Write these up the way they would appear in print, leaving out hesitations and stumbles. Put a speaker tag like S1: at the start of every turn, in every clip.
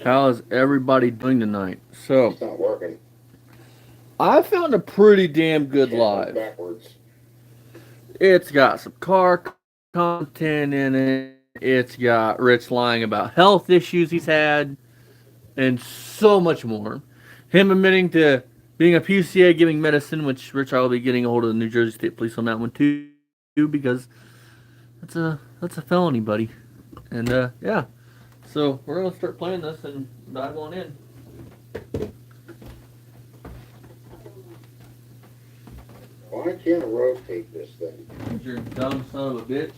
S1: How is everybody doing tonight? So,
S2: It's not working.
S1: I found a pretty damn good live.
S2: Backwards.
S1: It's got some car content in it. It's got Rich lying about health issues he's had, and so much more. Him admitting to being a PCA giving medicine, which Rich I will be getting a hold of the New Jersey State Police on that one too, because that's a felony, buddy. And yeah, so we're gonna start playing this and dive on in.
S2: Why can't I rotate this thing?
S1: You're a dumb son of a bitch.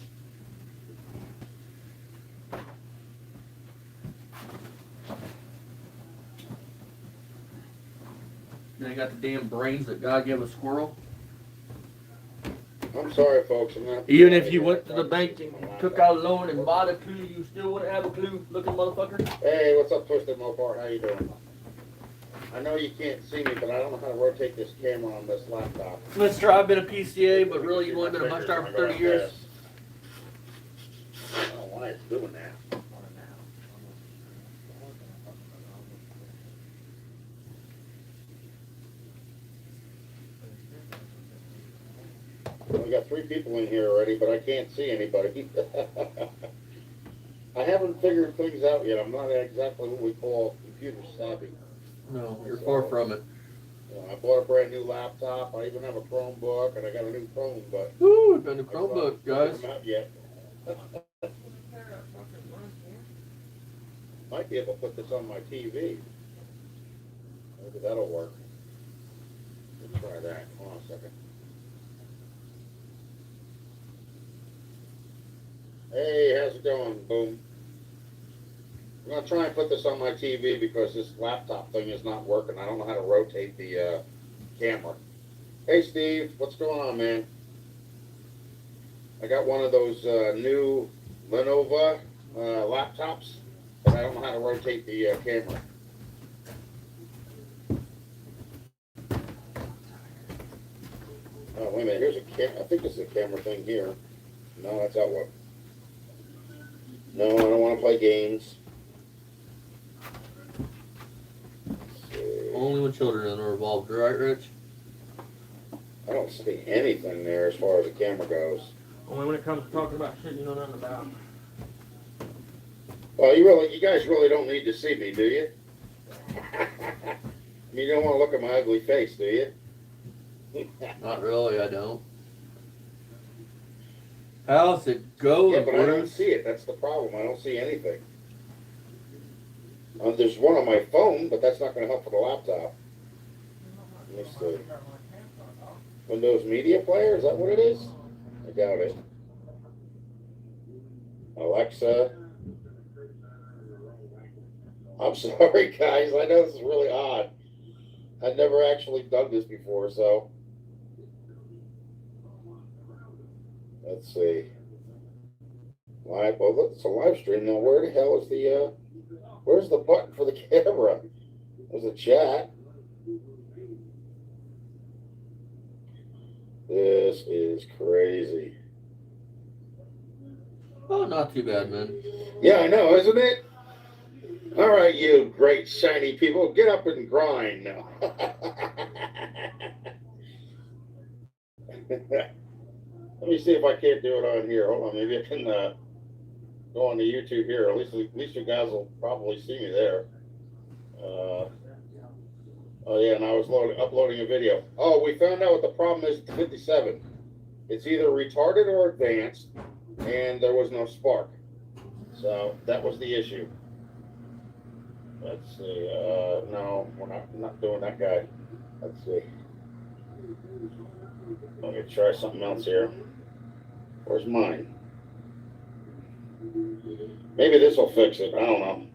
S1: They got the damn brains that God gave a squirrel.
S2: I'm sorry, folks. I'm not.
S1: Even if you went to the bank and took out a loan and bought a clue, you still wouldn't have a clue looking motherfucker.
S2: Hey, what's up, Twisted Mopar? How you doing? I know you can't see me, but I don't know how to rotate this camera on this laptop.
S1: Mister, I've been a PCA, but really you've only been a bus driver for 30 years.
S2: I don't know why it's doing that. We got 3 people in here already, but I can't see anybody. I haven't figured things out yet. I'm not exactly what we call computer savvy.
S1: No, you're far from it.
S2: I bought a brand new laptop. I even have a Chromebook, and I got a new phone, but
S1: Woo, we've been a Chromebook, guys.
S2: not yet. Might be able to put this on my TV. Maybe that'll work. Let's try that. Hold on a second. Hey, how's it going? Boom. I'm going to try and put this on my TV because this laptop thing is not working. I don't know how to rotate the camera. Hey, Steve. What's going on, man? I got one of those new Lenovo laptops, but I don't know how to rotate the camera. Oh, wait a minute. Here's a I think this is a camera thing here. No, that's that one. No, I don't want to play games.
S1: Only when children are involved, right, Rich?
S2: I don't see anything there as far as the camera goes.
S1: Only when it comes to talking about shit you know nothing about.
S2: Well, you guys really don't need to see me, do you? You don't want to look at my ugly face, do you?
S1: Not really, I don't. How's it going,
S2: Yeah, but I don't
S1: Bruce?
S2: see it. That's the problem. I don't see anything. There's one on my phone, but that's not going to help for the laptop. Let me see. Windows Media Player? Is that what it is? I doubt it. Alexa. I'm sorry, guys. I know this is really odd. I've never actually done this before, so. Let's see. Live. Well, look, it's a live stream now. Where the hell is the, where's the button for the camera? There's a chat. This is crazy.
S1: Oh, not too bad, man.
S2: Yeah, I know, isn't it? All right, you great shiny people, get up and grind now. Let me see if I can't do it on here. Hold on, maybe I can go on to YouTube here. At least you guys will probably see me there. Oh yeah, and I was uploading a video. Oh, we found out what the problem is with the 57. It's either retarded or advanced, and there was no spark. So that was the issue. Let's see. No, we're not doing that guy. Let's see. Let me try something else here. Where's mine? Maybe this will fix it. I don't know.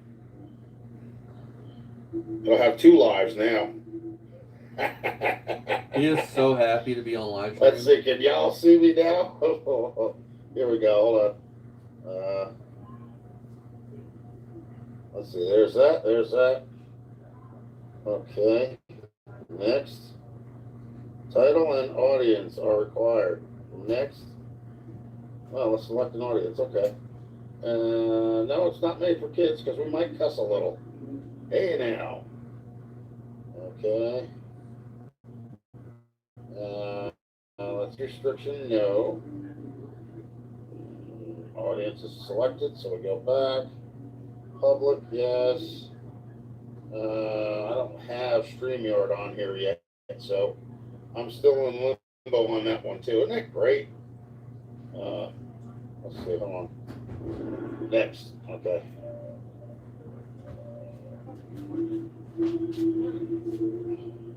S2: It'll have 2 lives now.
S1: He is so happy to be on live stream.
S2: Let's see. Can y'all see me now? Here we go. Hold on. Let's see. There's that. There's that. Okay. Next. Title and audience are required. Next. Well, let's select an audience. Okay. No, it's not made for kids because we might cuss a little. Hey now. Okay. Let's restriction no. Audience is selected, so we go back. Public, yes. I don't have StreamYard on here yet, so I'm still in limbo on that one too. Isn't that great? Let's see, hold on. Next, okay.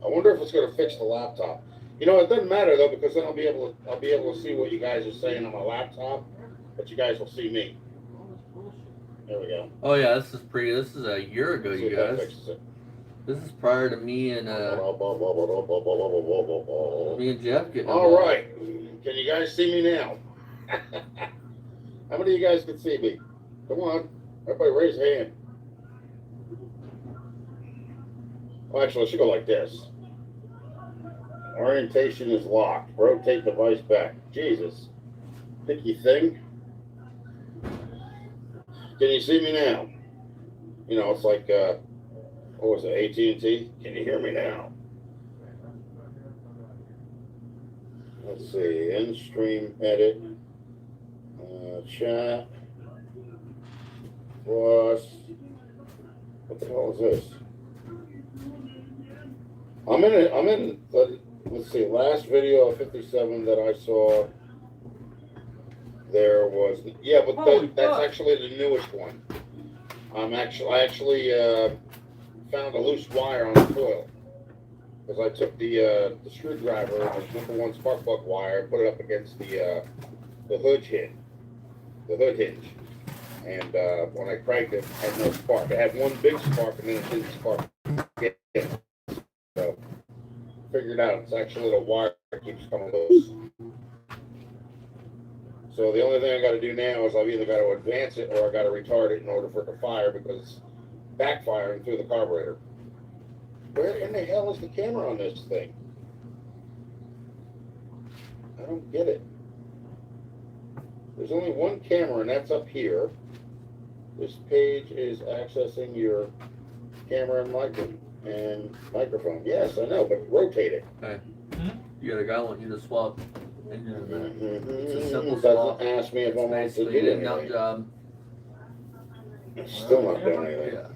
S2: I wonder if it's going to fix the laptop. You know, it doesn't matter though because then I'll be able to see what you guys are saying on my laptop, but you guys will see me. There we go.
S1: Oh yeah, this is a year ago,
S2: Let's see
S1: you
S2: if that
S1: guys.
S2: fixes it.
S1: This is prior to me and Jeff getting
S2: All
S1: involved.
S2: right. Can you guys see me now? How many of you guys can see me? Come on. Everybody raise a hand. Well, actually, I should go like this. Orientation is locked. Rotate device back. Jesus. Picky thing. Can you see me now? You know, it's like, what was it, AT&T? Can you hear me now? Let's see, in-stream edit, chat, plus, what the hell is this? I'm in, let's see, last video of 57 that I saw, there was, yeah, but that's actually the newest one. I actually found a loose wire on the coil. Because I took the screwdriver and the number one spark plug wire and put it up against the hood hinge. And when I cranked it, it had no spark. It had one big spark and then it didn't spark again. So figured out it's actually the wire that keeps coming loose. So the only thing I got to do now is I've either got to advance it or I got to retard it in order for it to fire because it's backfiring through the carburetor. Where in the hell is the camera on this thing? I don't get it. There's only one camera, and that's up here. This page is accessing your camera and microphone. Yes, I know, but rotate it.
S1: Okay. You got a guy wanting you to swap engine in a minute. It's a simple
S2: Doesn't
S1: swap.
S2: ask me if I want to do
S1: Basically, a nut
S2: anything.
S1: job.
S2: It's still not doing anything.
S1: Yeah.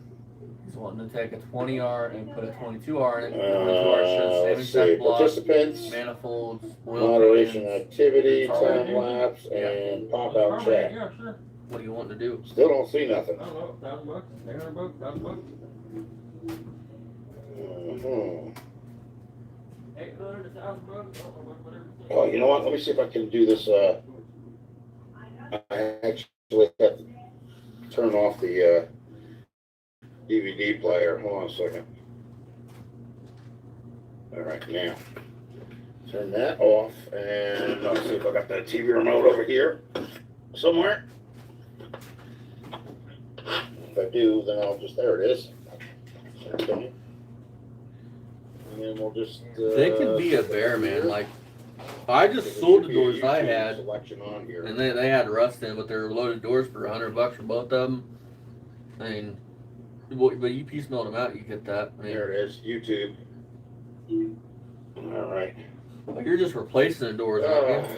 S1: He's wanting to take a 20R and put a 22R in it. 22R should same
S2: Let's see.
S1: exact block,
S2: Participants,
S1: manifolds, oil
S2: moderation
S1: pans.
S2: activity, time lapse, and pop out chat.
S3: Yeah, sure.
S1: What do you want to do?
S2: Still don't see nothing.
S3: I don't know, $1,000, $800, $1,000,
S2: Mhm.
S3: 800, $1,000, I don't know, whatever.
S2: Oh, you know what? Let me see if I can do this. I actually have to turn off the DVD player. Hold on a second. All right, now turn that off, and let's see if I got the TV remote over here somewhere. If I do, then I'll just, there it is. Okay. And then we'll just.
S1: They could be a bear, man. Like, I just sold the doors I had,
S2: Selection on here.
S1: and they had rust in, but they were loaded doors for $100 for both of them. I mean, but you piecemealed them out, you get that. I mean,
S2: There it is, YouTube. All right.
S1: like you're just replacing the doors, aren't you?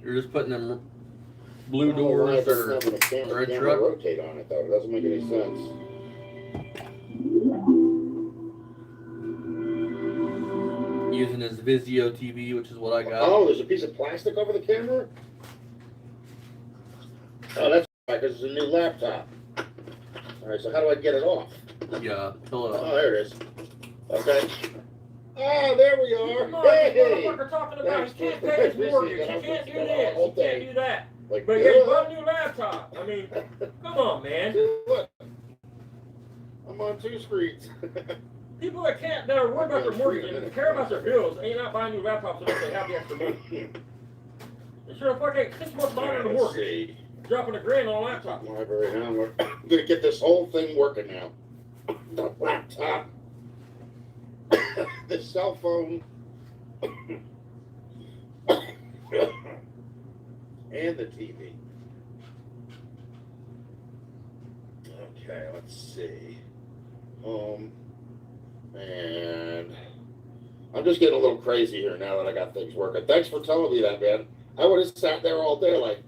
S1: You're just putting them blue doors or
S2: having a camera
S1: red truck.
S2: rotate on it though. It doesn't make any sense.
S1: using his Vizio TV, which is what I got.
S2: Oh, there's a piece of plastic over the camera? Oh, that's right, because it's a new laptop. All right, so how do I get it off?
S1: Yeah, pull it
S2: Oh,
S1: off.
S2: there it is. Okay. Oh, there we are.
S3: Come on,
S2: Hey!
S3: motherfucker talking about he can't pay his mortgage, he can't do this, he can't do that.
S2: Like,
S3: But he bought a new laptop. I mean, come on, man.
S2: Look, I'm on two screens.
S3: People that are worried about their mortgage and care about their bills ain't not buying new laptops unless they have the extra money. They sure the fuck ain't 6 months behind on the
S2: Let's
S3: mortgage.
S2: see.
S3: Dropping $1 grand on a laptop.
S2: Library, now I'm gonna get this whole thing working now. The laptop, the cell phone. and the TV. Okay, let's see. And I'm just getting a little crazy here now that I got things working. Thanks for telling me that, man. I would have sat there all day like,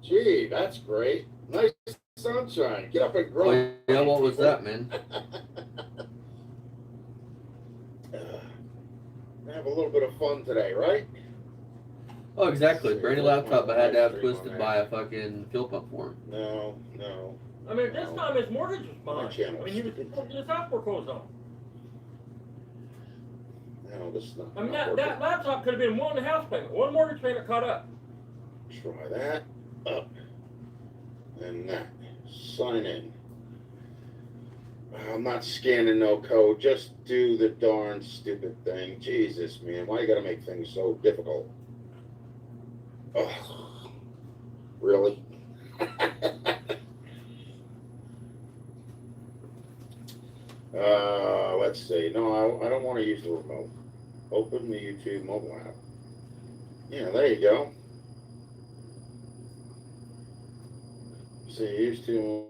S2: gee, that's great. Nice sunshine. Get up and grow.
S1: Oh, yeah, what was that, man?
S2: Have a little bit of fun today, right?
S1: Oh, exactly. Brand new laptop I had to have twisted by a fucking fuel pump for him.
S2: No.
S3: I mean, this time his mortgage was fine.
S2: channel.
S3: I mean, he was getting his house foreclosed on.
S2: No, this is not.
S3: I mean, that laptop could have been one house payment, one mortgage payment caught up.
S2: Try that. Up. And that. Sign in. I'm not scanning no code. Just do the darn stupid thing. Jesus, man. Why you gotta make things so difficult? Oh, really? Let's see. No, I don't want to use the remote. Open the YouTube mobile app. Yeah, there you go. See, use to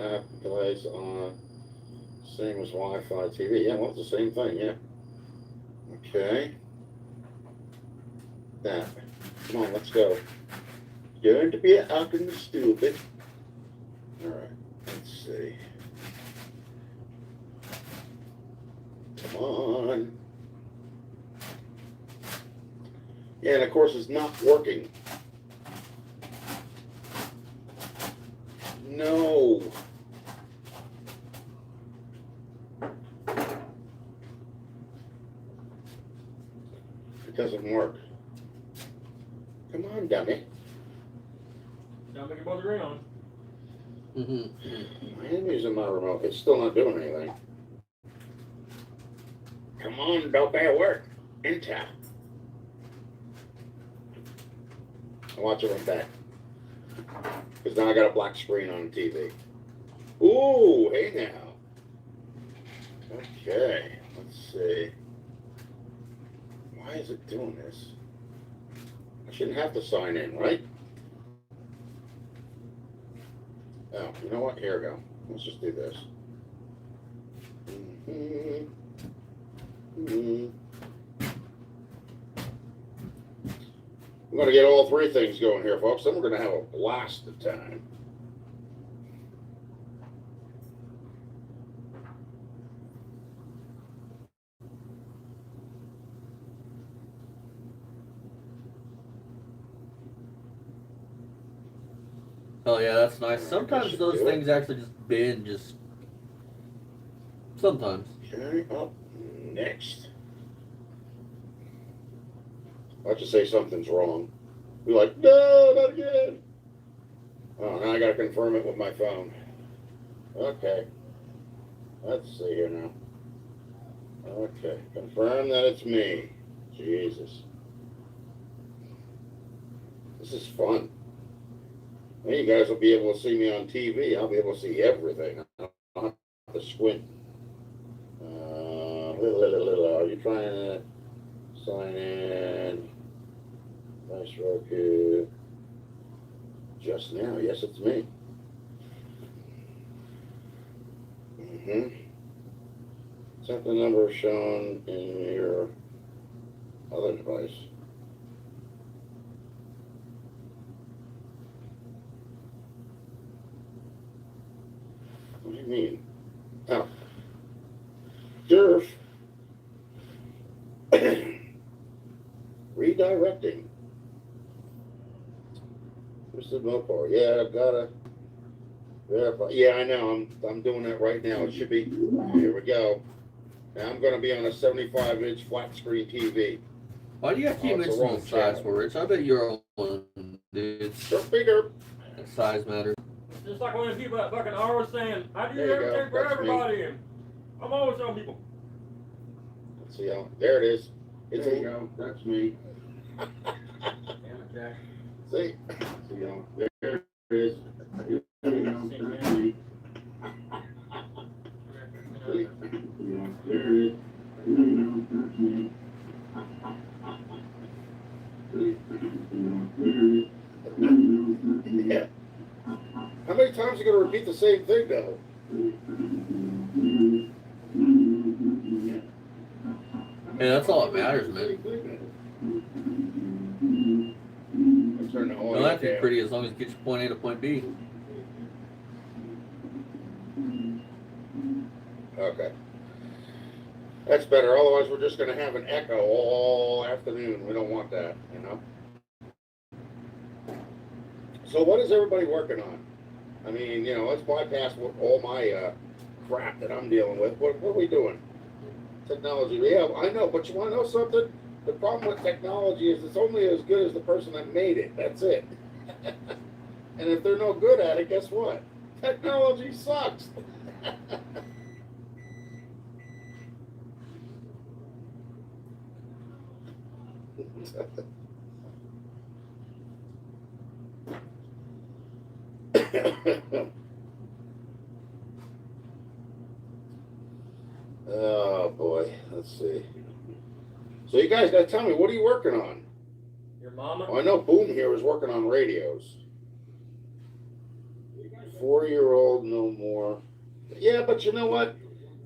S2: app plays on same as Wi-Fi TV. Yeah, well, it's the same thing. Yeah. Okay. That. Come on, let's go. Going to be acting stupid. All right. Let's see. Come on. Yeah, and of course it's not working. No. It doesn't work. Come on, dummy.
S3: Don't make it bother around.
S1: Mm-hmm.
S2: I am using my remote. It's still not doing anything. Come on, don't be at work. Intel. I'll watch it right back. Because now I got a black screen on TV. Ooh, hey now. Okay, let's see. Why is it doing this? I shouldn't have to sign in, right? Oh, you know what? Here we go. Let's just do this. I'm going to get all three things going here, folks. Then we're going to have a blast of time.
S1: Oh yeah, that's nice. Sometimes those things actually just bend, just sometimes.
S2: Okay, up next. Let's just say something's wrong. We're like, no, not again. Oh, now I got to confirm it with my phone. Okay. Let's see here now. Okay, confirm that it's me. Jesus. This is fun. Now you guys will be able to see me on TV. I'll be able to see everything. I don't have to squint. Are you trying to sign in? Nice Roku. Just now. Yes, it's me. Set the number shown in your other device. What do you mean? Oh. Derf. Redirecting. Mr. Mopar. Yeah, I've gotta verify. Yeah, I know. I'm doing that right now. It should be. Here we go. Now I'm gonna be on a 75-inch flat screen TV.
S1: Why do you have to keep mentioning the size for Rich? I bet you're on, dude.
S2: Derp bigger.
S1: That size matters.
S3: Just like when people that fucking are saying, I do
S2: There you
S3: everything
S2: go.
S3: for
S2: That's
S3: everybody. And I'm always telling people.
S2: Let's see how. There it is. It's there you go. That's me.
S3: Damn it, Jack.
S2: See? See how. There it is. There you go. That's me. See? There it is. That's me. See? There it is. Yeah. How many times are you going to repeat the same thing, though?
S1: Yeah, that's all that matters, man.
S2: Turn the
S1: No,
S2: audio
S1: that'd be
S2: down.
S1: pretty as long as it gets you point A to point B.
S2: Okay. That's better. Otherwise, we're just going to have an echo all afternoon. We don't want that, you know? So what is everybody working on? I mean, you know, let's bypass all my crap that I'm dealing with. What are we doing? Technology. Yeah, I know, but you want to know something? The problem with technology is it's only as good as the person that made it. That's it. And if they're no good at it, guess what? Technology sucks. Oh boy, let's see. So you guys got to tell me, what are you working on?
S3: Your mama?
S2: Oh, I know Boom here is working on radios. 4-year-old, no more. Yeah, but you know what?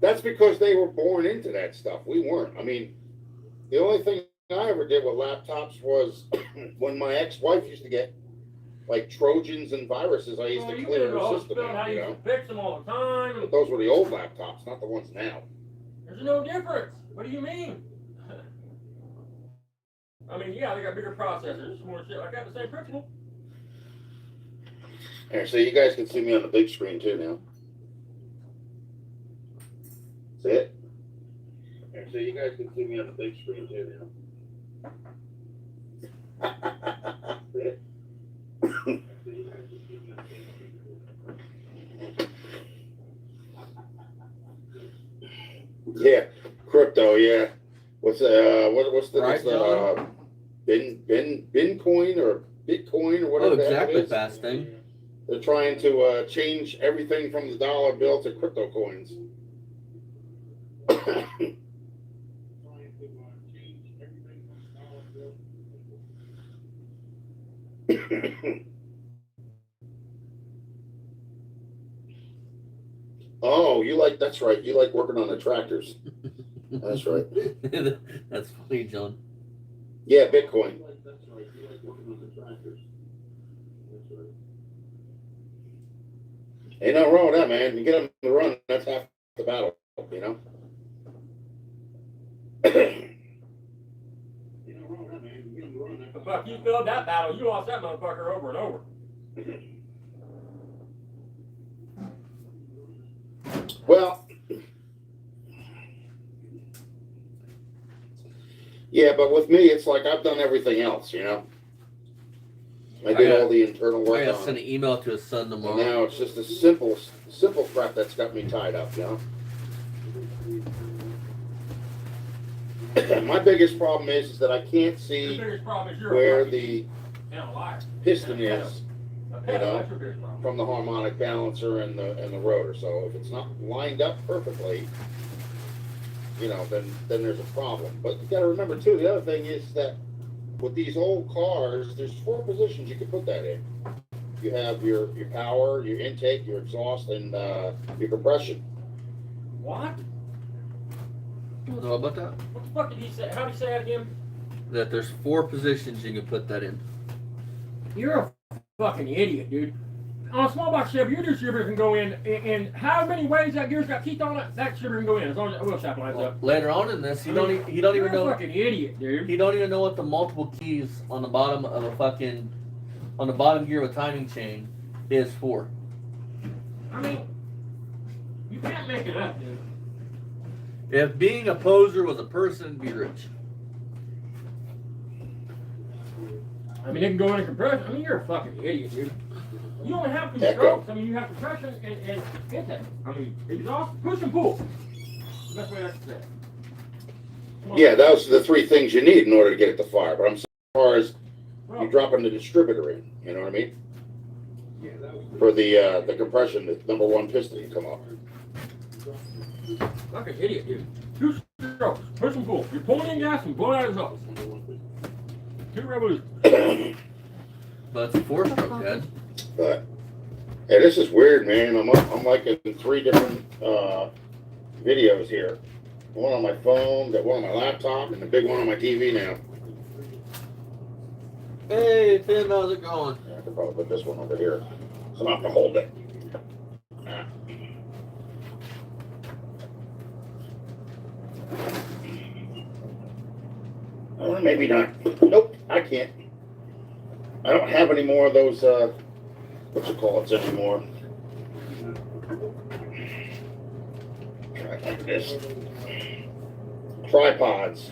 S2: That's because they were born into that stuff. We weren't. I mean, the only thing I ever did with laptops was when my ex-wife used to get like Trojans and viruses. I used to clear her system out, you know.
S3: Fix them all the time.
S2: But those were the old laptops, not the ones now.
S3: There's no difference. What do you mean? I mean, yeah, they got bigger processors, more shit. I got the same principle.
S2: Here, so you guys can see me on the big screen too now. See it? Here, so you guys can see me on the big screen too now. See it? Yeah, crypto. Yeah, what's
S1: Right,
S2: Bitcoin or Bitcoin or
S1: Oh,
S2: whatever the heck
S1: exactly,
S2: it is.
S1: fast thing.
S2: They're trying to change everything from the dollar bill to crypto coins. Oh, that's right. You like working on the tractors. That's right.
S1: That's funny, John.
S2: Yeah, Bitcoin. That's right. You like working on the tractors. That's right. Ain't nothing wrong with that, man. You get them to run, that's half the battle, you know?
S3: Fuck, you filled that battle. You lost that motherfucker over and over.
S2: Well, yeah, but with me, it's like I've done everything else, you know? I did all the internal work
S1: I gotta
S2: on
S1: send
S2: it.
S1: an email to his son
S2: And
S1: tomorrow.
S2: now it's just a simple crap that's got me tied up, you know? My biggest problem is that I can't see
S3: Your biggest problem is you're
S2: where
S3: a
S2: the
S3: liar.
S2: piston is, you know,
S3: That's your biggest problem.
S2: from the harmonic balancer and the rotor. So if it's not lined up perfectly, you know, then there's a problem. But you got to remember too, the other thing is that with these old cars, there's 4 positions you can put that in. You have your power, your intake, your exhaust, and your compression.
S3: What?
S1: You know about that?
S3: What the fuck did he say? How did he say that again?
S1: That there's 4 positions you can put that in.
S3: You're a fucking idiot, dude. On a small box Chevy, your distributor can go in how many ways that gear's got teeth on it, that distributor can go in as long as that wheel shaft lines up.
S1: Later on in this, he don't even
S3: You're
S1: know.
S3: a fucking idiot, dude.
S1: He don't even know what the multiple keys on the bottom of on the bottom gear of a timing chain is for.
S3: I mean, you can't make it up, dude.
S1: If being a poser was a person, it'd be Rich.
S3: I mean, it can go in compression. I mean, you're a fucking idiot, dude. You only have 2 strokes. I mean, you have compression and intake. I mean, exhaust, push and pull. The best way I can say it.
S2: Yeah, those are the 3 things you need in order to get it to fire. But I'm saying as far as you dropping the distributor in, you know what I mean? For the compression, the number 1 piston to come up.
S3: Like an idiot, dude. 2 strokes, push and pull. You're pulling in gas and blowing out exhaust. 2 revolutions.
S1: But it's 4-stroke, Dad.
S2: But yeah, this is weird, man. I'm like in 3 different videos here. One on my phone, that one on my laptop, and the big one on my TV now.
S1: Hey, Tim, how's it going?
S2: Yeah, I could probably put this one over here, so I don't have to hold it. Maybe not. Nope, I can't. I don't have any more of those, what you call it anymore. Try it like this. Tripods.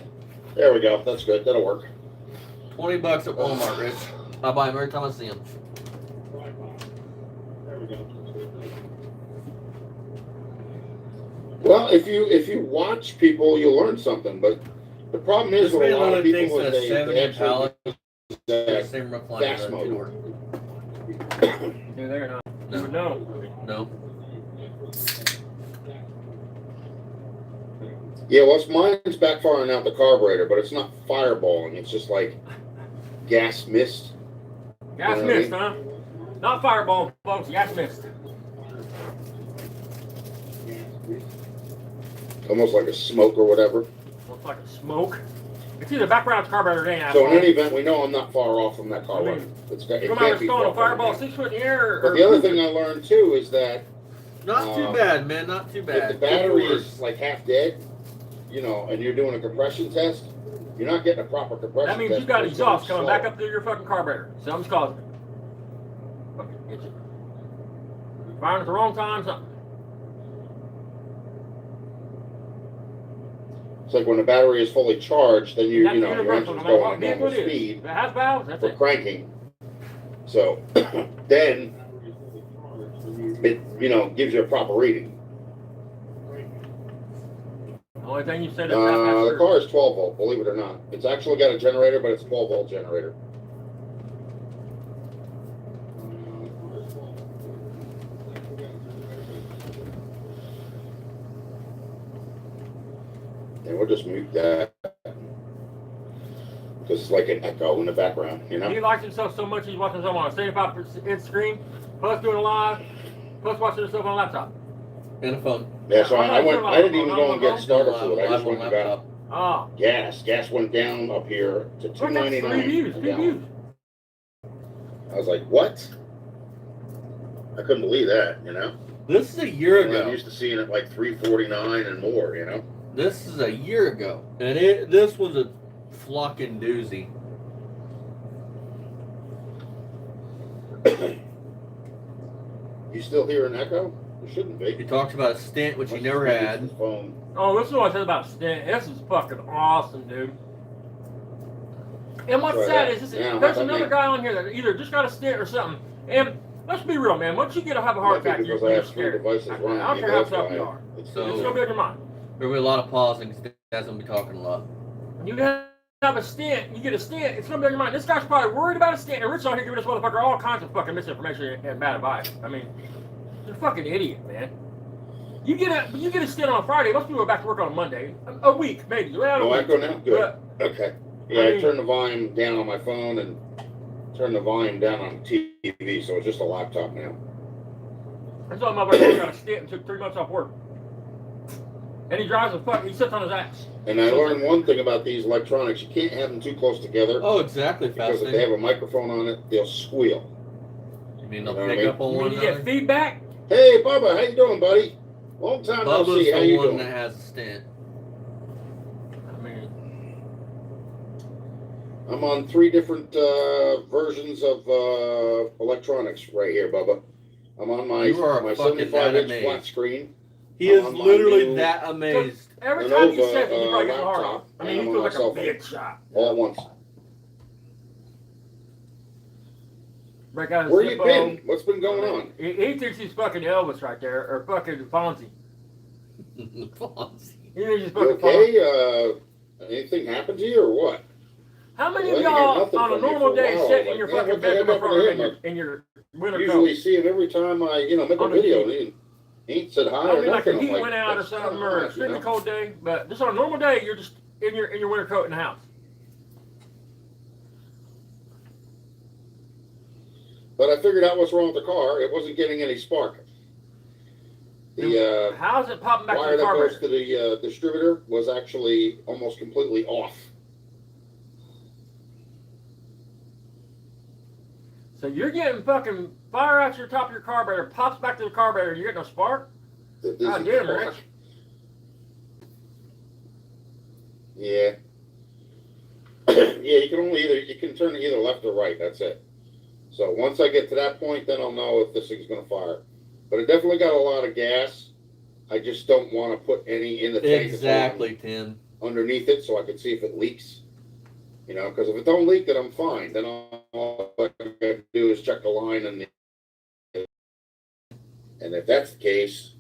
S2: There we go. That's good. That'll work.
S1: $20 at Walmart, Rich. I buy them every time I see them.
S2: There we go. Well, if you watch people, you'll learn something. But the problem is with a lot of people is they actually
S1: Same recliner
S2: gas
S1: that
S2: mode.
S1: door.
S3: Yeah, they're not.
S1: No.
S3: No.
S2: Yeah, well, mine's backfiring out the carburetor, but it's not fireballing. It's just like gas mist.
S3: Gas
S2: You know what I
S3: mist, huh? Not fireball, folks. Gas mist.
S2: Almost like a smoke or whatever.
S3: Looks like a smoke. It's either background carburetor or ain't.
S2: So in any event, we know I'm not far off from that carburetor. It
S3: Come out
S2: can't
S3: with
S2: be
S3: throwing a
S2: far from
S3: fireball
S2: that.
S3: 6 foot in the air.
S2: But the other thing I learned too is that
S1: Not too bad, man. Not too
S2: if
S1: bad.
S2: the battery is like half dead, you know, and you're doing a compression test, you're not getting a proper compression
S3: That means
S2: test.
S3: you got
S2: because
S3: exhaust
S2: it's
S3: coming
S2: slow.
S3: back up through your fucking carburetor. Something's causing it. Fucking itchy. Firing at the wrong time, something.
S2: It's like when the battery is fully charged, then you
S3: That's
S2: know, your
S3: universal,
S2: engine's
S3: no matter
S2: going
S3: what
S2: at
S3: vehicle
S2: normal
S3: it is.
S2: speed
S3: If it has valves, that's
S2: for
S3: it.
S2: cranking. So then it, you know, gives you a proper reading.
S3: The only thing you said is
S2: The car is 12 volt, believe it or not. It's actually got a generator, but it's a 12 volt generator. And we'll just mute that because it's like an echo in the background, you know?
S3: He likes himself so much he's watching something on a 75-inch screen, plus doing a live, plus watching himself on a laptop.
S1: And a phone.
S2: Yeah, so I didn't even go and get started for it. I just went and got
S3: Oh.
S2: gas. Gas went down up here to
S3: Look, that's 3
S2: $2.99
S3: views,
S2: a
S3: 3
S2: gallon.
S3: views.
S2: I was like, what? I couldn't believe that, you know?
S1: This is a year
S2: I'm
S1: ago.
S2: used to seeing it like $3.49 and more, you know?
S1: This is a year ago. And this was a flocking doozy.
S2: You still hear an echo? You shouldn't
S1: He
S2: be.
S1: talks about a stint which he never had.
S2: His phone.
S3: Oh, this is what I said about stint. This is fucking awesome, dude. And what's
S2: Try
S3: sad
S2: that.
S3: is this,
S2: Yeah,
S3: there's
S2: I
S3: another
S2: mean-
S3: guy on here that either just got a stint or something. And let's be real, man. Once you get to have a heart
S2: Might be
S3: attack, you're
S2: because I have 3
S3: scared.
S2: devices
S3: I
S2: running.
S3: don't care how tough you are.
S2: It's
S1: So-
S3: It's gonna be on your mind.
S1: There'll be a lot of pausing because Dad's going to be talking a lot.
S3: When you have a stint, you get a stint, it's gonna be on your mind. This guy's probably worried about a stint, and Rich on here giving this motherfucker all kinds of fucking misinformation and bad advice. I mean, you're a fucking idiot, man. You get a stint on a Friday. Most people go back to work on a Monday, a week maybe. Well,
S2: No
S3: a
S2: echo
S3: week.
S2: now? Good.
S3: But
S2: Okay. Yeah,
S3: I
S2: I
S3: mean-
S2: turned the volume down on my phone and turned the volume down on the TV, so it's just a laptop now.
S3: I saw my brother got a stint and took 3 months off work. And he drives he sits on his ass.
S2: And I learned one thing about these electronics: you can't have them too close together
S1: Oh, exactly.
S2: because if they have a microphone on it, they'll squeal.
S1: You mean
S2: You
S1: they'll
S2: know what I
S1: pick
S2: mean?
S1: up on
S3: You
S1: one
S3: mean you get
S1: another?
S3: feedback?
S2: Hey, Bubba, how you doing, buddy? Long time no
S1: Bubba's
S2: see. How
S1: the
S2: you
S1: one
S2: doing?
S1: that has a stint.
S3: I mean,
S2: I'm on 3 different versions of electronics right here, Bubba. I'm on my
S1: You are
S2: my
S1: fucking that
S2: 75-inch
S1: amazed.
S2: flat screen.
S1: He is
S2: I'm on my
S1: literally
S2: new-
S1: that amazed.
S3: every
S2: An
S3: time he
S2: Nova,
S3: says it, he probably gets a hard on.
S2: laptop,
S3: I mean,
S2: and
S3: he
S2: I'm
S3: feels
S2: on
S3: like
S2: my cell
S3: a big shot.
S2: all at once.
S3: Break out his
S2: Where you
S3: zippo.
S2: been? What's been going on?
S3: He thinks he's fucking Elvis right there, or fucking Fonzie.
S1: Fonzie.
S3: He thinks he's
S2: You
S3: fucking Fonzie.
S2: okay? Anything happened to you or what?
S3: How many
S2: Well,
S3: of
S2: I didn't hear
S3: y'all
S2: nothing
S3: on a
S2: from you
S3: normal
S2: for a
S3: day
S2: while.
S3: sit in
S2: Like,
S3: your
S2: yeah,
S3: fucking
S2: what the heck
S3: bedroom
S2: happened to
S3: apartment
S2: him?
S3: in your winter
S2: Usually
S3: coat?
S2: see him every time I, make
S3: On
S2: a
S3: the
S2: video.
S3: heat.
S2: He ain't said hi
S3: I
S2: or
S3: mean, like the
S2: nothing. I'm
S3: heat went out or
S2: that's
S3: something,
S2: kinda
S3: or
S2: odd,
S3: extremely cold day. But just on a normal day, you're just in your winter coat in the house.
S2: But I figured out what's wrong with the car. It wasn't getting any spark. The
S3: How's it popping back to
S2: wire
S3: the
S2: that
S3: carburetor?
S2: goes to the distributor was actually almost completely off.
S3: So you're getting fucking fire out your top of your carburetor, pops back to the carburetor, and you're getting no spark? God damn, Rich.
S2: Yeah. Yeah, you can turn it either left or right. That's it. So once I get to that point, then I'll know if this thing's going to fire. But it definitely got a lot of gas. I just don't want to put any in the tank.
S1: Exactly, Tim.
S2: Underneath it, so I can see if it leaks. You know, because if it don't leak, then I'm fine. Then all I gotta do is check the line and if that's the case,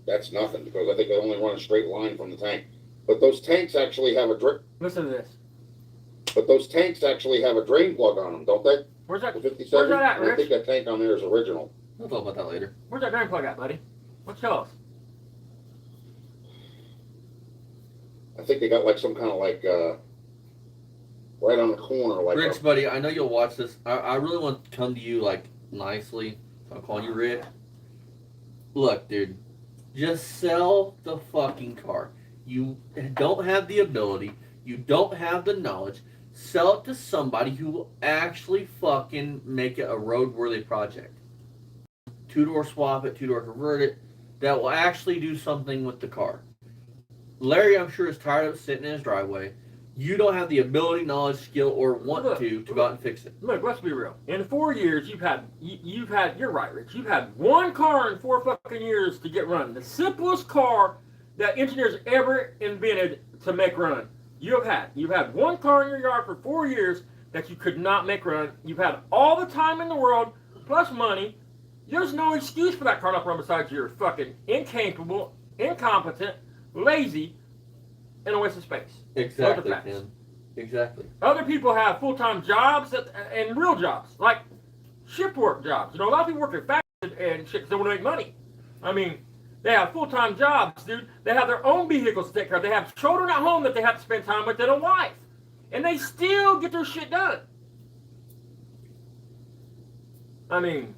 S2: that's nothing because I think I only run a straight line from the tank. But those tanks actually have a
S3: Listen to this.
S2: But those tanks actually have a drain plug on them, don't they?
S3: Where's that?
S2: The 57?
S3: Where's that at,
S2: And I
S3: Rich?
S2: think that tank on there is original.
S1: We'll talk about that later.
S3: Where's that drain plug at, buddy? Let's show us.
S2: I think they got like some kind of like right on the corner, like
S1: Rich, buddy, I know you'll watch this. I really want to come to you like nicely. So I'm calling you Rich. Look, dude, just sell the fucking car. You don't have the ability. You don't have the knowledge. Sell it to somebody who will actually fucking make it a roadworthy project. Two-door swap it, two-door convert it. That will actually do something with the car. Larry, I'm sure, is tired of sitting in his driveway. You don't have the ability, knowledge, skill, or want to go out and fix it.
S3: Look, let's be real. In 4 years, you've had, you're right, Rich. You've had one car in 4 fucking years to get running. The simplest car that engineers ever invented to make run. You've had one car in your yard for 4 years that you could not make run. You've had all the time in the world, plus money. There's no excuse for that car not to run besides you're fucking incapable, incompetent, lazy, and a waste of space.
S1: Exactly, Tim. Exactly.
S3: Other people have full-time jobs and real jobs, like shift work jobs. You know, a lot of people work at factories and shit because they want to make money. I mean, they have full-time jobs, dude. They have their own vehicles to take care of. They have children at home that they have to spend time with and a wife. And they still get their shit done. I mean...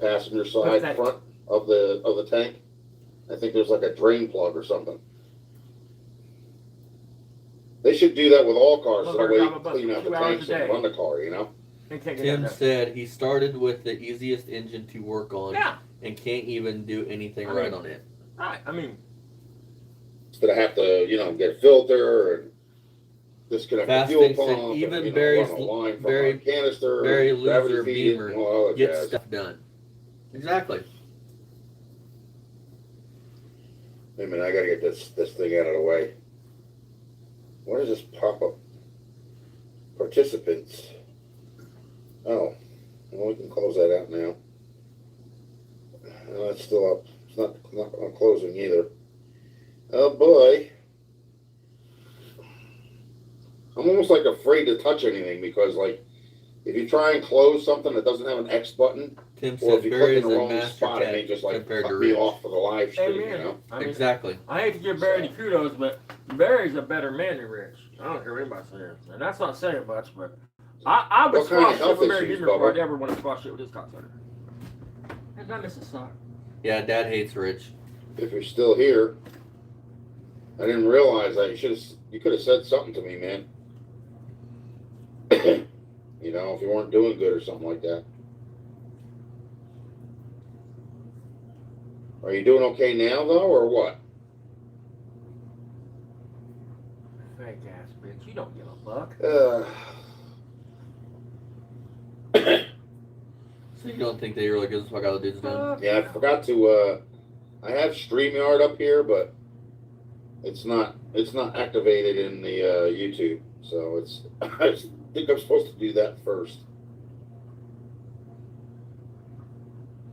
S2: passenger side front of the tank. I think there's like a drain plug or something. They should do that with all cars so that way you clean out the tanks and run the car, you know?
S1: Tim said he started with the easiest engine to work on
S3: Yeah.
S1: and can't even do anything right on it.
S3: Right, I mean...
S2: Instead of have to, get a filter and disconnect the fuel pump
S1: and even
S2: and,
S1: Barry's
S2: run a line from
S1: Barry,
S2: a canister,
S1: Barry
S2: gravity
S1: Loser
S2: feed it,
S1: Beamer
S2: and all that
S1: gets
S2: jazz.
S1: stuff done. Exactly.
S2: Wait a minute, I gotta get this thing out of the way. What is this pop-up? Participants. Oh, well, we can close that out now. No, it's still up. It's not closing either. Oh boy. I'm almost like afraid to touch anything because like if you try and close something that doesn't have an X button,
S1: Tim
S2: or
S1: said
S2: if you
S1: Barry
S2: click
S1: is
S2: in the
S1: a
S2: wrong
S1: master
S2: spot, it may
S1: tech
S2: just like
S1: compared
S2: cut
S1: to
S2: me
S1: Rich.
S2: off for the live stream,
S3: Amen.
S2: you know?
S3: I mean,
S1: Exactly.
S3: I hate to give Barry any kudos, but Barry's a better man than Rich. I don't care what anybody says. And that's not saying much, but I would
S2: What kind of
S3: squash shit
S2: health
S3: with Barry
S2: issues,
S3: Beamer before I'd
S2: Bubba?
S3: ever want to squash shit with his cocksucker. And I miss his sock.
S1: Yeah, Dad hates Rich.
S2: If you're still here, I didn't realize that. You could have said something to me, man. If you weren't doing good or something like that. Are you doing okay now, though, or what?
S3: Fake ass bitch. You don't give a fuck.
S1: So you don't think they really gives a fuck how the dude's doing?
S2: Yeah, I forgot to, I have StreamYard up here, but it's not activated in the YouTube. So I think I'm supposed to do that first.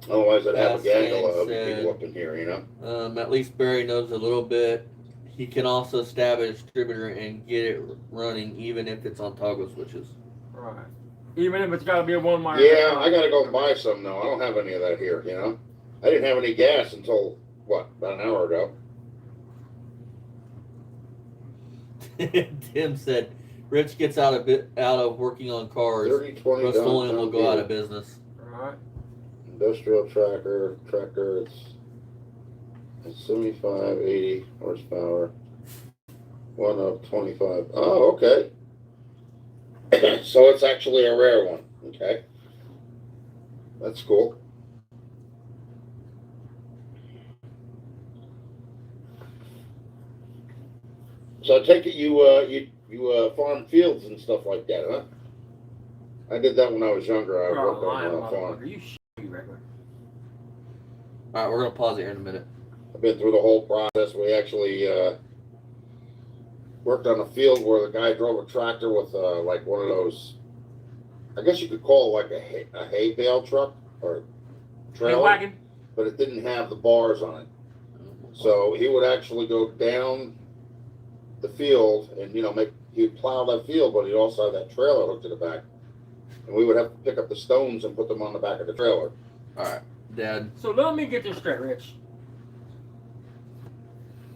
S2: Otherwise, I'd have a gaggle of people up in here,
S1: At least Barry knows a little bit. He can also stab a distributor and get it running, even if it's on toggle switches.
S3: Right. Even if it's got to be a one-wire.
S2: Yeah, I got to go buy some, though. I don't have any of that here, I didn't have any gas until, about an hour ago.
S1: Tim said, Rich gets out of working on cars.
S2: 3020
S1: Rust-Oleum will go out of
S2: Deere.
S1: business.
S3: Alright.
S2: Industrial tractor. It's 75, 80 horsepower. One of 25. Oh, okay. So it's actually a rare one. Okay. That's cool. So I take it you farm fields and stuff like that, huh? I did that when I was younger. I worked on a farm.
S3: Are you regular?
S1: All right, we're gonna pause it here in a minute.
S2: I've been through the whole process. We actually worked on a field where the guy drove a tractor with like one of those, I guess you could call it like a hay bale truck or trailer,
S3: Hay wagon?
S2: but it didn't have the bars on it. So he would actually go down the field and he'd plow that field, but he'd also have that trailer hooked to the back, and we would have to pick up the stones and put them on the back of the trailer.
S1: All right, Dad.
S3: So let me get this straight, Rich.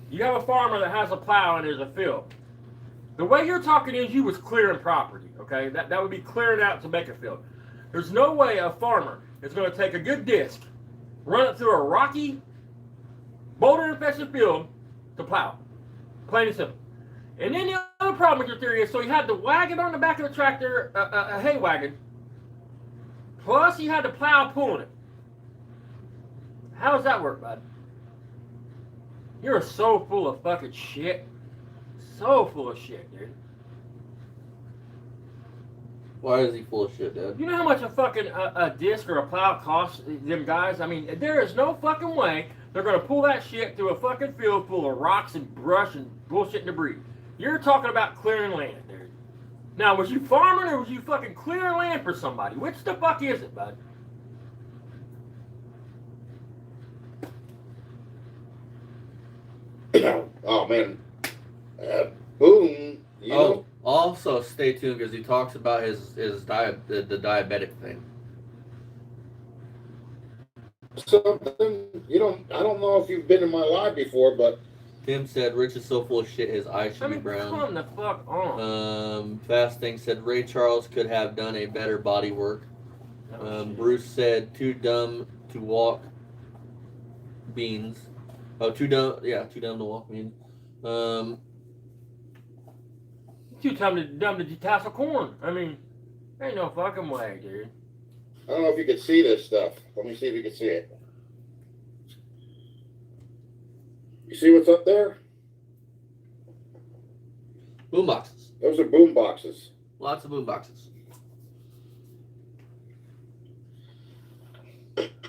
S3: You have a farmer that has a plow and there's a field. The way you're talking is you was clearing property, okay? That would be clearing out to make a field. There's no way a farmer is going to take a good disc, run it through a rocky, boulder-infested field to plow. Plain and simple. And then the other problem with your theory is, so you had the wagon on the back of the tractor, a hay wagon, plus you had the plow pulling it. How does that work, bud? You're so full of fucking shit. So full of shit, dude.
S1: Why is he full of shit, Dad?
S3: You know how much a fucking a disc or a plow costs them guys? I mean, there is no fucking way they're going to pull that shit through a fucking field full of rocks and brush and bullshit and debris. You're talking about clearing land, dude. Now, was you farming or was you fucking clearing land for somebody? Which the fuck is it, bud?
S2: Oh man, boom. You know,
S1: also stay tuned because he talks about the diabetic thing.
S2: something I don't know if you've been in my live before, but
S1: Tim said Rich is so full of shit his eyes should be brown.
S3: Come the fuck on.
S1: Fast Thing said Ray Charles could have done a better body work. Bruce said too dumb to walk beans. Oh, too dumb to walk beans.
S3: Too dumb to detassel corn. I mean, ain't no fucking way, dude.
S2: I don't know if you can see this stuff. Let me see if you can see it. You see what's up there?
S1: Boom boxes.
S2: Those are boom boxes.
S1: Lots of boom boxes.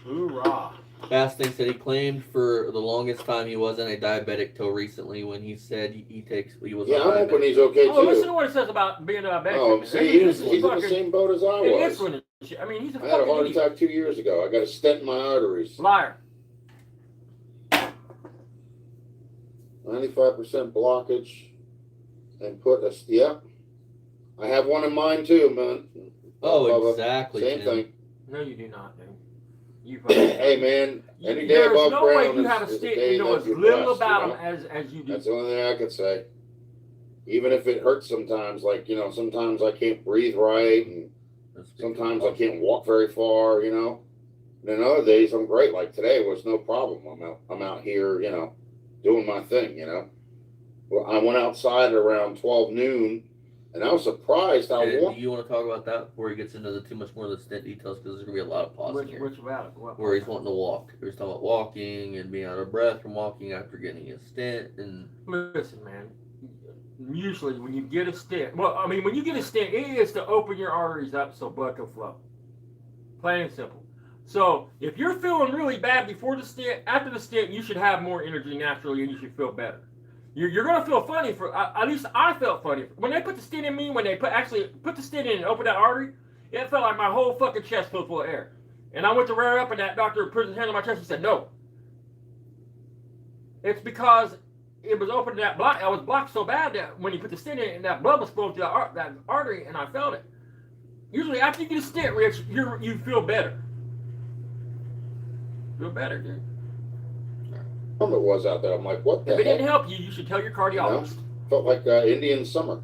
S3: Hoorah.
S1: Fast Thing said he claimed for the longest time he wasn't a diabetic till recently when he said he was.
S2: Yeah, I'm hoping he's okay
S3: Oh,
S2: too.
S3: listen to what it says about being diabetic.
S2: Oh, see, he's in the same boat as I was.
S3: Insulin and shit. I mean, he's a
S2: I had a
S3: fucking
S2: heart
S3: idiot.
S2: attack 2 years ago. I got a stent in my arteries.
S3: Liar.
S2: 95% blockage. And yep. I have one in mine too, man.
S1: Oh,
S2: Bubba.
S1: exactly.
S2: Same
S1: Tim.
S2: thing.
S3: No, you do not, dude. You
S2: Hey, man. Any day
S3: There's
S2: above
S3: no way
S2: ground
S3: you have a
S2: is a
S3: stick
S2: day
S3: you know
S2: that
S3: as
S2: you're
S3: little
S2: blessed,
S3: about
S2: you know?
S3: them as you do.
S2: That's the only thing I can say. Even if it hurts sometimes, like, sometimes I can't breathe right, and sometimes I can't walk very far, And then other days I'm great. Like today was no problem. I'm out here, doing my thing, Well, I went outside around 12 noon, and I was surprised how warm.
S1: Do you want to talk about that before he gets into too much more of the stint details? Because there's going to be a lot of pausing here.
S3: Which about it? What?
S1: Where he's wanting to walk. He was talking about walking and being out of breath from walking after getting his stint. And
S3: Listen, man. Usually when you get a stent, when you get a stent, it is to open your arteries up so blood can flow. Plain and simple. So if you're feeling really bad before the stent, after the stent, you should have more energy naturally and you should feel better. You're going to feel funny at least I felt funny. When they put the stent in me, when they put the stent in and opened that artery, it felt like my whole fucking chest filled full of air. And I went to rear up and that doctor put his hand on my chest and said, no. It's because it was open to that block. I was blocked so bad that when he put the stent in and that blood was flowing through that artery and I felt it. Usually after you get a stent, Rich, you feel better. Feel better, dude.
S2: It was out there. I'm like, what the
S3: If it
S2: heck?
S3: didn't help you, you should tell your cardiologist.
S2: Felt like Indian summer.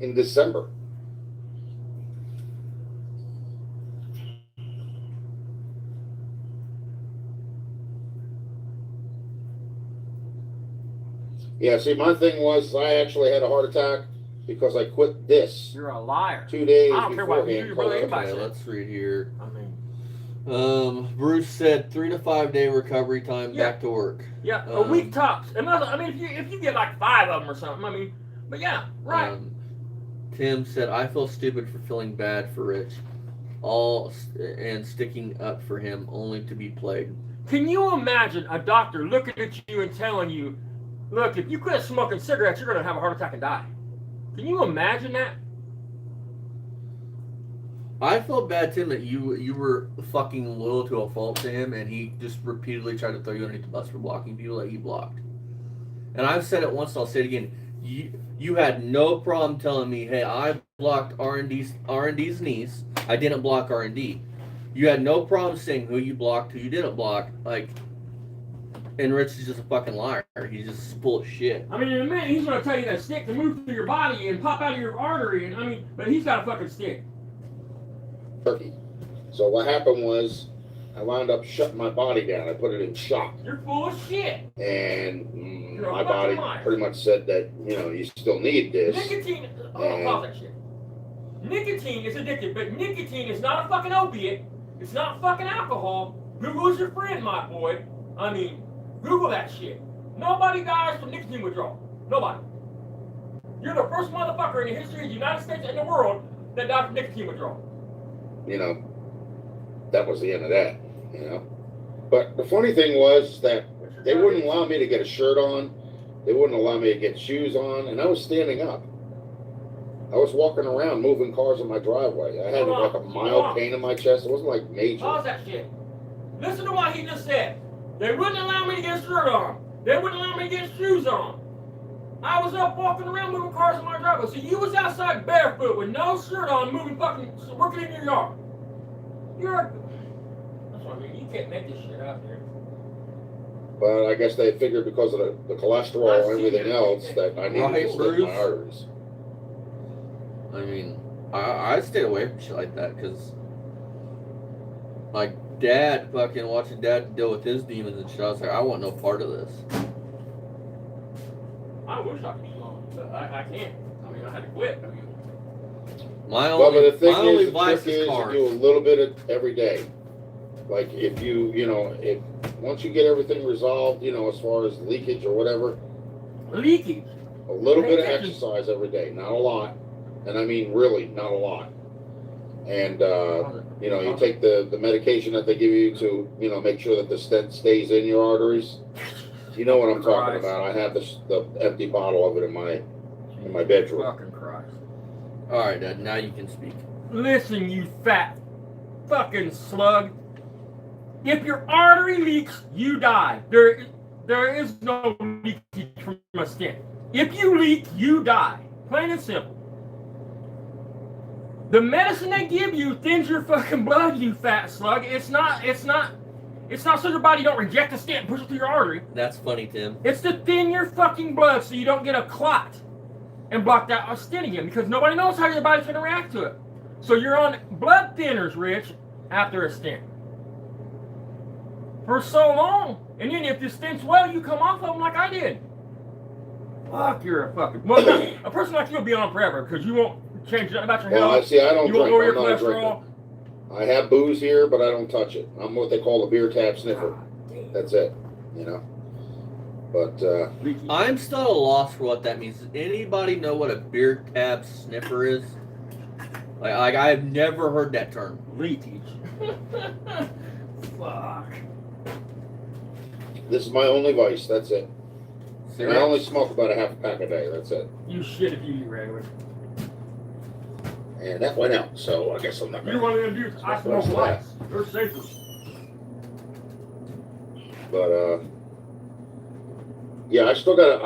S2: in December. Yeah, see, my thing was I actually had a heart attack because I quit this
S3: You're a liar.
S2: 2 days
S3: I don't care what you
S2: beforehand.
S3: do, brother. Anybody
S1: Okay,
S3: said.
S1: let's read here.
S3: I mean,
S1: Bruce said 3 to 5 day recovery time
S3: Yeah.
S1: back to work.
S3: yeah, a week tops. Another. I mean, if you get like 5 of them or something. I mean, but yeah, right.
S1: Tim said, I feel stupid for feeling bad for Rich. And sticking up for him only to be played.
S3: Can you imagine a doctor looking at you and telling you, look, if you quit smoking cigarettes, you're going to have a heart attack and die? Can you imagine that?
S1: I felt bad, Tim, that you were fucking loyal to a fault to him, and he just repeatedly tried to throw you underneath the bus for blocking people that you blocked. And I've said it once, and I'll say it again. You had no problem telling me, hey, I blocked R&D's niece. I didn't block R&D. You had no problem saying who you blocked, who you didn't block. Like, and Rich is just a fucking liar. He's just full of shit.
S3: I mean, in a minute, he's going to tell you that stick to move through your body and pop out of your artery. And I mean, but he's got a fucking stick.
S2: Turkey. So what happened was I wound up shutting my body down. I put it in shock.
S3: You're full of shit.
S2: And
S3: You're a
S2: my
S3: fucking
S2: body
S3: liar.
S2: pretty much said that, you still need this.
S3: Nicotine. Pause that shit. Nicotine is addictive, but nicotine is not a fucking opiate. It's not fucking alcohol. Google's your friend, my boy. I mean, Google that shit. Nobody dies from nicotine withdrawal. Nobody. You're the first motherfucker in the history of the United States and the world that died from nicotine withdrawal.
S2: That was the end of that, But the funny thing was that they wouldn't allow me to get a shirt on. They wouldn't allow me to get shoes on, and I was standing up. I was walking around moving cars in my driveway. I had like a mild pain in my chest. It wasn't like major.
S3: Pause that shit. Listen to what he just said. They wouldn't allow me to get a shirt on. They wouldn't allow me to get shoes on. I was up walking around moving cars in my driveway. So you was outside barefoot with no shirt on, working in your yard. That's what I mean. You can't make this shit out here.
S2: But I guess they figured because of the cholesterol and everything else that I needed to slit my arteries.
S1: I mean, I stayed away from shit like that because, like, watching Dad deal with his demons and shit, I was like, I want no part of this.
S3: I wish I could smoke, but I can't. I mean, I had to quit.
S1: My only
S2: the thing is, the
S1: vice
S2: trick is
S1: cars.
S2: to do a little bit of every day. Like if if once you get everything resolved, as far as leakage or whatever,
S3: Leakage.
S2: a little bit of exercise every day, not a lot. And I mean, really, not a lot. And, you take the medication that they give you to, make sure that the stent stays in your arteries. You know what I'm talking about. I have the empty bottle of it in my bedroom.
S3: Fucking Christ.
S1: All right, Dad, now you can speak.
S3: Listen, you fat fucking slug. If your artery leaks, you die. There is no leakage from a stent. If you leak, you die. Plain and simple. The medicine they give you thins your fucking blood, you fat slug. It's not so your body don't reject the stent and push it through your artery.
S1: That's funny, Tim.
S3: It's to thin your fucking blood so you don't get a clot and block that stent again, because nobody knows how your body's gonna react to it. So you're on blood thinners, Rich, after a stent. For so long. And then if the stent's well, you come off of them like I did. Fuck, you're a fucking... Well, a person like you will be on forever because you won't change nothing about your health.
S2: Well, see, I don't
S3: you won't
S2: drink.
S3: lower your
S2: I'm not a
S3: cholesterol.
S2: drinker. I have booze here, but I don't touch it. I'm what they call a beer tab sniffer. That's it, But
S1: I'm still at a loss for what that means. Does anybody know what a beer tab sniffer is? Like I've never heard that term.
S3: Leakage. Fuck.
S2: this is my only vice. That's it. And I
S1: Cigarettes?
S2: only smoke about a half a pack a day. That's it.
S3: You shit if you eat regular.
S2: And that went out, so I guess I'm not
S3: You
S2: going
S3: want to do I smoke lights. They're safer.
S2: But yeah, I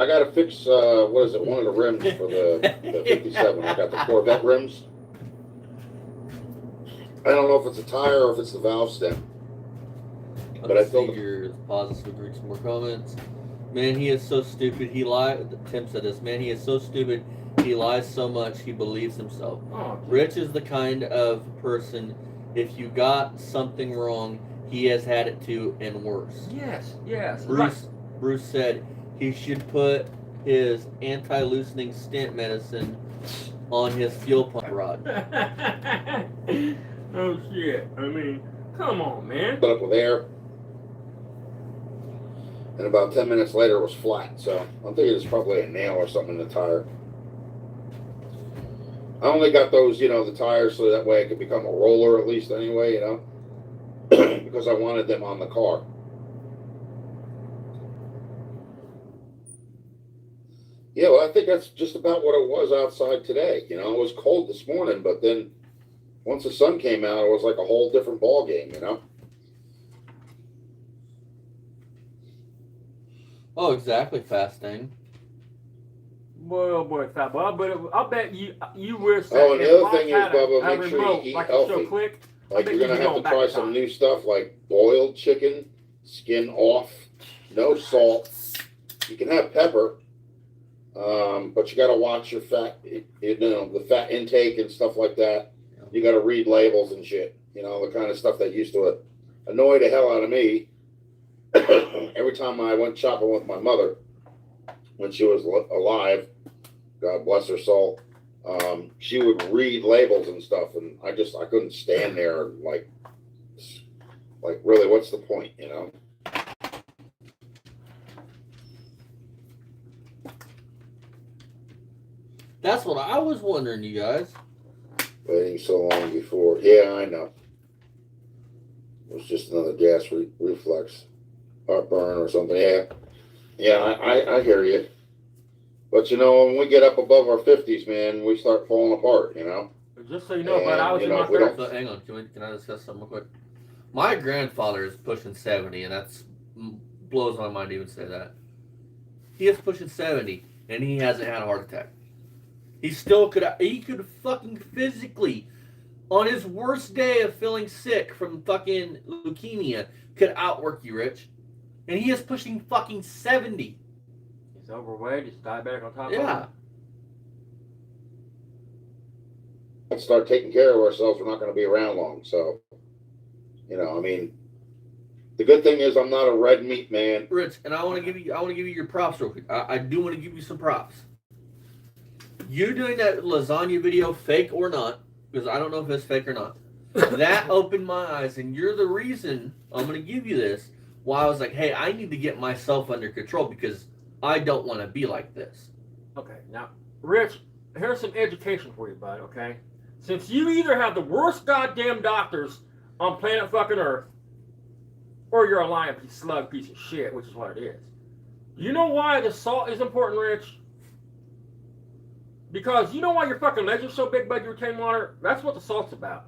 S2: gotta fix what is it? One of the rims for the 57. I got the Corvette rims. I don't know if it's a tire or if it's the valve stem. But I filled
S1: your pauses to read some more comments. Man, he is so stupid. He lied. Tim said this. Man, he is so stupid. he lies so much he believes himself.
S3: Oh,
S1: Rich is the kind of person, if you got something wrong, he has had it too and worse.
S3: yes.
S1: Bruce said he should put his anti-loosening stent medicine on his fuel pump rod.
S3: Oh shit! I mean, come on, man.
S2: Put up with air. And about 10 minutes later, it was flat. So I'm thinking it's probably a nail or something in the tire. I only got those, the tires so that way it could become a roller at least anyway, because I wanted them on the car. Yeah, well, I think that's just about what it was outside today. It was cold this morning, but then once the sun came out, it was like a whole different ball game,
S1: Oh, exactly, fast thing.
S3: Boy, fat boy. But I'll bet you wish that.
S2: Oh, and the other thing is,
S3: had
S2: Bubba, make sure you
S3: remote,
S2: eat
S3: like
S2: healthy.
S3: The show Click,
S2: Like, you're going to have to try some new stuff like boiled chicken, skin off, no salt. You can have pepper, but you got to watch your fat, the fat intake and stuff like that. You got to read labels and shit, the kind of stuff that used to annoy the hell out of me every time I went shopping with my mother when she was alive. God bless her soul. She would read labels and stuff, and I couldn't stand there and like really, what's the point,
S1: That's what I was wondering, you guys.
S2: Waiting so long before. Yeah, I know. It was just another gas reflex, heartburn or something. Yeah, I hear you. But when we get up above our 50s, man, we start falling apart.
S3: Just so you know, but I was in my
S2: we don't-
S3: 30s.
S1: So, hang on, can I discuss something real quick? My grandfather is pushing 70, and that's blows my mind to even say that. He is pushing 70, and he hasn't had a heart attack. He could fucking physically, on his worst day of feeling sick from fucking leukemia, could outwork you, Rich. And he is pushing fucking 70.
S3: He's overweight. He's diabetic on top of
S1: Yeah.
S2: Let's start taking care of ourselves. We're not going to be around long. So, the good thing is I'm not a red meat man.
S1: Rich, and I want to give you your props real quick. I do want to give you some props. You doing that lasagna video, fake or not, because I don't know if it's fake or not. That opened my eyes, and you're the reason I'm going to give you this. Why I was like, hey, I need to get myself under control because I don't want to be like this.
S3: Okay, now, Rich, here's some education for you, bud, okay? Since you either have the worst goddamn doctors on planet fucking Earth, or you're a lying slug piece of shit, which is what it is. You know why the salt is important, Rich? Because you know why your fucking legs are so big, bud, you retain water? That's what the salt's about.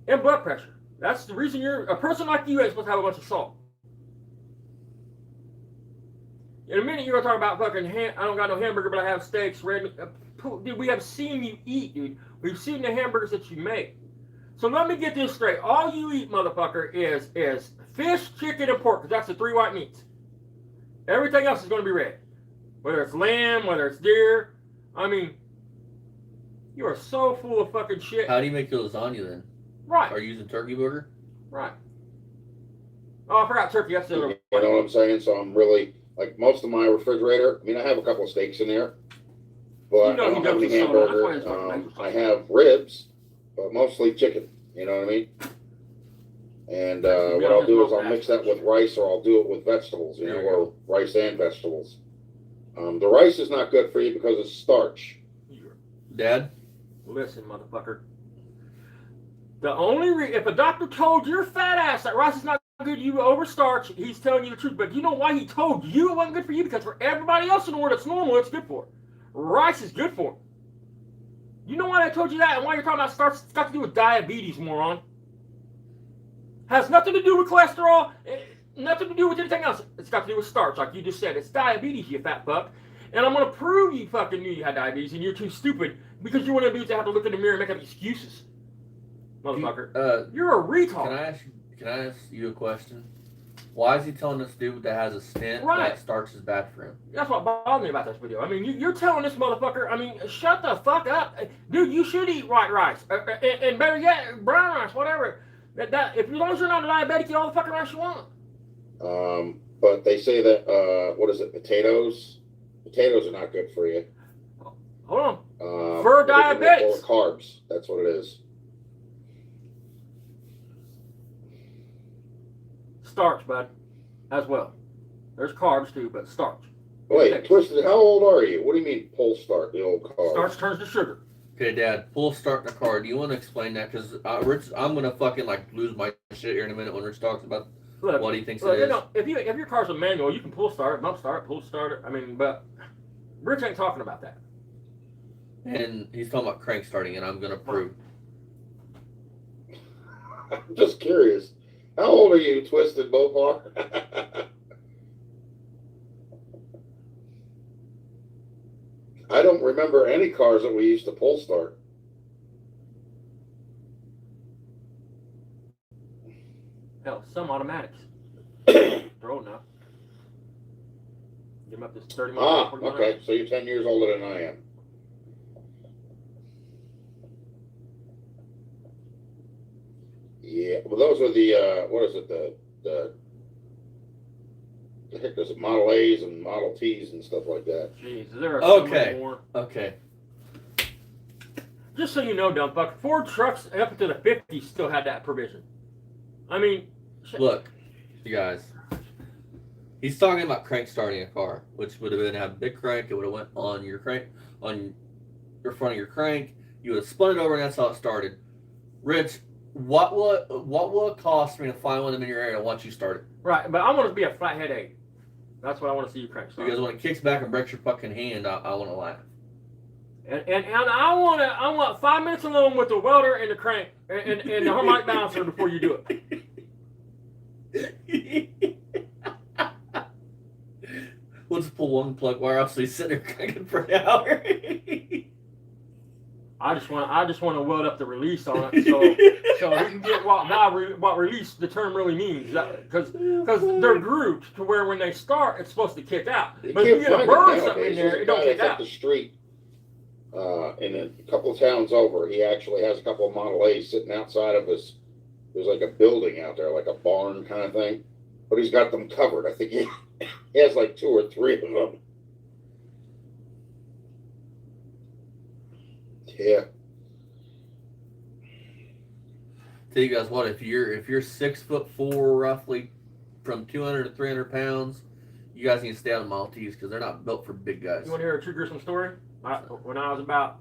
S3: And blood pressure. That's the reason a person like you is supposed to have a bunch of salt. In a minute, you're going to talk about fucking, I don't got no hamburger, but I have steaks, red meat. Dude, we have seen you eat, dude. We've seen the hamburgers that you make. So let me get this straight. All you eat, motherfucker, is fish, chicken, and pork, because that's the 3 white meats. Everything else is going to be red. Whether it's lamb, whether it's deer. I mean, you are so full of fucking shit.
S1: How do you make your lasagna then?
S3: Right.
S1: Are you using turkey burger?
S3: Right. Oh, I forgot turkey. That's the other
S2: You know what I'm saying? So I'm really, like, most of my refrigerator, I have a couple of steaks in there, but I don't have any hamburger. I have ribs, but mostly chicken. You know what I mean? And what I'll do is I'll mix that with rice, or I'll do it with vegetables, or rice and vegetables. The rice is not good for you because it's starch.
S1: Dad?
S3: Listen, motherfucker. The only if a doctor told your fat ass that rice is not good, you overstarch, he's telling you the truth. But you know why he told you it wasn't good for you? Because for everybody else in the world that's normal, it's good for. Rice is good for. You know why I told you that, and why you're talking about starch? It's got to do with diabetes, moron. Has nothing to do with cholesterol, nothing to do with anything else. It's got to do with starch, like you just said. It's diabetes, you fat fuck. And I'm going to prove you fucking knew you had diabetes, and you're too stupid because you want to have to look in the mirror and make up excuses. Motherfucker. You're a retard.
S1: Can I ask you a question? Why is he telling this dude that has a stent that starch is bad for him?
S3: That's what bothers me about this video. I mean, you're telling this motherfucker, I mean, shut the fuck up. Dude, you should eat white rice. And better yet, brown rice, whatever. If as long as you're not diabetic, eat all the fucking rice you want.
S2: But they say that, what is it, potatoes? Potatoes are not good for you.
S3: Hold on. For diabetics.
S2: Or carbs. That's what it is.
S3: Starch, bud, as well. There's carbs too, but starch.
S2: Wait, Twisted, how old are you? What do you mean pull start, the old carbs?
S3: Starch turns to sugar.
S1: Okay, Dad, pull start in a car. Do you want to explain that? Because Rich, I'm going to fucking like lose my shit here in a minute when Rich talks about what he thinks it is.
S3: If your car's a manual, you can pull start, bump start, pull start it. I mean, but Rich ain't talking about that.
S1: And he's talking about crank starting, and I'm going to prove.
S2: I'm just curious. How old are you, Twisted Mopar? I don't remember any cars that we used to pull start.
S3: Hell, some automatics. They're old enough. Give them up to 30 miles.
S2: Okay, so you're 10 years older than I am. Yeah, well, those are the, what is it, the heck is it, Model A's and Model T's and stuff like that.
S3: Jeez, there are so many more.
S1: Okay.
S3: Just so you know, dumb fuck, Ford trucks up to the 50s still had that provision. I mean,
S1: look, you guys. He's talking about crank starting a car, which would have been a big crank. It would have went on your crank, on your front of your crank. You would have spun it over, and that's how it started. Rich, what will it cost me to find one of them in your area once you start it?
S3: Right, but I want it to be a flathead 8. That's what I want to see you crank start.
S1: Because when it kicks back and breaks your fucking hand, I want to laugh.
S3: And I want 5 minutes alone with the welder and the crank and the harmonic balancer before you do it.
S1: We'll just pull one plug wire off so he's sitting there cranking for an hour.
S3: I just want to weld up the release on it so he can get what release the term really means, because they're grouped to where when they start it's supposed to kick out. But if you get a burn something in there, it don't kick out.
S2: The street in a couple of towns over, he actually has a couple of Model A's sitting outside of his. There's like a building out there, like a barn kind of thing, but he's got them covered. I think he has like 2 or 3 of them. Yeah.
S1: Tell you guys what, if you're 6'4", roughly, from 200 to 300 pounds, you guys need to stay out of Model T's because they're not built for big guys.
S3: You want to hear a true gruesome story? When I was about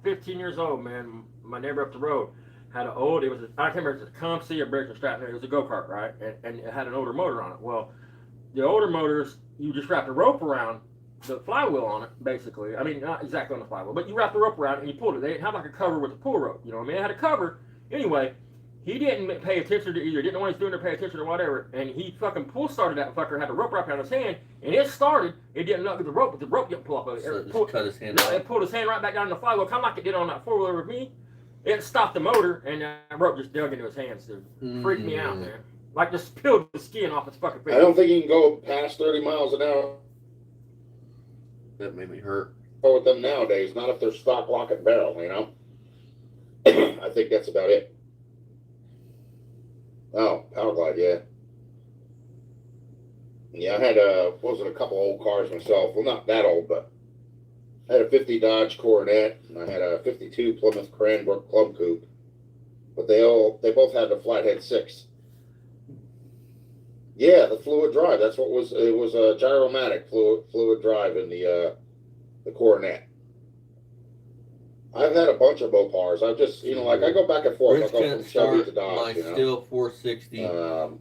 S3: 15 years old, man, my neighbor up the road had an old. I can't remember if it was a Comsi or breaker strap. It was a go-kart, right? And it had an older motor on it. Well, the older motors, you just wrapped a rope around the flywheel on it, basically. I mean, not exactly on the flywheel, but you wrapped the rope around it and you pulled it. They didn't have like a cover with a pull rope, you know what I mean? It had a cover. Anyway, he didn't pay attention to either, didn't know what he was doing or pay attention or whatever, and he fucking pull started that fucker, had the rope wrapped around his hand, and it started, it didn't knock the rope, but the rope didn't pull up.
S1: So cut his hand off.
S3: It pulled his hand right back down in the flywheel, kind of like it did on that four-wheeler with me. It stopped the motor, and that rope just dug into his hands, dude. Freaked me out, man. Like just peeled the skin off his fucking face.
S2: I don't think you can go past 30 miles an hour.
S1: That made me hurt.
S2: With them nowadays, not if they're stock, lock, and barrel, you know? I think that's about it. Oh, Power Glide, yeah. Yeah, I had a couple old cars myself. Well, not that old, but I had a 50 Dodge Coronet, and I had a 52 Plymouth Cranbrook Club Coupe. But they both had the Flathead 6. Yeah, the fluid drive. That's what it was a gyromatic fluid drive in the Coronet. I've had a bunch of Mopars. I've just, like I go back and forth. I go from Chevy to Dodge.
S1: My Steel 460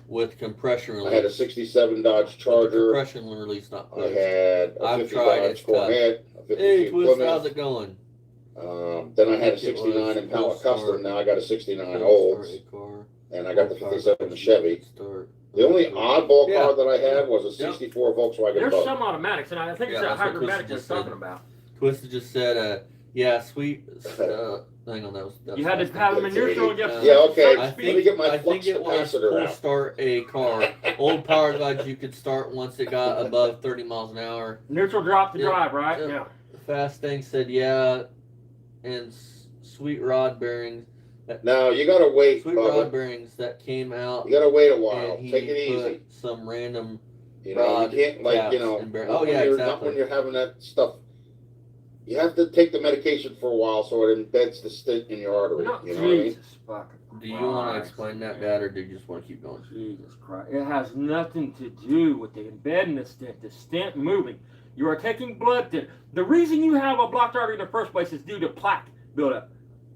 S1: with compression release.
S2: I had a 67 Dodge Charger.
S1: Compression release, not closed.
S2: I had a 50 Dodge Coronet. A 52
S1: hey, Twist,
S2: Plymouth.
S1: how's it going?
S2: Then I had a 69 Impala Custom. Now I got a 69 Olds. And I got the 57 Chevy. The only oddball car that I had was a 64 Volkswagen
S3: There's
S2: Bug.
S3: some automatics, and I think it's that hybridmatic that's talking about.
S1: Twisted just said, yeah, Hang on, that's
S3: You had to have them in neutral and you have to
S2: Yeah,
S3: set
S2: okay.
S3: the
S2: Let
S3: speed.
S2: me get my
S1: I
S2: flux
S1: think it was
S2: capacitor
S1: full
S2: out.
S1: start a car. Old power glides you could start once it got above 30 miles an hour.
S3: Neutral drop to
S1: Yeah,
S3: drive, right?
S1: yeah.
S3: Yeah.
S1: Fast thing said yeah, and sweet rod bearings.
S2: No, you gotta wait,
S1: Sweet rod
S2: Bubba.
S1: bearings that came out.
S2: You gotta wait a while.
S1: And he
S2: Take it
S1: put
S2: easy.
S1: some random
S2: You know, you can't like you
S1: caps
S2: know.
S1: and bear-
S2: Not
S1: oh, yeah,
S2: when you're,
S1: exactly.
S2: Not when you're having that stuff. You have to take the medication for a while so it embeds the stent in your artery.
S3: No,
S2: You know what I mean?
S3: Jesus fucking Christ.
S1: Do you want to explain that, Dad, or do you just want to keep going?
S3: Jesus Christ. It has nothing to do with the embedding the stent moving. You are taking blood thin. The reason you have a blocked artery in the first place is due to plaque buildup.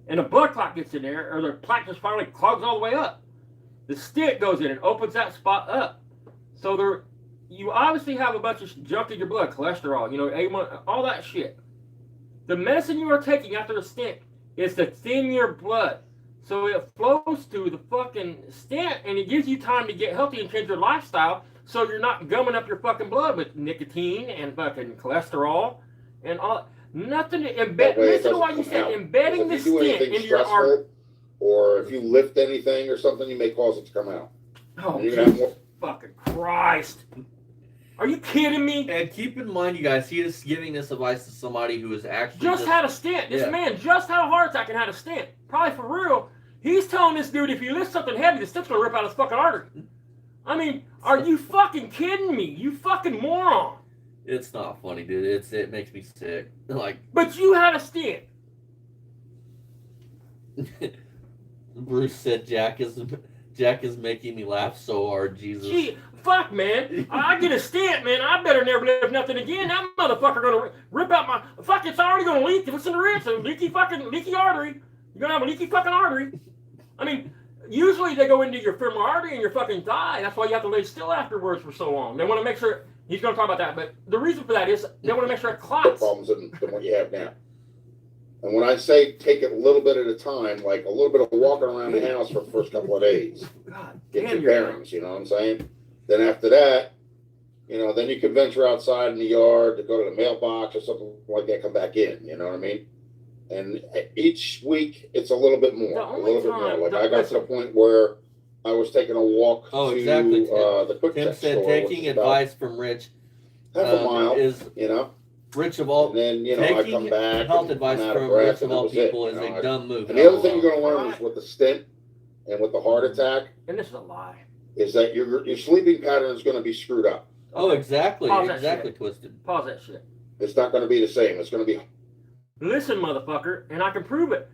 S3: And the blood clot gets in there, or the plaque just finally clogs all the way up. The stent goes in and opens that spot up. So there, you obviously have a bunch of junk in your blood, cholesterol, you know, A1, all that shit. The medicine you are taking after the stent is to thin your blood. So it flows through the fucking stent and it gives you time to get healthy and change your lifestyle so you're not gumming up your fucking blood with nicotine and fucking cholesterol and all. Nothing to embed. Listen to what you said. Embedding the stent into your artery.
S2: Or if you lift anything or something, you may cause it to come out.
S3: Oh,
S2: And you're gonna have
S3: Jesus fucking Christ. Are you kidding me?
S1: And keep in mind, you guys, he is giving this advice to somebody who is actually
S3: Just had a stent. This
S1: Yeah.
S3: man just had a heart attack and had a stent. Probably for real. He's telling this dude if he lifts something heavy, the stent's gonna rip out his fucking artery. I mean, are you fucking kidding me? You fucking moron.
S1: It's not funny, dude. It makes me sick. Like
S3: But you had a stent.
S1: Bruce said, Jack is making me laugh so hard. Jesus.
S3: Gee, fuck, man. I get a stent, man. I better never lift nothing again. That motherfucker gonna rip out my... Fuck, it's already gonna leak. Listen to it. It's a leaky artery. You're gonna have a leaky fucking artery. I mean, usually they go into your femoral artery and your fucking thigh. That's why you have to lay still afterwards for so long. They want to make sure... He's going to talk about that, but the reason for that is they want to make sure it clots.
S2: Problems than what you have now. And when I say take it a little bit at a time, like a little bit of walking around the house for the first couple of days,
S3: God
S2: get
S3: damn
S2: your
S3: your
S2: bearings, you know what I'm saying? Then after that, you know, then you can venture outside in the yard to go to the mailbox or something like that, come back in, you know what I mean? And each week it's a little bit more, Like I got to the point where I was taking a walk to
S1: exactly,
S2: the quick
S1: Tim
S2: check
S1: said
S2: store,
S1: taking advice from Rich.
S2: half a mile,
S1: is
S2: you know.
S1: Rich of all
S2: And then, you know, I come back
S1: health
S2: and
S1: advice
S2: I'm out of
S1: from
S2: breath,
S1: Rich of
S2: and that
S1: all
S2: was it,
S1: people
S2: you
S1: is
S2: know.
S1: a dumb move.
S2: And the other thing you're going to learn is with the stent and with the heart attack
S3: And this is a lie.
S2: is that your sleeping pattern is going to be screwed up.
S1: Oh, exactly,
S3: Pause that
S1: exactly
S3: shit.
S1: twisted.
S3: Pause that shit.
S2: It's not going to be the same. It's going to be...
S3: Listen, motherfucker, and I can prove it.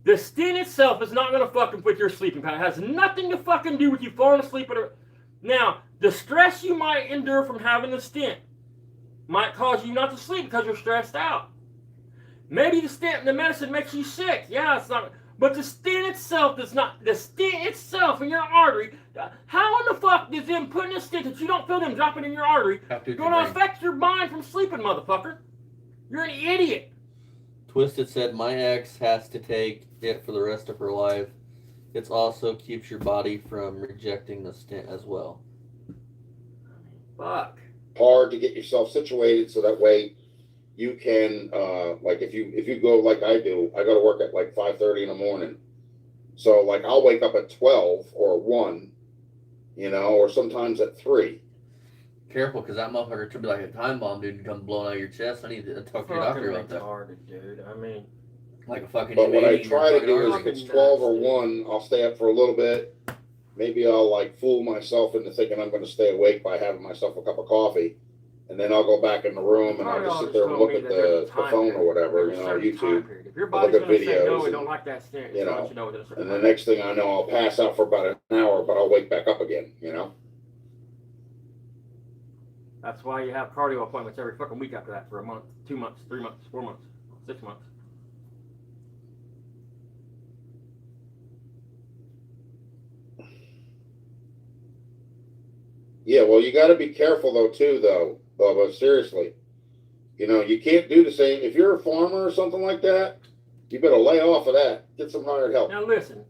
S3: The stent itself is not going to fucking with your sleeping pattern. It has nothing to fucking do with you falling asleep. Now, the stress you might endure from having the stent might cause you not to sleep because you're stressed out. Maybe the stent and the medicine makes you sick. Yeah, it's not. But the stent itself does not. The stent itself in your artery. How in the fuck is them putting a stent that you don't feel them dropping in your artery going to affect your mind from sleeping, motherfucker? You're an idiot.
S1: Twisted said, my ex has to take it for the rest of her life. It also keeps your body from rejecting the stent as well.
S3: Fuck.
S2: hard to get yourself situated so that way you can like if you go like I do, I go to work at like 5:30 in the morning. So like I'll wake up at 12 or 1, you know, or sometimes at 3.
S1: Careful, because that motherfucker could be like a time bomb, dude, and come blowing out of your chest. I need to talk to your doctor about that.
S3: Retarded, dude. I mean,
S1: Like a fucking.
S2: But what I try to do is
S3: artery.
S2: if it's 12 or 1, I'll stay up for a little bit. Maybe I'll like fool myself into thinking I'm going to stay awake by having myself a cup of coffee. And then I'll go back in the room and I'll just sit there and look at the phone or whatever, you know, YouTube.
S3: If your body's
S2: look at
S3: going to say no,
S2: videos
S3: we don't like that stent,
S2: you know,
S3: let you know within a certain
S2: And the
S3: time.
S2: next thing I know, I'll pass out for about an hour, but I'll wake back up again, you know?
S3: That's why you have cardio appointments every fucking week after that for a month, 2 months, 3 months, 4 months, 6 months.
S2: Yeah, well, you got to be careful, though, too, though, Bubba, seriously. You know, you can't do the same. If you're a farmer or something like that, you better lay off of that. Get some hired help.
S3: Now listen,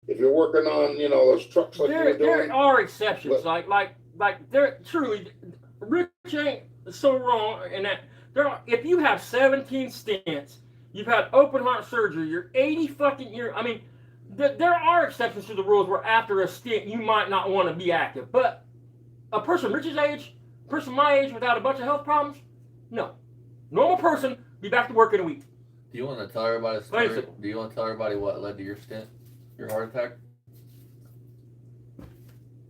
S2: If you're working on, you know, those trucks like you're doing.
S3: there are exceptions,
S2: But-
S3: like there truly, Rich ain't so wrong in that if you have 17 stents You've had open heart surgery. You're 80 fucking years. I mean, there are exceptions to the rules where after a stint you might not want to be active. But a person Rich's age, a person my age without a bunch of health problems, no. Normal person, be back to work in a week.
S1: Do you want to tell everybody a story? Do you want to tell everybody what led to your stint, your heart attack?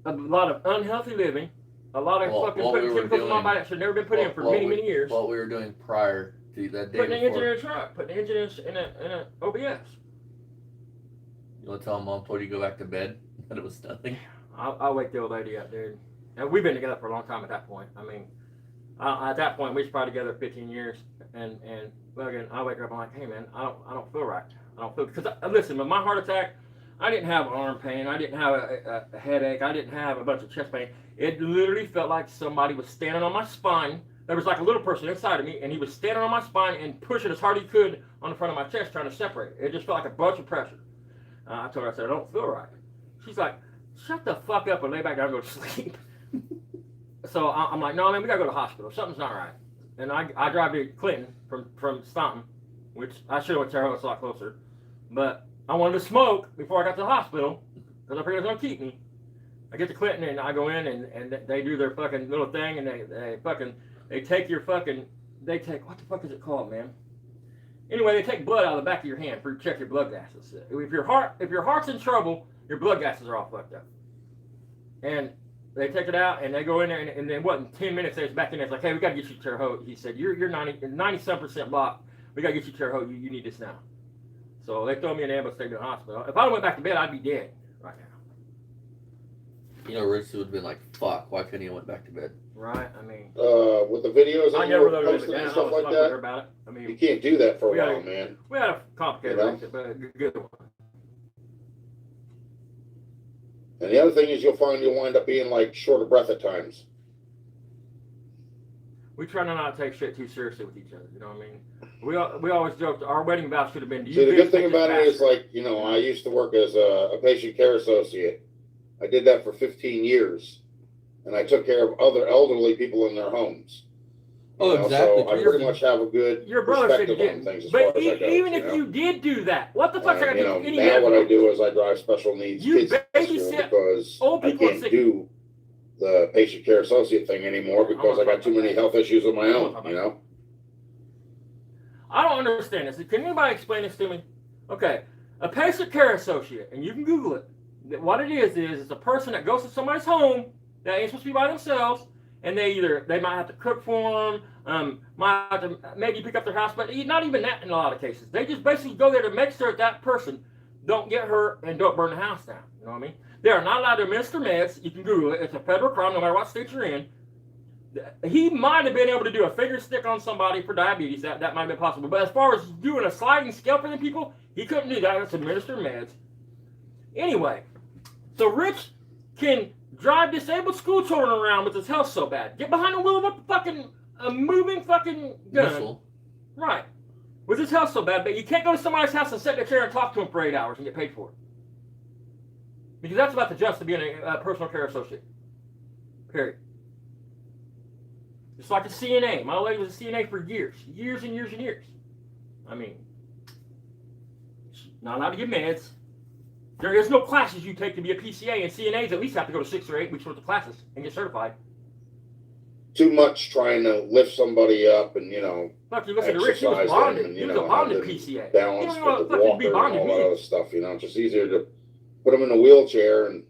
S3: A lot of unhealthy living, a lot of fucking putting chemicals in my body that should have never been put in for many years.
S1: What we were doing prior to that day
S3: putting the engine
S1: before.
S3: in a truck, putting the engine in a OBS.
S1: You want to tell Mom before you go back to bed that it was nothing?
S3: I'll wake the old lady up, dude. And we've been together for a long time at that point. I mean, at that point, we was probably together 15 years. And again, I wake up, I'm like, hey man, I don't feel right. I don't feel, because listen, with my heart attack, I didn't have arm pain. I didn't have a headache. I didn't have a bunch of chest pain. It literally felt like somebody was standing on my spine. There was like a little person inside of me, and he was standing on my spine and pushing as hard as he could on the front of my chest, trying to separate it. It just felt like a bunch of pressure. I told her, I said, I don't feel right. She's like, shut the fuck up and lay back down and go to sleep. So I'm like, no, man, we gotta go to the hospital. Something's not right. And I drive to Clinton from Staunton, which I should have went to Terre Haute, it's a lot closer. But I wanted to smoke before I got to the hospital because I figured it was gonna keep me. I get to Clinton and I go in and they do their fucking little thing and they take your fucking, what the fuck is it called, man? Anyway, they take blood out of the back of your hand for you to check your blood gases. If your heart's in trouble, your blood gases are all fucked up. And they take it out and they go in there and then what, in 10 minutes they was back in there. It's like, hey, we gotta get you to Terre Haute. He said, you're 90-some% blocked. We gotta get you to Terre Haute. You need this now. So they throw me in the ambulance, take me to the hospital. If I went back to bed, I'd be dead right now.
S1: You know, Rich would have been like, fuck, why couldn't he went back to bed?
S3: Right, I mean.
S2: With the videos
S3: I
S2: that you
S3: never
S2: were
S3: loaded it
S2: posting
S3: down.
S2: and
S3: I
S2: stuff
S3: was
S2: like
S3: talking to her
S2: that,
S3: about it. I mean,
S2: you can't do that for a
S3: we had
S2: while, man.
S3: We had a complicated relationship, but a good one.
S2: And the other thing is you'll find you'll wind up being like short of breath at times.
S3: We try not to take shit too seriously with each other. You know what I mean? We always joked our wedding vow should have been. Do you
S2: See, the good thing
S3: take
S2: about
S3: this
S2: it is,
S3: bastard?
S2: like, you know, I used to work as a patient care associate. I did that for 15 years, and I took care of other elderly people in their homes.
S1: Oh, exactly.
S2: So I pretty much have a good
S3: Your brother said you
S2: perspective on
S3: didn't.
S2: things as far
S3: But
S2: as that goes,
S3: even if
S2: you know?
S3: you did do that, what the fuck's I got to
S2: You
S3: do
S2: know,
S3: with any
S2: now
S3: medical?
S2: what I do is I drive special needs
S3: You
S2: kids to school
S3: babysit
S2: because
S3: old
S2: I
S3: people and
S2: can't
S3: sick
S2: do the patient care associate thing anymore because I got too many health issues of my own, you know?
S3: I don't understand this. Can anybody explain this to me? Okay, a patient care associate, and you can Google it. What it is it's a person that goes to somebody's home that ain't supposed to be by themselves, and they might have to cook for them, might have to maybe pick up their house, but not even that in a lot of cases. They just basically go there to make sure that person don't get hurt and don't burn the house down. You know what I mean? They are not allowed to administer meds. You can Google it. It's a federal crime, no matter what state you're in. He might have been able to do a finger stick on somebody for diabetes. That might have been possible. But as far as doing a sliding scale for them people, he couldn't do that. It's administer meds. Anyway, so Rich can drive disabled school children around with his health so bad. Get behind the wheel of a moving fucking gun.
S1: Missile.
S3: Right. With his health so bad, but you can't go to somebody's house and sit in a chair and talk to him for 8 hours and get paid for it. Because that's about the just to being a personal care associate. Period. Just like a CNA. My old lady was a CNA for years. Years and years and years. I mean, she's not allowed to give meds. There is no classes you take to be a PCA, and CNAs at least have to go to 6 or 8 weeks worth of classes and get certified.
S2: Too much trying to lift somebody up and, you know,
S3: Look, you listen to Rich, he was
S2: exercise
S3: bonded.
S2: them and,
S3: He
S2: you
S3: was a
S2: know,
S3: bonded
S2: have them
S3: PCA.
S2: balance
S3: You know
S2: with the
S3: fucking
S2: walker
S3: be
S2: and
S3: bonded
S2: all
S3: me.
S2: that other stuff, you know. It's just easier to put them in a wheelchair and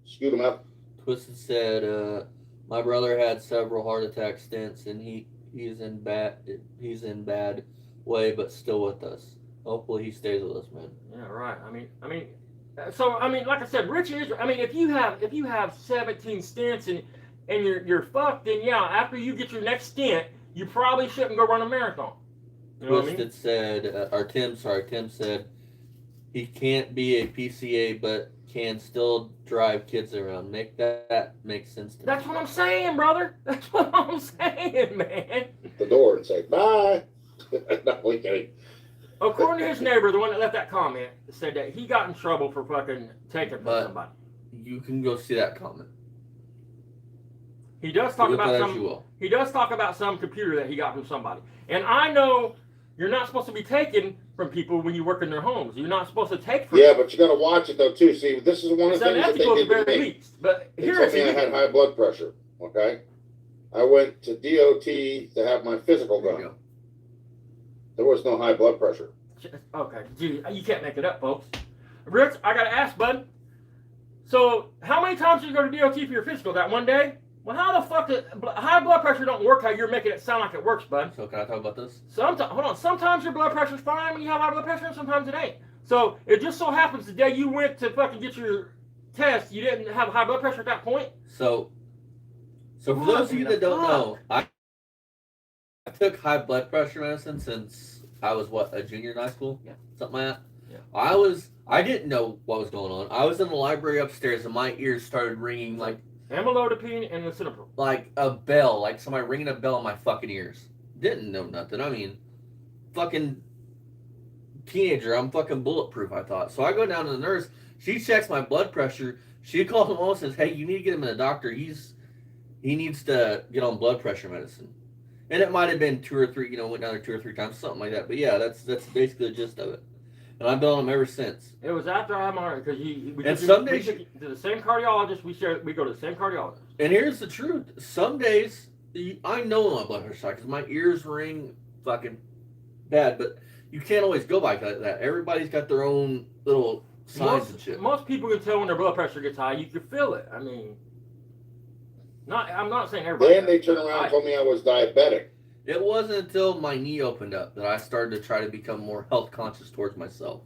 S2: scoot them up.
S1: Twisted said, my brother had several heart attack stints, and he's in bad way, but still with us. Hopefully he stays with us, man.
S3: Yeah, right. I mean, like I said, Rich is. I mean, if you have 17 stints and you're fucked, then yeah, after you get your next stint, you probably shouldn't go run a marathon. You know what I mean?
S1: Twisted said, Tim said, he can't be a PCA, but can still drive kids around. That make sense to me.
S3: That's what I'm saying, brother. That's what I'm saying, man.
S2: The door and say, bye. Not only kidding.
S3: According to his neighbor, the one that left that comment, said that he got in trouble for fucking taking from somebody.
S1: You can go see that comment.
S3: He does talk about some.
S1: You will.
S3: He does talk about some computer that he got from somebody, and I know you're not supposed to be taking from people when you work in their homes. You're not supposed to take from
S2: Yeah, but you got to watch it though too. See, this is one of
S3: It's
S2: the things that
S3: unethical
S2: they
S3: at the
S2: did to
S3: very
S2: me.
S3: least. But
S2: They
S3: here
S2: told
S3: it's
S2: me I had
S3: illegal.
S2: high blood pressure. Okay, I went to DOT to have my physical
S1: There you
S2: done.
S1: go.
S2: There was no high blood pressure.
S3: Okay, gee, you can't make it up, folks. Rich, I gotta ask, bud. So, how many times did you go to DOT for your physical? That one day? Well, how the fuck did high blood pressure don't work how you're making it sound like it works, bud?
S1: So can I talk about this?
S3: Sometimes, hold on. Sometimes your blood pressure's fine when you have high blood pressure, and sometimes it ain't. So it just so happens the day you went to fucking get your test, you didn't have high blood pressure at that point.
S1: So for those of you that don't know, I took high blood pressure medicine since I was a junior in high school, something like that.
S3: Yeah.
S1: I didn't know what was going on. I was in the library upstairs and my ears started ringing like
S3: Amlodipine and lisinopril.
S1: like a bell, like somebody ringing a bell in my fucking ears. Didn't know nothing. I mean, fucking teenager. I'm fucking bulletproof, I thought. So I go down to the nurse. She checks my blood pressure. She calls him and says, "Hey, you need to get him to the doctor. He needs to get on blood pressure medicine." And it might have been 2 or 3. Went down there 2 or 3 times, something like that. But yeah, that's basically the gist of it. And I've been on them ever since.
S3: It was after I'm alright because
S1: some days
S3: to the same cardiologist. We go to the same cardiologist.
S1: And here's the truth: some days I know my blood pressure because my ears ring fucking bad, but you can't always go by that. Everybody's got their own little signs and shit.
S3: Most people can tell when their blood pressure gets high. You can feel it. I mean, I'm not saying everybody.
S2: Then they turned around and told me I was diabetic.
S1: It wasn't until my knee opened up that I started to try to become more health conscious towards myself.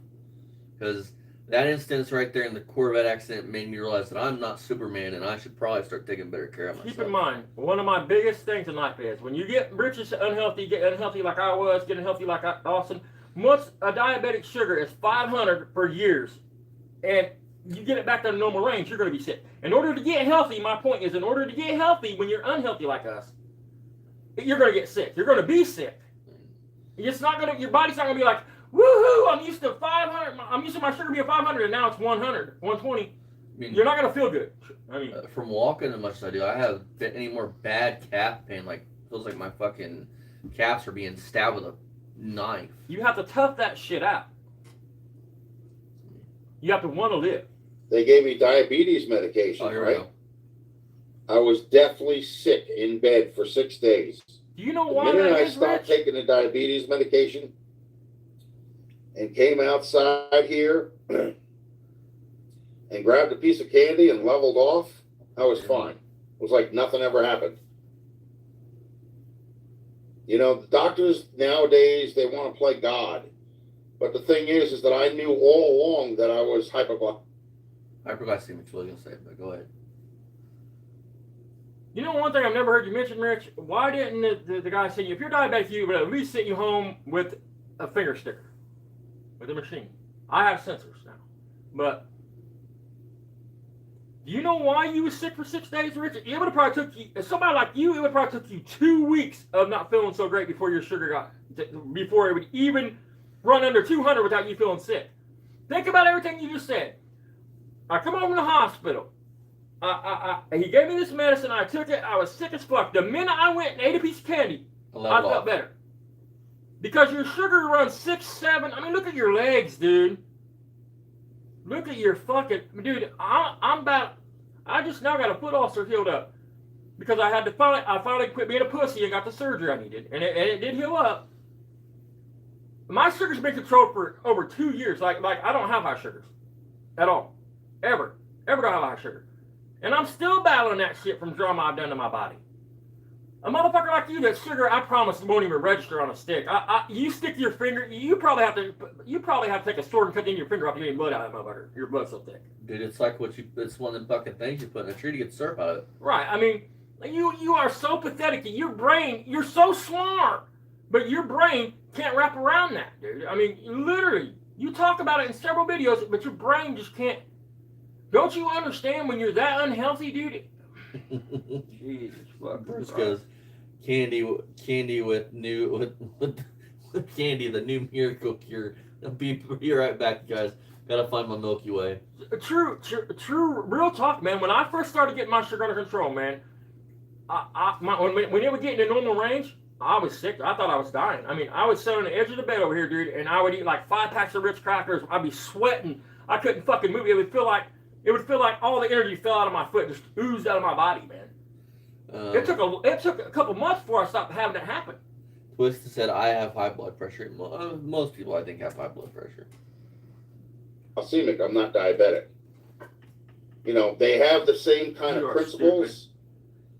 S1: Because that instance right there in the Corvette accident made me realize that I'm not Superman and I should probably start taking better care of myself.
S3: Keep in mind, one of my biggest things in life is when you get rich and unhealthy, get unhealthy like I was, getting healthy like Austin. Once a diabetic sugar is 500 for years, and you get it back to the normal range, you're going to be sick. In order to get healthy, my point is, in order to get healthy when you're unhealthy like us, you're going to get sick. You're going to be sick. It's not going to. Your body's not going to be like, woohoo! I'm used to 500. I'm used to my sugar being 500, and now it's 100, 120. I mean, you're not going to feel good. I mean,
S1: from walking as much as I do, I haven't any more bad calf pain. Like feels like my fucking calves are being stabbed with a knife.
S3: You have to tough that shit out. You have to want to live.
S2: They gave me diabetes medication, right? I was deathly sick in bed for 6 days.
S3: Do you know why
S2: the minute
S3: that
S2: I
S3: is,
S2: stopped
S3: Rich?
S2: taking the diabetes medication and came outside here and grabbed a piece of candy and leveled off, I was fine. It was like nothing ever happened. The doctors nowadays, they want to play God. But the thing is that I knew all along that I was hypoglycemic.
S1: Hyperglycemic, what I was going to say, but go ahead.
S3: You know one thing I've never heard you mention, Rich? Why didn't the guy send you, if you're diabetic, you would at least send you home with a finger sticker, with a machine. I have sensors now. But do you know why you was sick for 6 days, Rich? It would have probably took you, somebody like you, it would probably took you 2 weeks of not feeling so great before your sugar before it would even run under 200 without you feeling sick. Think about everything you just said. I come home from the hospital. He gave me this medicine. I took it. I was sick as fuck. The minute I went and ate a piece of candy, I felt better. Because your sugar runs 6, 7. I mean, look at your legs, dude. Look at your fucking dude. I'm about. I just now got a foot ulcer healed up because I finally quit being a pussy and got the surgery I needed, and it did heal up. My sugar's been controlled for over 2 years. Like I don't have high sugars at all, ever don't have high sugar. And I'm still battling that shit from drama I've done to my body. A motherfucker like you, that sugar, I promise, won't even register on a stick. You stick your finger, you probably have to take a sword and cut the end of your finger off. You get blood out of that motherfucker. Your blood's so thick.
S1: Dude, it's like it's one of them fucking things you put in a tree to get syrup out of it.
S3: Right. I mean, you are so pathetic. Your brain, you're so smart, but your brain can't wrap around that, dude. I mean, literally, you talk about it in several videos, but your brain just can't. Don't you understand when you're that unhealthy, dude? Jesus fuck.
S1: Bruce goes, candy with candy, the new miracle cure. I'll be right back, guys. Gotta find my Milky Way.
S3: True, real talk, man. When I first started getting my sugar under control, man, when it would get in the normal range, I was sick. I thought I was dying. I mean, I would sit on the edge of the bed over here, dude, and I would eat like 5 packs of Ritz crackers. I'd be sweating. I couldn't fucking move. It would feel like all the energy fell out of my foot, just oozed out of my body, man. It took a couple months before I stopped having that happen.
S1: Twisted said, I have high blood pressure. Most people, I think, have high blood pressure.
S2: Glycemic, I'm not diabetic. You know, they have the same kind of principles. Stupid.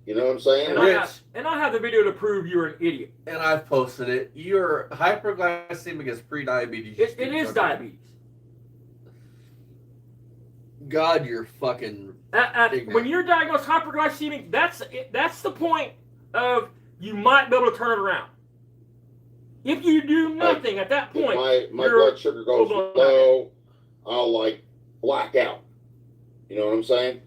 S2: You know what I'm saying?
S3: And I have the video to prove you're an idiot.
S1: And I've posted it. Your hyperglycemic is pre-diabetes.
S3: It is diabetes.
S1: God, you're fucking.
S3: When you're diagnosed hyperglycemic, that's the point of you might be able to turn it around. If you do nothing at that point,
S2: my blood sugar goes low, I'll like black out. You know what I'm saying?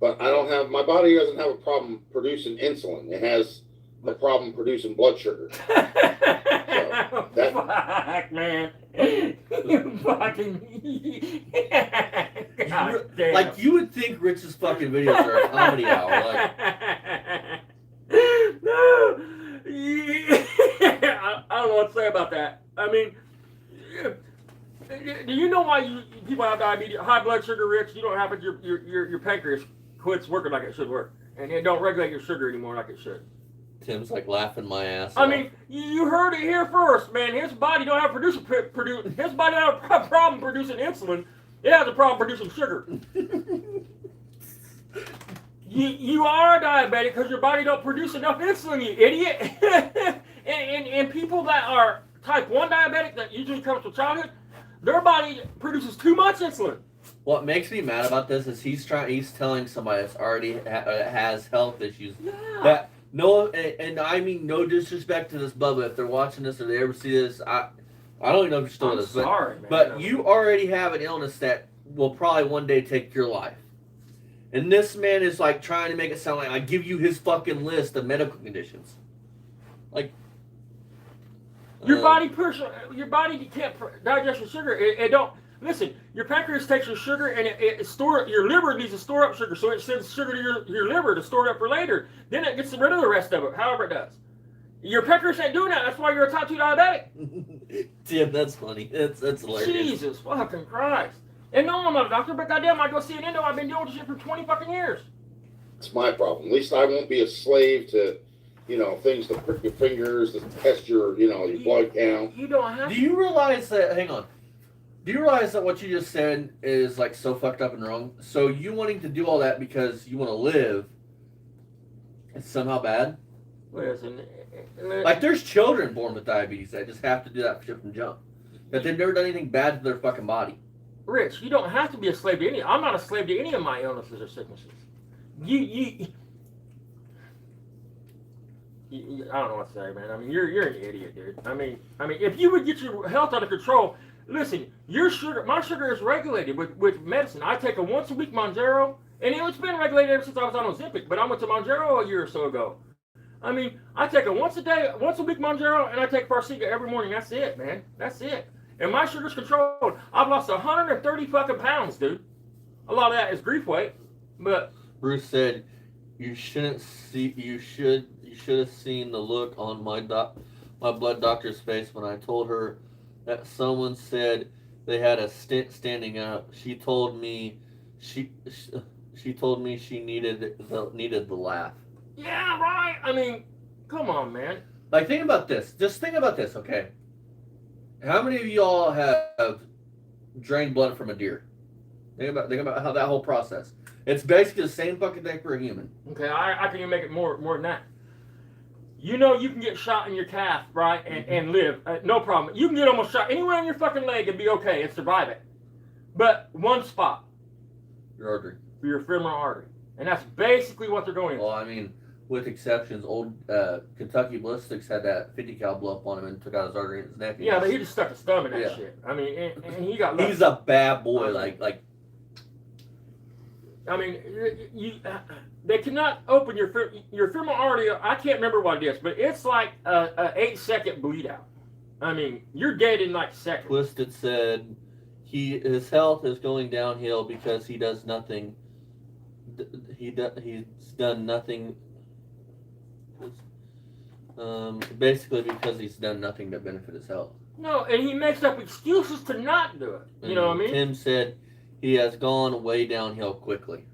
S2: But my body doesn't have a problem producing insulin. It has a problem producing blood sugar.
S3: Fuck, man. You fucking... God damn.
S1: Like, you would think Rich's fucking videos are a comedy hour. Like...
S3: No. I don't know what to say about that. I mean, do you know why people have diabetes, high blood sugar, Rich? You don't have it. Your pancreas quits working like it should work, and it don't regulate your sugar anymore like it should.
S1: Tim's like laughing my ass
S3: I
S1: off.
S3: mean, you heard it here first, man. His body don't have his body don't have a problem producing insulin. It has a problem producing sugar. You are a diabetic because your body don't produce enough insulin, you idiot. and people that are type 1 diabetic, that usually comes from childhood, their body produces too much insulin.
S1: What makes me mad about this is he's telling somebody that's already has health issues.
S3: Yeah.
S1: That and I mean no disrespect to this Bubba, if they're watching this or they ever see this, I don't even know if you're still with us.
S3: Sorry, man.
S1: But you already have an illness that will probably one day take your life. And this man is like trying to make it sound like I give you his fucking list of medical conditions. Like
S3: your body can't digest your sugar. It don't listen. Your pancreas takes your sugar and it store. Your liver needs to store up sugar, so it sends sugar to your liver to store it up for later. Then it gets rid of the rest of it, however it does. Your pancreas ain't doing that. That's why you're a type 2 diabetic.
S1: Tim, that's funny. That's hilarious.
S3: Jesus fucking Christ. And no, I'm not a doctor, but goddamn, I go see an endo. I've been doing this shit for 20 fucking years.
S2: It's my problem. At least I won't be a slave to, things to prick your fingers, to test your blood count.
S3: You don't have to.
S1: Do you realize that, hang on, do you realize that what you just said is like so fucked up and wrong? So you wanting to do all that because you want to live is somehow bad?
S3: Listen.
S1: Like there's children born with diabetes that just have to do that shit from jump. That they've never done anything bad to their fucking body.
S3: Rich, you don't have to be a slave to any. I'm not a slave to any of my illnesses or sicknesses. I don't know what to say, man. I mean, you're an idiot, dude. I mean, if you would get your health under control, listen, my sugar is regulated with medicine. I take a once a week Monjaro, and it's been regulated ever since I was on Ozempic. But I went to Monjaro a year or so ago. I mean, I take a once a week Monjaro, and I take Farxiga every morning. That's it, man. That's it. And my sugar's controlled. I've lost 130 fucking pounds, dude. A lot of that is grief weight, but
S1: Bruce said, "You should have seen the look on my blood doctor's face when I told her that someone said they had a stent standing up. She told me she needed the laugh."
S3: Yeah, right. I mean, come on, man.
S1: Like, think about this. Just think about this, okay? How many of y'all have drained blood from a deer? Think about how that whole process. It's basically the same fucking thing for a human.
S3: Okay, I can even make it more than that. You know you can get shot in your calf, right, and live. No problem. You can get almost shot anywhere on your fucking leg and be okay and survive it. But one spot.
S1: Your artery.
S3: Your femoral artery. And that's basically what they're going
S1: Well, I mean, with exceptions, old Kentucky Ballistics had that 50 cal blow up on him and took out his artery in his neck.
S3: Yeah, but he just stuck his thumb in that shit. I mean, and he got lucky.
S1: He's a bad boy, like.
S3: I mean, they cannot open your femoral artery. I can't remember what it is, but it's like a 8-second bleed out. I mean, you're dead in like seconds.
S1: Twisted said his health is going downhill because he does nothing. He's done nothing. Basically because he's done nothing to benefit his health.
S3: No, and he makes up excuses to not do it. You know what I mean?
S1: Tim said he has gone way downhill quickly.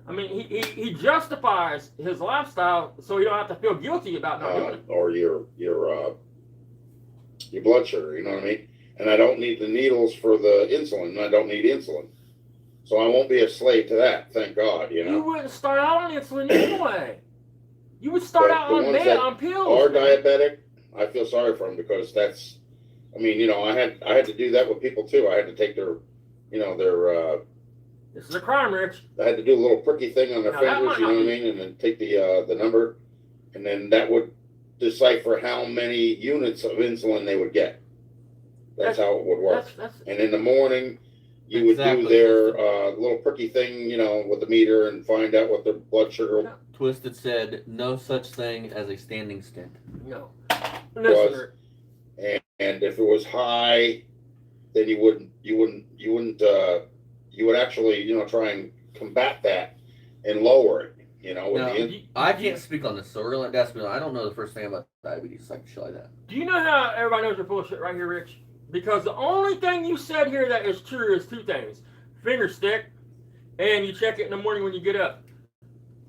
S3: I mean, he justifies his lifestyle so he don't have to feel guilty about not doing it.
S2: Or your blood sugar. You know what I mean? And I don't need the needles for the insulin. I don't need insulin, so I won't be a slave to that. Thank God. You know.
S3: You wouldn't start out on insulin anyway. You would start
S2: But
S3: out
S2: the
S3: on
S2: ones that
S3: on pills.
S2: Are diabetic? I feel sorry for them because that's. I mean, you know, I had to do that with people too. I had to take their, you know, their.
S3: This is a crime, Rich.
S2: I had to do a little pricky thing on their
S3: Now, that
S2: fingers,
S3: might
S2: you know
S3: not
S2: what I
S3: be-
S2: mean, and then take the number, and then that would decipher how many units of insulin they would get. That's how it would work.
S3: That's
S2: And in the morning, you would do their little pricky thing, you know, with the meter and find out what their blood sugar
S1: Twisted said no such thing as a standing stint.
S3: no.
S2: was.
S3: Listen,
S2: And if it was high, then you would actually, you know, try and combat that and lower it, you know.
S1: Now,
S2: with the
S1: I can't speak on this, so we're gonna let Dad speak on it. I don't know the first thing about diabetes, like shit like that.
S3: do you know how everybody knows you're full of shit right here, Rich? Because the only thing you said here that is true is two things: finger stick, and you check it in the morning when you get up.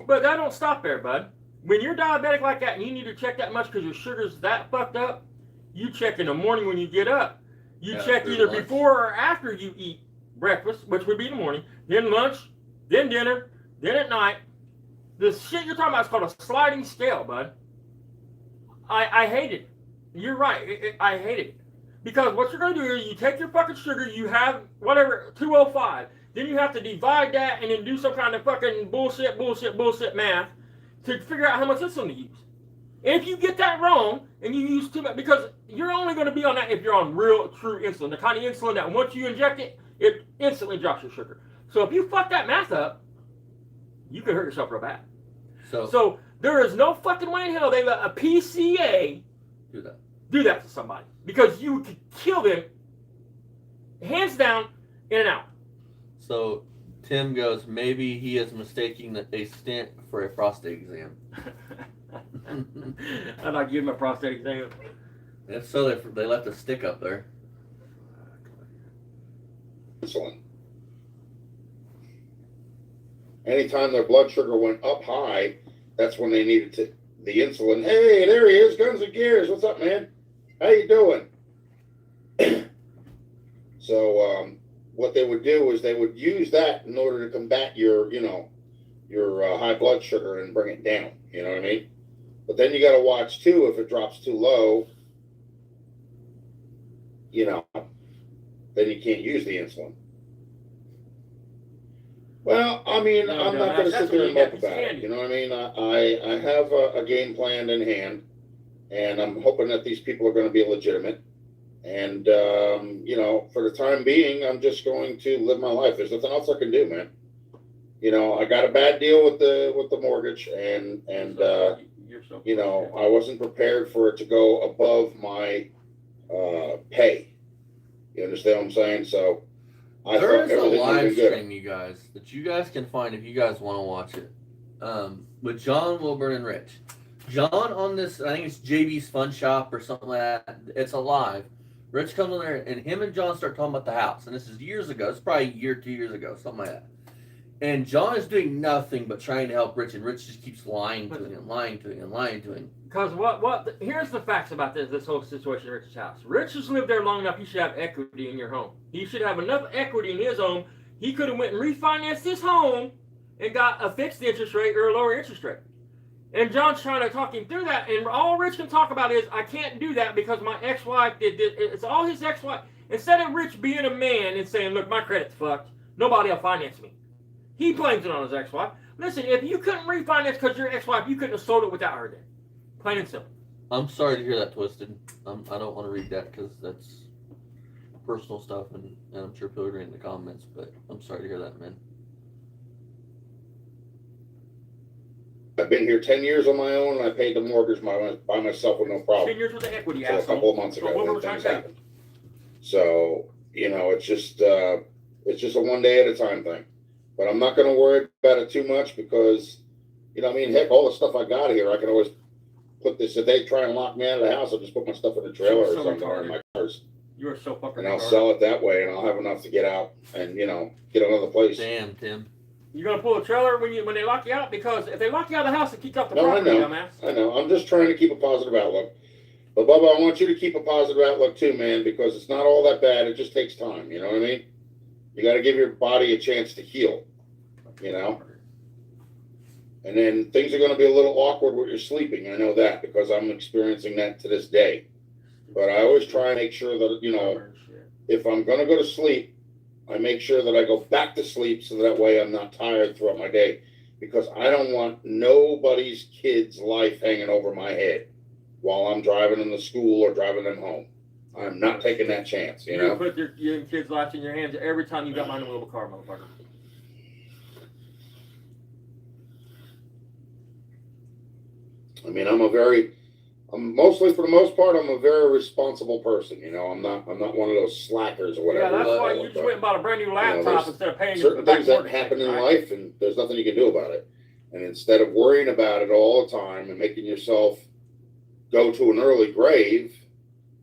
S3: But that don't stop there, bud. When you're diabetic like that and you need to check that much because your sugar's that fucked up, you check in the morning when you get up. You check
S1: After
S3: either
S1: lunch.
S3: before or after you eat breakfast, which would be in the morning, then lunch, then dinner, then at night. The shit you're talking about is called a sliding scale, bud. I hate it. You're right. I hate it. Because what you're going to do is you take your fucking sugar, you have whatever, 205. Then you have to divide that and then do some kind of fucking bullshit math to figure out how much insulin to use. And if you get that wrong and you use too much, because you're only going to be on that if you're on real, true insulin. The kind of insulin that once you inject it, it instantly drops your sugar. So if you fuck that math up, you could hurt yourself real bad. So there is no fucking way in hell they let a PCA do that to somebody. Because you could kill them, hands down, in and out.
S1: So Tim goes, maybe he is mistaking a stent for a prostate exam.
S3: I'd like to give him a prostate exam.
S1: If so, they left a stick up there.
S2: insulin. Anytime their blood sugar went up high, that's when they needed the insulin. Hey, there he is, Guns and Gears. What's up, man? How you doing? So what they would do is they would use that in order to combat your high blood sugar and bring it down. You know what I mean? But then you got to watch too. If it drops too low, then you can't use the insulin. Well, I mean,
S3: No,
S2: I'm
S3: no,
S2: not going to
S3: that's
S2: sit there
S3: when
S2: and
S3: you
S2: mope
S3: get
S2: about it.
S3: candy.
S2: You know what I mean? I have a game plan in hand, and I'm hoping that these people are going to be legitimate. And, for the time being, I'm just going to live my life. There's nothing else I can do, man. I got a bad deal with the mortgage, and I wasn't prepared for it to go above my pay. You understand what I'm saying? So I
S1: There
S2: thought
S1: is a
S2: everything would
S1: live
S2: be good.
S1: stream, you guys, that you guys can find if you guys want to watch it. With John, Wilbur, and Rich. John on this, I think it's JB's Fun Shop or something like that. It's a live. Rich comes on there, and him and John start talking about the house. And this is years ago. It's probably a year, 2 years ago, something like that. And John is doing nothing but trying to help Rich, and Rich just keeps lying to him and lying to him and lying to him.
S3: Because here's the facts about this whole situation at Rich's house. Rich has lived there long enough. He should have equity in your home. He should have enough equity in his home. He could have went and refinanced his home and got a fixed interest rate or a lower interest rate. And John's trying to talk him through that. And all Rich can talk about is, I can't do that because my ex-wife did this. It's all his ex-wife. Instead of Rich being a man and saying, look, my credit's fucked. Nobody will finance me. He blames it on his ex-wife. Listen, if you couldn't refinance because your ex-wife, you couldn't have sold it without her then. Plain and simple.
S1: I'm sorry to hear that, Twisted. I don't want to read that because that's personal stuff, and I'm sure people agree in the comments, but I'm sorry to hear that, man.
S2: I've been here 10 years on my own, and I paid the mortgage by myself with no
S3: 10
S2: problem.
S3: years with the equity,
S2: So a
S3: asshole.
S2: couple of months ago,
S3: So what
S2: when
S3: we're trying
S2: things
S3: to say.
S2: happened. So it's just a one day at a time thing. But I'm not going to worry about it too much because, heck, all the stuff I got here, I can always put this. If they try and lock me out of the house, I'll just put my stuff in the trailer or
S3: So
S2: something or in
S3: retarded.
S2: my cars,
S3: You are so fucking
S2: and I'll
S3: retarded.
S2: sell it that way, and I'll have enough to get out and get another place.
S1: Damn, Tim.
S3: You gonna pull a trailer when they lock you out? Because if they lock you out of the house and kick off the
S2: No, I
S3: property,
S2: know.
S3: dumbass.
S2: I know. I'm just trying to keep a positive outlook. But Bubba, I want you to keep a positive outlook too, man, because it's not all that bad. It just takes time. You know what I mean? You got to give your body a chance to heal. And then things are going to be a little awkward when you're sleeping. I know that because I'm experiencing that to this day. But I always try and make sure that, if I'm going to go to sleep, I make sure that I go back to sleep so that way I'm not tired throughout my day. Because I don't want nobody's kid's life hanging over my head while I'm driving them to school or driving them home. I'm not taking that chance,
S3: You put your kids' lives in your hands every time you got behind the wheel of a car, motherfucker.
S2: I mean, I'm mostly, for the most part, I'm a very responsible person. I'm not one of those slackers or whatever.
S3: Yeah, that's why you just went and bought a brand new laptop instead of paying
S2: certain things that happen in life, and there's nothing you can do about it. And instead of worrying about it all the time and making yourself go to an early grave,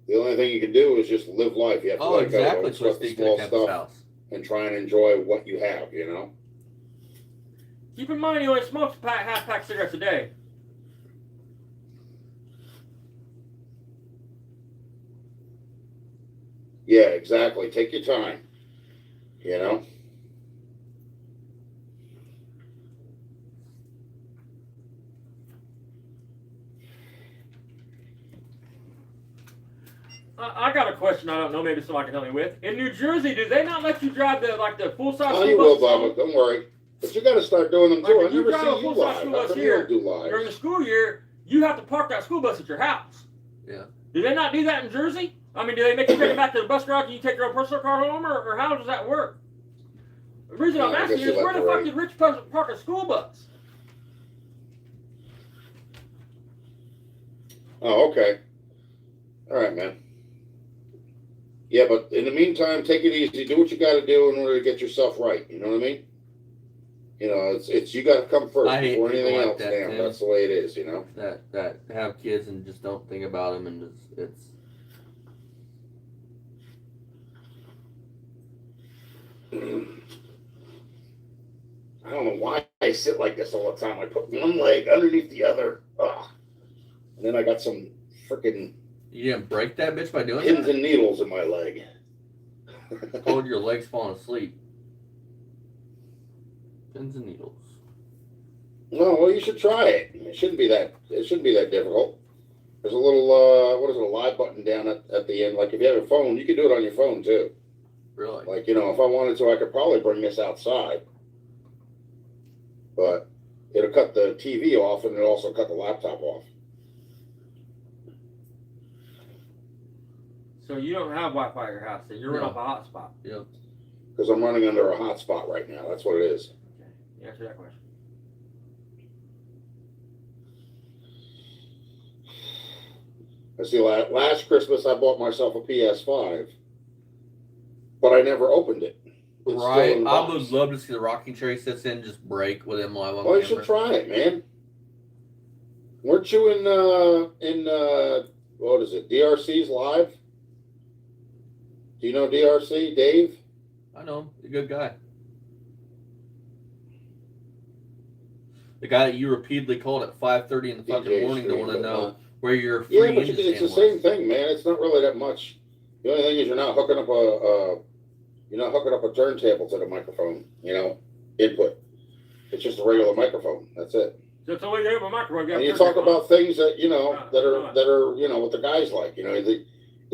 S2: the only thing you can do is just live life. You have to let go. Don't sweat the small stuff and try and enjoy what you have.
S3: Keep in mind, he only smokes half pack cigarettes a day.
S2: Yeah, exactly. Take your time.
S3: I got a question. I don't know. Maybe somebody can help me with. In New Jersey, do they not let you drive the full size?
S2: Oh, you will, Bubba. Don't worry. But you got to start doing them too.
S3: Like,
S2: I never see you live.
S3: How come you don't
S2: do live?
S3: During the school year, you have to park that school bus at your house.
S1: Yeah.
S3: Do they not do that in Jersey? I mean, do they make you take it back to the bus garage and you take your own personal car home, or how does that work? The reason I'm asking you is where the fuck did Rich park a school bus?
S2: Oh, okay. All right, man. Yeah, but in the meantime, take it easy. Do what you got to do in order to get yourself right. You know what I mean? It's you got to come first before anything else. Damn, that's the way it is.
S1: That have kids and just don't think about them, and it's.
S2: I don't know why I sit like this all the time. I put one leg underneath the other. Ugh. And then I got some freaking.
S1: You didn't break that bitch by doing
S2: pins
S1: that?
S2: and needles in my leg.
S1: Told your legs falling asleep. Pins and needles.
S2: No, well, you should try it. It shouldn't be that difficult. There's a little what is it, a live button down at the end. Like if you have a phone, you can do it on your phone too.
S1: Really?
S2: Like, if I wanted to, I could probably bring this outside. But it'll cut the TV off and it'll also cut the laptop off.
S3: So you don't have Wi-Fi at your house, then you're running off a hotspot.
S1: Yep.
S2: Because I'm running under a hotspot right now. That's what it is.
S3: Okay, you answer that question.
S2: I see. Last Christmas, I bought myself a PS5, but I never opened it. It's
S1: Right. I would love to see the rocking chair he sits in just break with him live on camera.
S2: You should try it, man. Weren't you in what is it, DRC's live? Do you know DRC, Dave?
S1: I know him. He's a good guy. The guy that you repeatedly called at 5:30 in the fucking morning to want to know where your free
S2: but it's the same thing, man. It's not really that much. The only thing is you're not hooking up a turntable to the microphone, input. It's just a regular microphone. That's it.
S3: So it's only a microphone.
S2: And you talk about things that that are what the guys like. The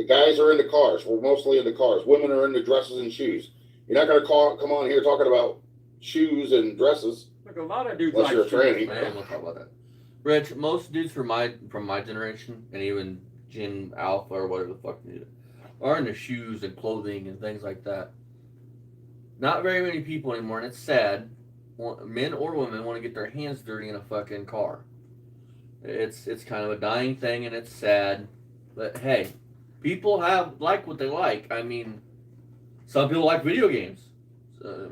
S2: guys are into cars. We're mostly into cars. Women are into dresses and shoes. You're not going to come on here talking about shoes and dresses.
S3: Like a lot of dudes
S2: unless you're a tranny.
S1: Man, we'll talk about that. Rich, most dudes from my generation, and even Gen Alpha or whatever the fuck they do, are into shoes and clothing and things like that. Not very many people anymore, and it's sad. Men or women want to get their hands dirty in a fucking car. It's kind of a dying thing, and it's sad. But hey, people like what they like. I mean, some people like video games. So,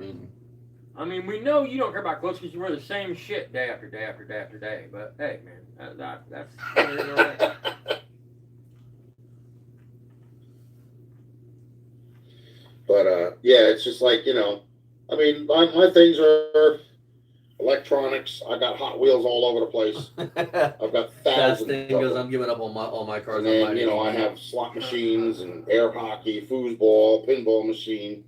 S3: I mean, we know you don't care about clothes because you wear the same shit day after day after day after day. But hey, man, that's
S2: But yeah, it's just like, you know, I mean, my things are electronics. I got Hot Wheels all over the place. I've got
S1: Fast
S2: thousands
S1: thing
S2: of
S1: goes,
S2: them.
S1: I'm giving up on all my cars.
S2: And then, you know, I have slot machines and air hockey, foosball, pinball machine,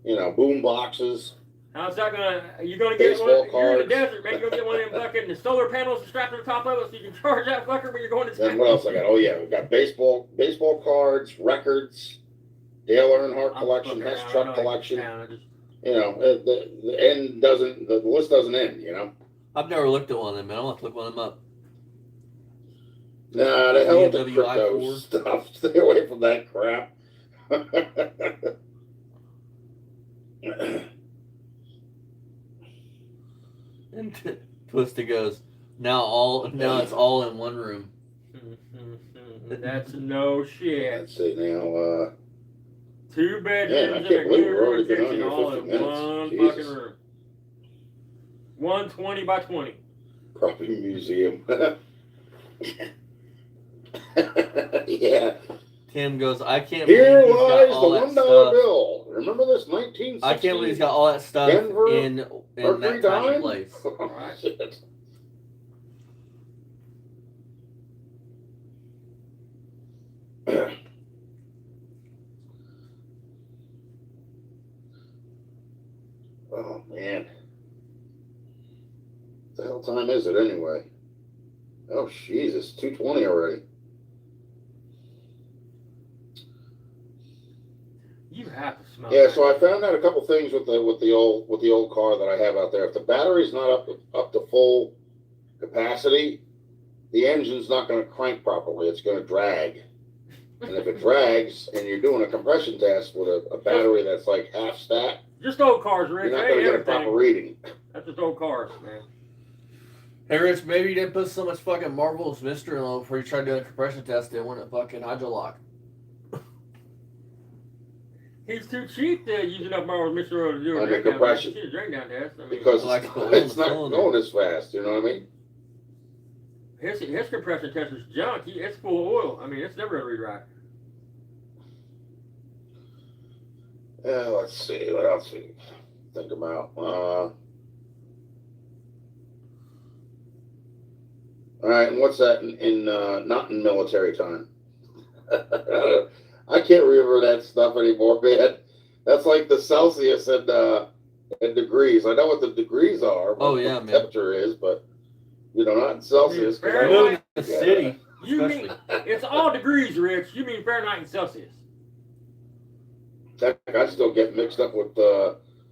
S2: you know, boom boxes.
S3: how's that gonna? You're gonna get
S2: Baseball
S3: one. You're in the
S2: cards.
S3: desert, man. You're gonna get one of them fucking solar panels strapped to the top of it so you can charge that fucker when you're going to town.
S2: Then what else I got? Oh yeah, we got baseball cards, records, Dale Earnhardt collection, Hess truck collection. You know, the end doesn't, the list doesn't end. You know.
S1: I've never looked at one of them, man. I want to look one of them up.
S2: Nah, the hell with the
S1: BMW
S2: crypto
S1: i4.
S2: stuff. Stay away from that crap.
S1: And Twisted goes, now it's all in one room.
S3: That's no shit.
S2: Let's see now.
S3: 2 bedrooms
S2: Man, I
S3: and a
S2: can't believe
S3: good
S2: we're already been on
S3: kitchen
S2: here
S3: all
S2: 50
S3: in
S2: minutes.
S3: one
S2: Jesus.
S3: fucking room. 120 by 20.
S2: Probably museum. Yeah.
S1: Tim goes, I can't
S2: Here
S1: believe he's got
S2: lies the
S1: all that
S2: $1
S1: stuff.
S2: bill. Remember this 1960?
S1: I can't believe he's got all that stuff
S2: Denver
S1: in
S2: Mercury
S1: that tiny
S2: dime?
S1: place.
S2: Oh, shit. Oh man. What the hell time is it anyway? Oh Jesus, 2:20 already.
S3: You have to smell
S2: Yeah,
S3: that.
S2: so I found out a couple things with the old car that I have out there. If the battery's not up to full capacity, the engine's not going to crank properly. It's going to drag. And if it drags and you're doing a compression test with a battery that's like half stat,
S3: Just old cars, Rich.
S2: you're not
S3: Hey,
S2: going to get a
S3: everything.
S2: proper reading.
S3: That's just old cars, man.
S1: Hey, Rich, maybe you didn't put so much fucking Marvel's Mystery on before you tried doing a compression test and went at fucking hydrolock.
S3: He's too cheap to use enough Marvel Mr. Oil to do a
S2: Under
S3: drain down
S2: compression.
S3: test. Drain down test. I mean,
S2: Because
S1: Like the oil
S2: it's
S1: in the
S2: not
S1: cylinder.
S2: going as fast, you know what I mean?
S3: his compression test is junk. It's full of oil. I mean, it's never going to read right.
S2: Let's see, what else we think about? All right, and what's that in not in military time? I can't remember that stuff anymore, man. That's like the Celsius and degrees. I know what the degrees are, what
S1: Oh, yeah,
S2: the
S1: man.
S2: temperature is, but you know, not in Celsius. 'cause I
S3: Fahrenheit.
S1: Live in the city,
S3: You
S1: especially.
S3: mean it's all degrees, Rich? You mean Fahrenheit and Celsius?
S2: Heck, I still get mixed up with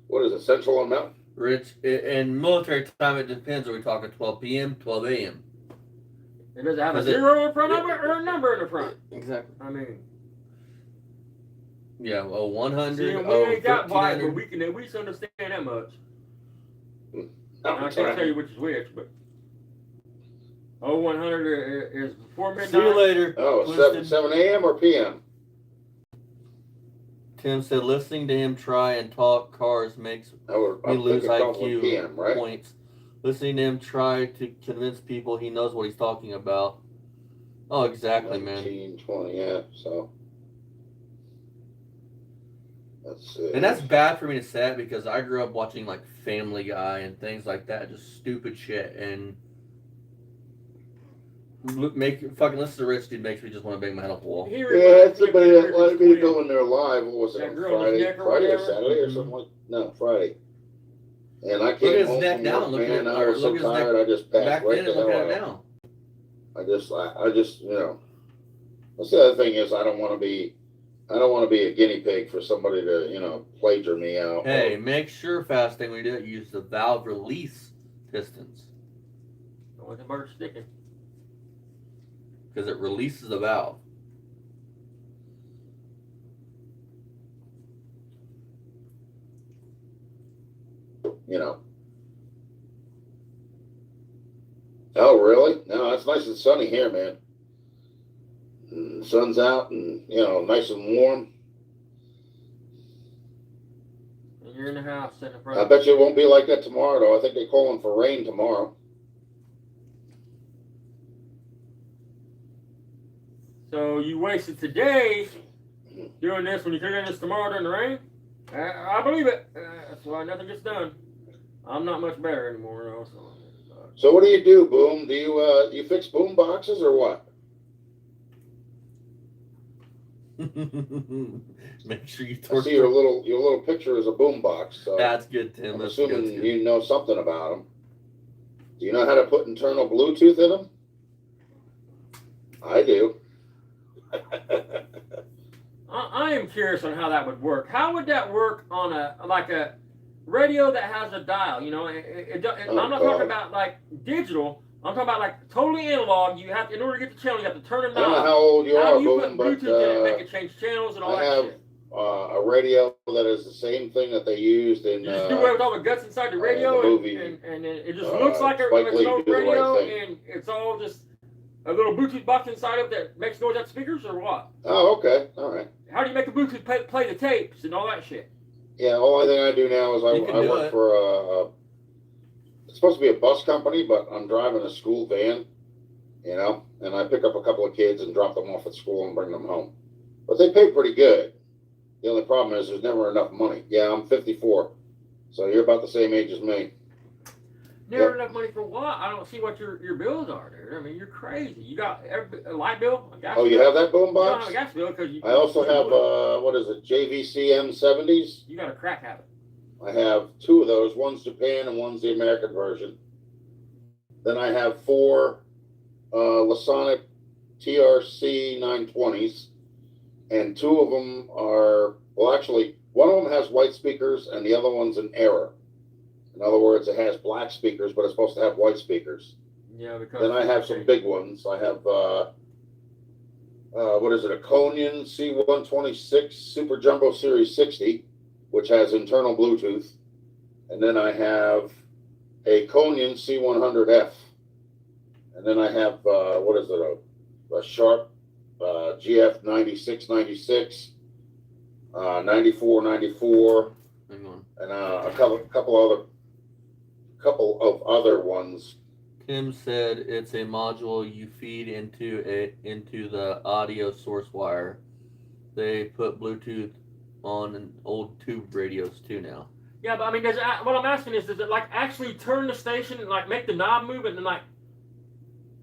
S2: what is it, central amount?
S1: Rich, in military time, it depends. Are we talking 12 p.m., 12 a.m.?
S3: It doesn't have a
S1: Does it-
S3: zero in front of it or a number in the front.
S1: Exactly.
S3: I mean,
S1: Yeah, 100,
S3: see, we ain't got wide, but
S1: 1300.
S3: we can at least understand that much.
S2: I'm
S3: I can't
S2: trying.
S3: tell you which is which, but 0100 is before midnight.
S1: See you later.
S2: Oh,
S1: Twisted.
S2: 7 a.m. or p.m.?
S1: Tim said, listening to him try and talk cars makes
S2: I would
S1: me lose
S2: probably
S1: IQ
S2: p.m., right?
S1: points. Listening to him try to convince people he knows what he's talking about. Oh, exactly, man.
S2: 19, 20, yeah, so. Let's see.
S1: And that's bad for me to say that because I grew up watching like Family Guy and things like that, just stupid shit. And fucking listen to Rich dude makes me just want to bang my head off the wall.
S3: He
S2: Yeah,
S3: reminds
S2: it's
S3: me of
S2: somebody that
S3: Peter
S2: wanted me to
S3: Squid.
S2: go in there live. What was it,
S3: That
S2: on
S3: girl in his
S2: Friday?
S3: neck or
S2: Friday or
S3: whatever?
S2: Saturday or
S1: Mhm.
S2: something like No, Friday. And I
S1: Look
S2: came
S1: at his
S2: home
S1: neck
S2: from
S1: now.
S2: work,
S1: Look at
S2: man.
S1: it.
S2: I was so
S1: Look at his neck
S2: tired, I just
S1: back
S2: passed right
S1: then
S2: the
S1: and look
S2: hell
S1: at it
S2: out.
S1: now.
S2: I just, you know. That's the other thing is I don't want to be a guinea pig for somebody to, you know, plagiar me out.
S1: Hey, make sure fasting when you do it, use the valve release pistons
S3: Don't want the bird sticking.
S1: because it releases the valve.
S2: You know. Oh, really? No, it's nice and sunny here, man. And the sun's out and, you know, nice and warm.
S3: And you're You're in the house sitting in front
S2: I
S3: of
S2: bet you it won't be like that tomorrow, though. I think they're calling for rain tomorrow.
S3: So you wasted today doing this when you could have done this tomorrow during the rain? I believe it. That's why nothing gets done. I'm not much better anymore, though.
S2: So what do you do, Boom? Do you fix boom boxes or what?
S1: Make sure you
S2: I see your little picture is a boom box. So
S1: That's good, Tim.
S2: I'm
S1: That's
S2: assuming
S1: good.
S2: you know something about them. Do you know how to put internal Bluetooth in them? I do.
S3: I am curious on how that would work. How would that work on a radio that has a dial? You know, I'm not talking about like digital. I'm talking about like totally analog. You have to, in order to get the channel, you have to turn a knob.
S2: I don't know how old you
S3: how
S2: are,
S3: do you
S2: Boom,
S3: put Bluetooth
S2: but
S3: in it, make it change channels and all
S2: I
S3: that
S2: have
S3: shit?
S2: a radio that is the same thing that they used in.
S3: You just do away with all the guts inside the radio,
S2: the movie,
S3: and it just looks like
S2: Spike
S3: it's
S2: Lee,
S3: an old
S2: Do the Right
S3: radio,
S2: Thing.
S3: and it's all just a little Bluetooth box inside of it that makes noise at speakers, or what?
S2: Oh, okay, all right.
S3: How do you make the Bluetooth play the tapes and all that shit?
S2: Yeah, the only thing I do now is I work for it's supposed to be a bus company, but I'm driving a school van, you know, and I pick up a couple of kids and drop them off at school and bring them home. But they pay pretty good. The only problem is there's never enough money. Yeah, I'm 54, so you're about the same age as me.
S3: Never enough money for what? I don't see what your bills are there. I mean, you're crazy. You got a light bill, a gas bill?
S2: You have that boom
S3: You don't
S2: box?
S3: have a gas bill because you.
S2: I also have what is it, JVC M70s.
S3: You got a crack habit.
S2: I have 2 of those. One's Japan and one's the American version. Then I have 4 Lasonic TRC 920s, and 2 of them are, well, actually, one of them has white speakers and the other one's an error. In other words, it has black speakers, but it's supposed to have white speakers.
S3: Yeah, because.
S2: Then I have some big ones. I have, what is it, a Conian C126 Super Jumbo Series 60, which has internal Bluetooth. And then I have a Conian C100F. And then I have, what is it, a Sharp GF 9696, 9494,
S1: Hang on.
S2: and a couple of other ones.
S1: Tim said it's a module you feed into the audio source wire. They put Bluetooth on old tube radios too now.
S3: Yeah, but I mean, what I'm asking is, does it like actually turn the station and like make the knob move and then like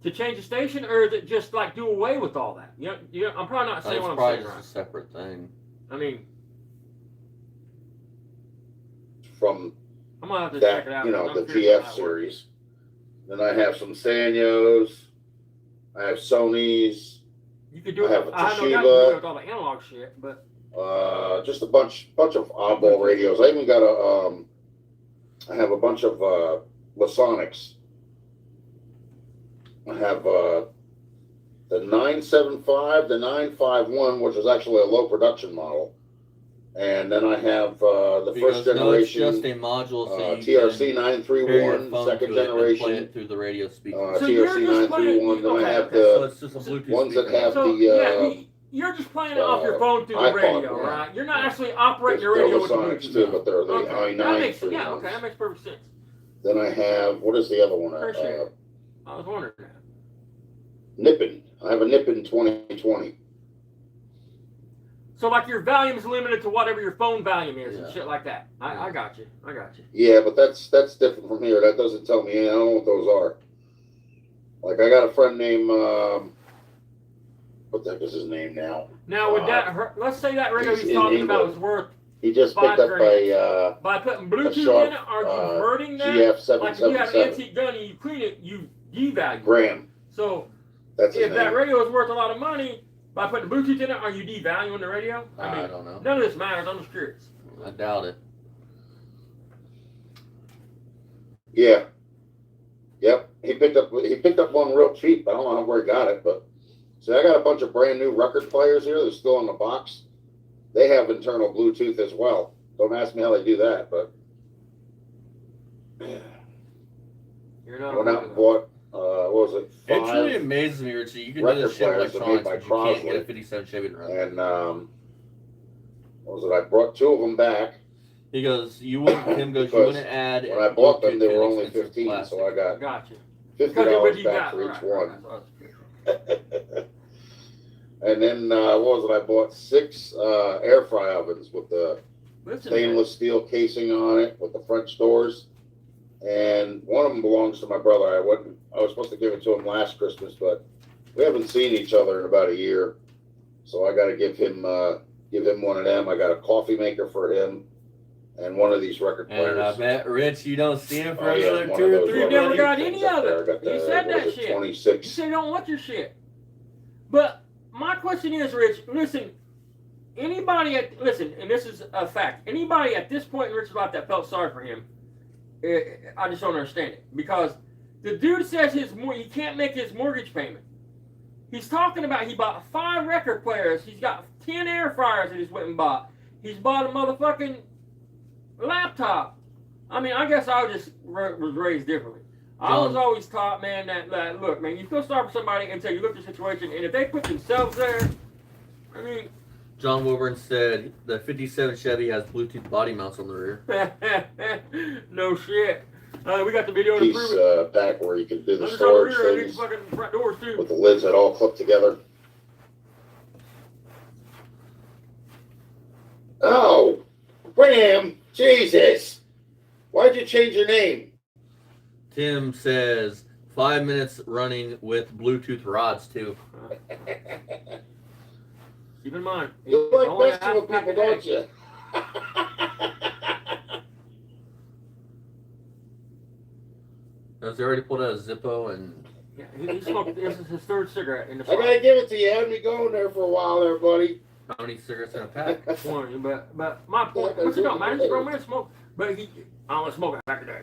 S3: to change the station, or is it just like do away with all that? You know, I'm probably not saying
S1: It's
S3: what I'm
S1: probably
S3: saying
S1: just
S3: right.
S1: a separate thing.
S3: I mean,
S2: From
S3: I'm gonna have to
S2: that,
S3: check it out.
S2: you know,
S3: I'm
S2: the
S3: curious
S2: GF
S3: how that works.
S2: series. Then I have some Sanyos. I have Sony's.
S3: You could do it.
S2: I have a
S3: I know you can do
S2: Toshiba.
S3: it with all the analog shit, but
S2: Just a bunch of oddball radios. I even got I have a bunch of Lasonics. I have the 975, the 951, which is actually a low production model. And then I have the
S1: Because
S2: first generation
S1: no, it's just a module, so you
S2: TRC
S1: can pair your
S2: 931,
S1: phone
S2: second
S1: to it and play
S2: generation
S1: it through the radio speaker.
S3: So you're
S2: TRC
S3: just playing-
S2: 931. Then
S3: okay,
S2: I have
S3: okay.
S1: So
S2: the
S1: it's just a Bluetooth
S2: ones that
S1: speaker.
S2: have
S3: so
S2: the
S3: you're just playing it off your phone through the
S2: iPod,
S3: radio,
S2: yeah.
S3: right? You're not actually operating your
S2: they're
S3: radio with the
S2: Lasonics
S3: Bluetooth.
S2: too, but they're the
S3: Okay, that
S2: i9
S3: makes
S2: free
S3: yeah,
S2: ones.
S3: okay, that makes perfect sense.
S2: Then I have, what is the other one?
S3: Appreciate it. I was wondering that.
S2: Nippon. I have a Nippon 2020.
S3: So like your volume's limited to whatever your phone volume is and
S1: Yeah.
S3: shit like that. I got you. I got you.
S2: Yeah, but that's different from here. That doesn't tell me. I don't know what those are. Like I got a friend named what the heck is his name now?
S3: Now would let's say that radio
S2: he's
S3: he's
S2: in
S3: talking about
S2: England.
S3: was worth
S2: He just picked up a
S3: by putting Bluetooth
S2: Sharp,
S3: in it, are you hurting that?
S2: GF
S3: Like if you have an
S2: 777
S3: antique gun and you clean it, you devalue it.
S2: Graham.
S3: So
S2: That's his
S3: if that
S2: name.
S3: radio is worth a lot of money, by putting Bluetooth in it, are you devaluing the radio?
S1: I don't know.
S3: None of this matters. I'm just curious.
S1: I doubt it.
S2: Yeah. Yep. He picked up one real cheap. I don't know where he got it, but see, I got a bunch of brand new record players here. They're still in the box. They have internal Bluetooth as well. Don't ask me how they do that, but
S3: You're not.
S2: I went out and bought what was it?
S1: It truly
S2: 5,
S1: amazes me, Richie. You can do
S2: record
S1: this shit
S2: players that made
S1: electronics,
S2: by
S1: but you can't get a
S2: Crosley.
S1: 57 Chevy to run.
S2: and what was it? I brought 2 of them back.
S1: He goes, you wouldn't. Tim goes, you
S2: Because
S1: wouldn't add.
S2: when I bought them, they
S1: Bluetooth
S2: were
S1: and
S2: only
S1: expensive
S2: 15,
S1: plastic.
S2: so I got
S3: Gotcha.
S2: $50
S3: you
S2: back
S3: got,
S2: for each
S3: right,
S2: one.
S3: Right.
S2: And then what was it? I bought 6 air fry ovens with the
S3: Listen,
S2: stainless steel casing on it with the French doors. And one of them belongs to my brother. I was supposed to give it to him last Christmas, but we haven't seen each other in about a year. So I got to give him one of them. I got a coffee maker for him and one of these record players.
S1: And I bet, Rich, you don't see him for
S2: Oh, yeah,
S1: another
S2: one
S1: 2
S2: of
S1: or
S2: those
S1: 3
S3: You never
S1: days.
S3: got
S2: things
S3: any
S2: up
S3: of
S2: there.
S3: it.
S2: I got
S3: You
S2: the,
S3: said
S2: what
S3: that
S2: is it,
S3: shit. You
S2: 26.
S3: said you don't want your shit. But my question is, Rich, listen, anybody and this is a fact, anybody at this point in Rich's life that felt sorry for him, I just don't understand it. Because the dude says he can't make his mortgage payment. He's talking about he bought 5 record players. He's got 10 air fryers that he's went and bought. He's bought a motherfucking laptop. I mean, I guess I was raised differently. I was always taught, man, that look, man, you feel sorry for somebody until you look at the situation, and if they put themselves there, I mean.
S1: John Wilburn said the 57 Chevy has Bluetooth body mounts on the rear.
S3: No shit. We got the video to prove
S2: Piece
S3: it.
S2: back where you can do the
S3: Just
S2: storage
S3: over here,
S2: things
S3: fucking front doors too.
S2: with the lids that all clip together. Oh, Graham, Jesus. Why'd you change your name?
S1: Tim says 5 minutes running with Bluetooth rods too.
S3: Keep in mind,
S2: You
S3: only
S2: like
S3: a
S2: festival
S3: half pack
S2: people,
S3: a day.
S2: don't you?
S1: Has he already pulled out a Zippo and
S3: Yeah, he smoked. This is his 3rd cigarette in the
S2: I
S3: fire.
S2: gotta give it to you. Had me going there for a while there, buddy.
S1: how many cigarettes in a pack?
S3: One, but my point, what's it don't matter? He's a grown man, smoke, but I only smoke a pack a day.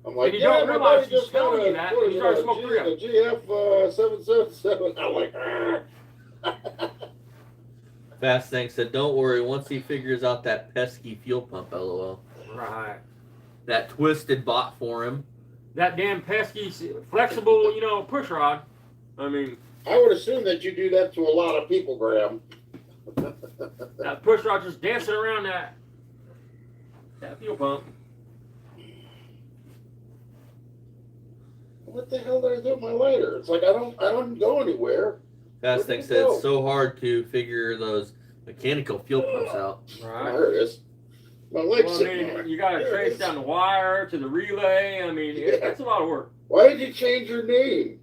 S2: I'm like,
S3: And you
S2: yeah,
S3: don't
S2: my
S3: realize
S2: buddy
S3: he's
S2: just got
S3: telling you that, and you started smoking three of
S2: a GF 777. I'm like,
S1: Fast Thing said, don't worry, once he figures out that pesky fuel pump, lol.
S3: Right.
S1: That Twisted bought for him.
S3: That damn pesky, flexible, push rod. I mean,
S2: I would assume that you do that to a lot of people, Graham.
S3: that push rod just dancing around that fuel pump.
S2: What the hell did I do with my lighter? It's like I don't go anywhere.
S1: Fast Thing said, it's so hard to figure those mechanical fuel pumps out.
S3: Right.
S2: There it is. My leg's
S3: Well, I
S2: sitting
S3: mean,
S2: on it.
S3: you got to
S2: There it
S3: trace
S2: is.
S3: down the wire to the relay. I mean,
S2: Yeah.
S3: that's a lot of work.
S2: Why did you change your name?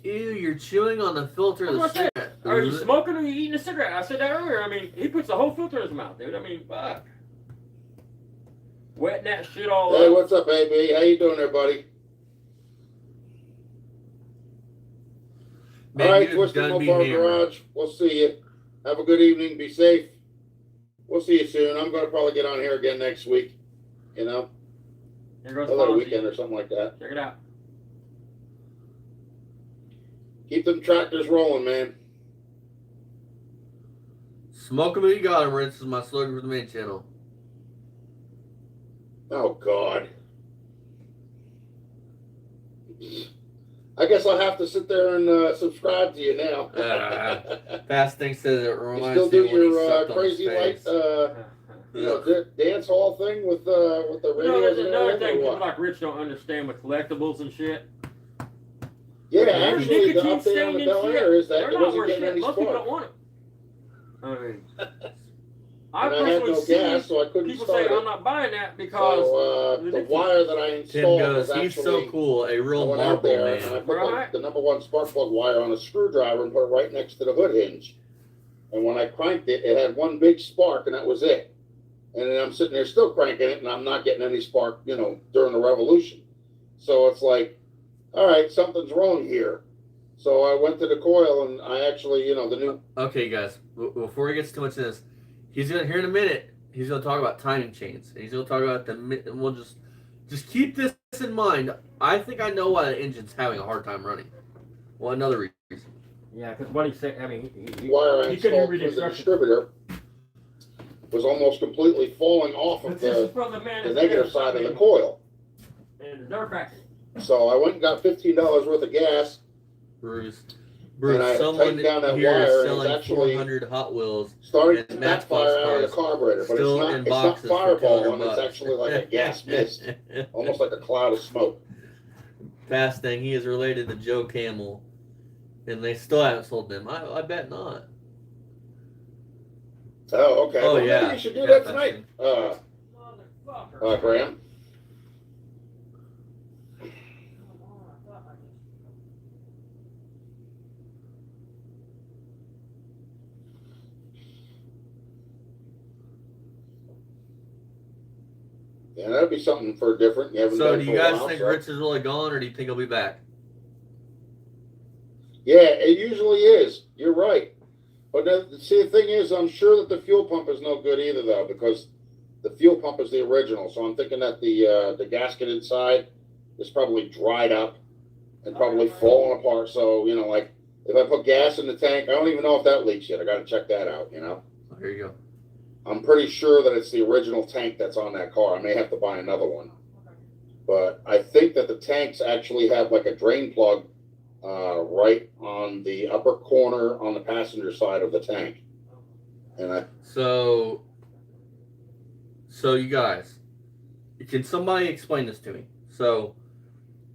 S1: Ew, you're chewing on the filter of the
S3: That's what I
S1: cigarette.
S3: Are you smoking or are you eating a cigarette? I said that earlier. I mean, he puts the whole filter in his mouth, dude. I mean, fuck. Wetting that shit all
S2: Hey,
S3: up.
S2: what's up, AB? How you doing there, buddy?
S1: Man,
S2: All right,
S1: you've
S2: Twisted
S1: done me
S2: Mobile
S1: hammered.
S2: Garage. We'll see you. Have a good evening. Be safe. We'll see you soon. I'm going to probably get on here again next week. You know,
S3: Here goes
S2: a little
S3: Fonzie.
S2: weekend or something like that.
S3: Check it out.
S2: Keep them tractors rolling, man.
S1: Smoke 'em if you got 'em, Rich. This is my slogan for the main channel.
S2: Oh, God. I guess I'll have to sit there and subscribe to you now.
S1: Fast Thing says it
S2: You
S1: reminds
S2: still
S1: me
S2: do
S1: of when he
S2: your
S1: sucked on his
S2: crazy light,
S1: face.
S2: dance hall thing with the radios
S3: There's
S2: and
S3: another
S2: everything,
S3: thing
S2: or
S3: people
S2: what?
S3: like Rich don't understand with collectibles and shit.
S2: Yeah,
S3: There's
S2: actually, the
S3: nicotine
S2: update on
S3: stain
S2: the
S3: and
S2: Bel
S3: shit.
S2: Air is that
S3: They're
S2: it
S3: not
S2: wasn't
S3: worth
S2: getting
S3: shit.
S2: any
S3: Most people
S2: spark.
S3: don't want it. I mean, I
S2: And I had
S3: personally
S2: no
S3: see
S2: gas, so I couldn't
S3: people
S2: start
S3: say
S2: it.
S3: I'm not buying that because
S2: So the wire that I
S1: Tim
S2: installed
S1: goes,
S2: was
S1: he's
S2: actually,
S1: so cool, a
S2: I
S1: real
S2: went out
S1: marble
S2: there and I
S1: man.
S2: put
S3: Right.
S2: the number one spark plug wire on a screwdriver and put it right next to the hood hinge. And when I cranked it, it had one big spark and that was it. And then I'm sitting there still cranking it and I'm not getting any spark, during the revolution. So it's like, all right, something's wrong here. So I went to the coil and I actually, the new.
S1: Okay, guys, before he gets too much of this, he's gonna here in a minute. He's gonna talk about timing chains, and he's gonna talk about and we'll just keep this in mind. I think I know why the engine's having a hard time running. Well, another reason.
S3: yeah, because what he said, I mean, he
S2: Wire I
S3: he couldn't
S2: installed
S3: read
S2: through the
S3: instructions.
S2: distributor was almost completely falling off of
S3: This is
S2: the
S3: from the man
S2: negative side of the coil.
S3: And the dirt factory.
S2: So I went and got $15 worth of gas,
S1: Bruce. Bruce,
S2: I
S1: someone
S2: tightened down that
S1: here is
S2: wire, and it's
S1: selling
S2: actually
S1: 400 Hot Wheels
S2: starting to
S1: and
S2: backfire
S1: Matchbox
S2: out of the
S1: cars
S2: carburetor, but
S1: still in
S2: it's not
S1: boxes for
S2: fireballing. It's
S1: $200.
S2: actually like a gas mist, almost like a cloud of smoke.
S1: Fast thing, he is related to Joe Camel, and they still haven't sold them. I bet not.
S2: Oh, okay.
S1: Oh
S2: Well,
S1: yeah,
S2: maybe you should do
S1: yeah,
S2: that
S1: Fast
S2: tonight,
S3: Motherfucker.
S2: Graham. Yeah, that'd be something for different. You haven't
S1: So,
S2: done
S1: do
S2: for
S1: you
S2: a
S1: guys
S2: while.
S1: think
S2: So.
S1: Rich is really gone, or do you think he'll be back?
S2: Yeah, it usually is. You're right. But see, the thing is, I'm sure that the fuel pump is no good either, though, because the fuel pump is the original. So I'm thinking that the gasket inside is probably dried up and probably falling apart. So, you know, like if I put gas in the tank, I don't even know if that leaks yet. I got to check that out, you know.
S1: There you go.
S2: I'm pretty sure that it's the original tank that's on that car. I may have to buy another one. But I think that the tanks actually have like a drain plug right on the upper corner on the passenger side of the tank. And
S1: So you guys, can somebody explain this to me? So,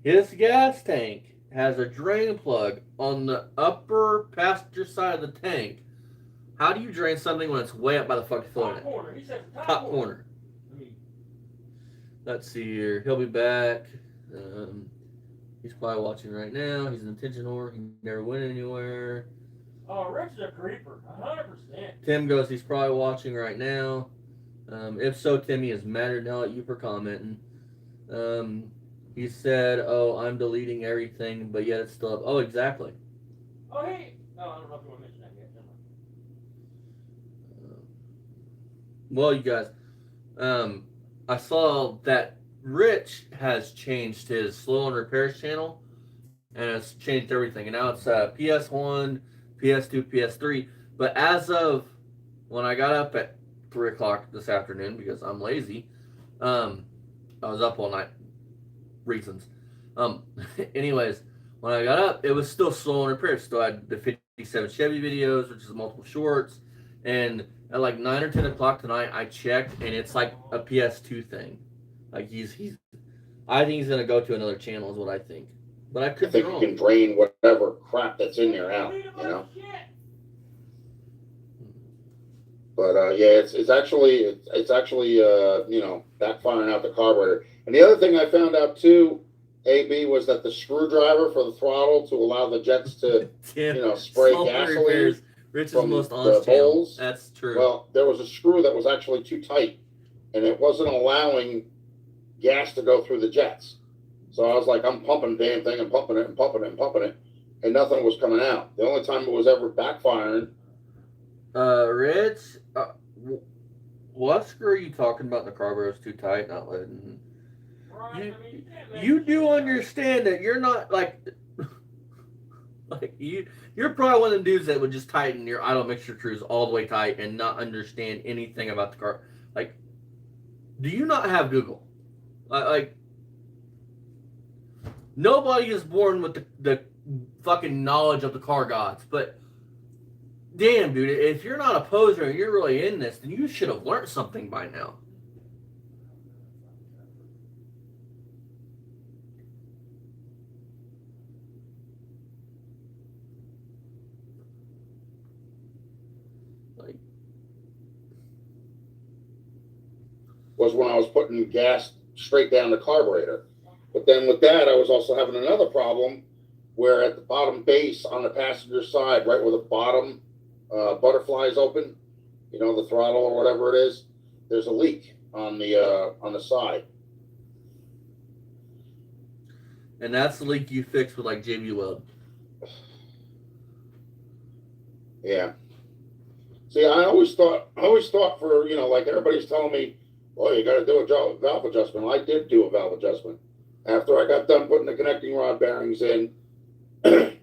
S1: his gas tank has a drain plug on the upper passenger side of the tank. How do you drain something when it's way up by the fucking
S3: Top
S1: toilet?
S3: corner. He said
S1: Top corner. Let's see here. He'll be back. He's probably watching right now. He's an attention whore. He never went anywhere.
S3: Oh, Rich is a creeper. 100%.
S1: Tim goes, he's probably watching right now. If so, Tim, he is madder than hell at you for commenting. He said, oh, I'm deleting everything, but yet it's still up. Oh, exactly.
S3: Oh, hey. Oh, I don't know if you want to mention that yet.
S1: Well, you guys, I saw that Rich has changed his Slow and Repairs channel, and it's changed everything. And now it's PS1, PS2, PS3. But as of when I got up at 3 o'clock this afternoon, because I'm lazy, I was up all night. Reasons. Anyways, when I got up, it was still Slow and Repairs. Still had the 57 Chevy videos, which is multiple shorts. And at like 9 or 10 o'clock tonight, I checked, and it's like a PS2 thing. Like he's I think he's gonna go to another channel, is what I think. But I could be
S2: think
S1: wrong.
S2: you can drain whatever crap that's in there out, you know. But yeah, it's actually you know, backfiring out the carburetor. And the other thing I found out too, AB, was that the screwdriver for the throttle to allow the jets to
S1: Tim,
S2: you know, spray
S1: Slow and
S2: gasoline
S1: Repairs, Rich's
S2: from
S1: most
S2: the
S1: honest channel.
S2: bowls.
S1: That's true.
S2: Well, there was a screw that was actually too tight, and it wasn't allowing gas to go through the jets. So I was like, I'm pumping the damn thing and pumping it and pumping it and pumping it, and nothing was coming out. The only time it was ever backfiring.
S1: Rich, what screw are you talking about? The carburetor's too tight, not letting. You do understand that you're not like you're probably one of the dudes that would just tighten your idle mixture screws all the way tight and not understand anything about the car. Like, do you not have Google? Like nobody is born with the fucking knowledge of the car gods, but damn, dude, if you're not a poser and you're really in this, then you should have learned something by now.
S2: Was when I was putting gas straight down the carburetor. But then with that, I was also having another problem where at the bottom base on the passenger side, right where the bottom butterfly is open, you know, the throttle or whatever it is, there's a leak on the side.
S1: And that's the leak you fix with like JB Weld.
S2: Yeah. See, I always thought for, you know, like everybody's telling me, well, you got to do a valve adjustment. Well, I did do a valve adjustment after I got done putting the connecting rod bearings in. You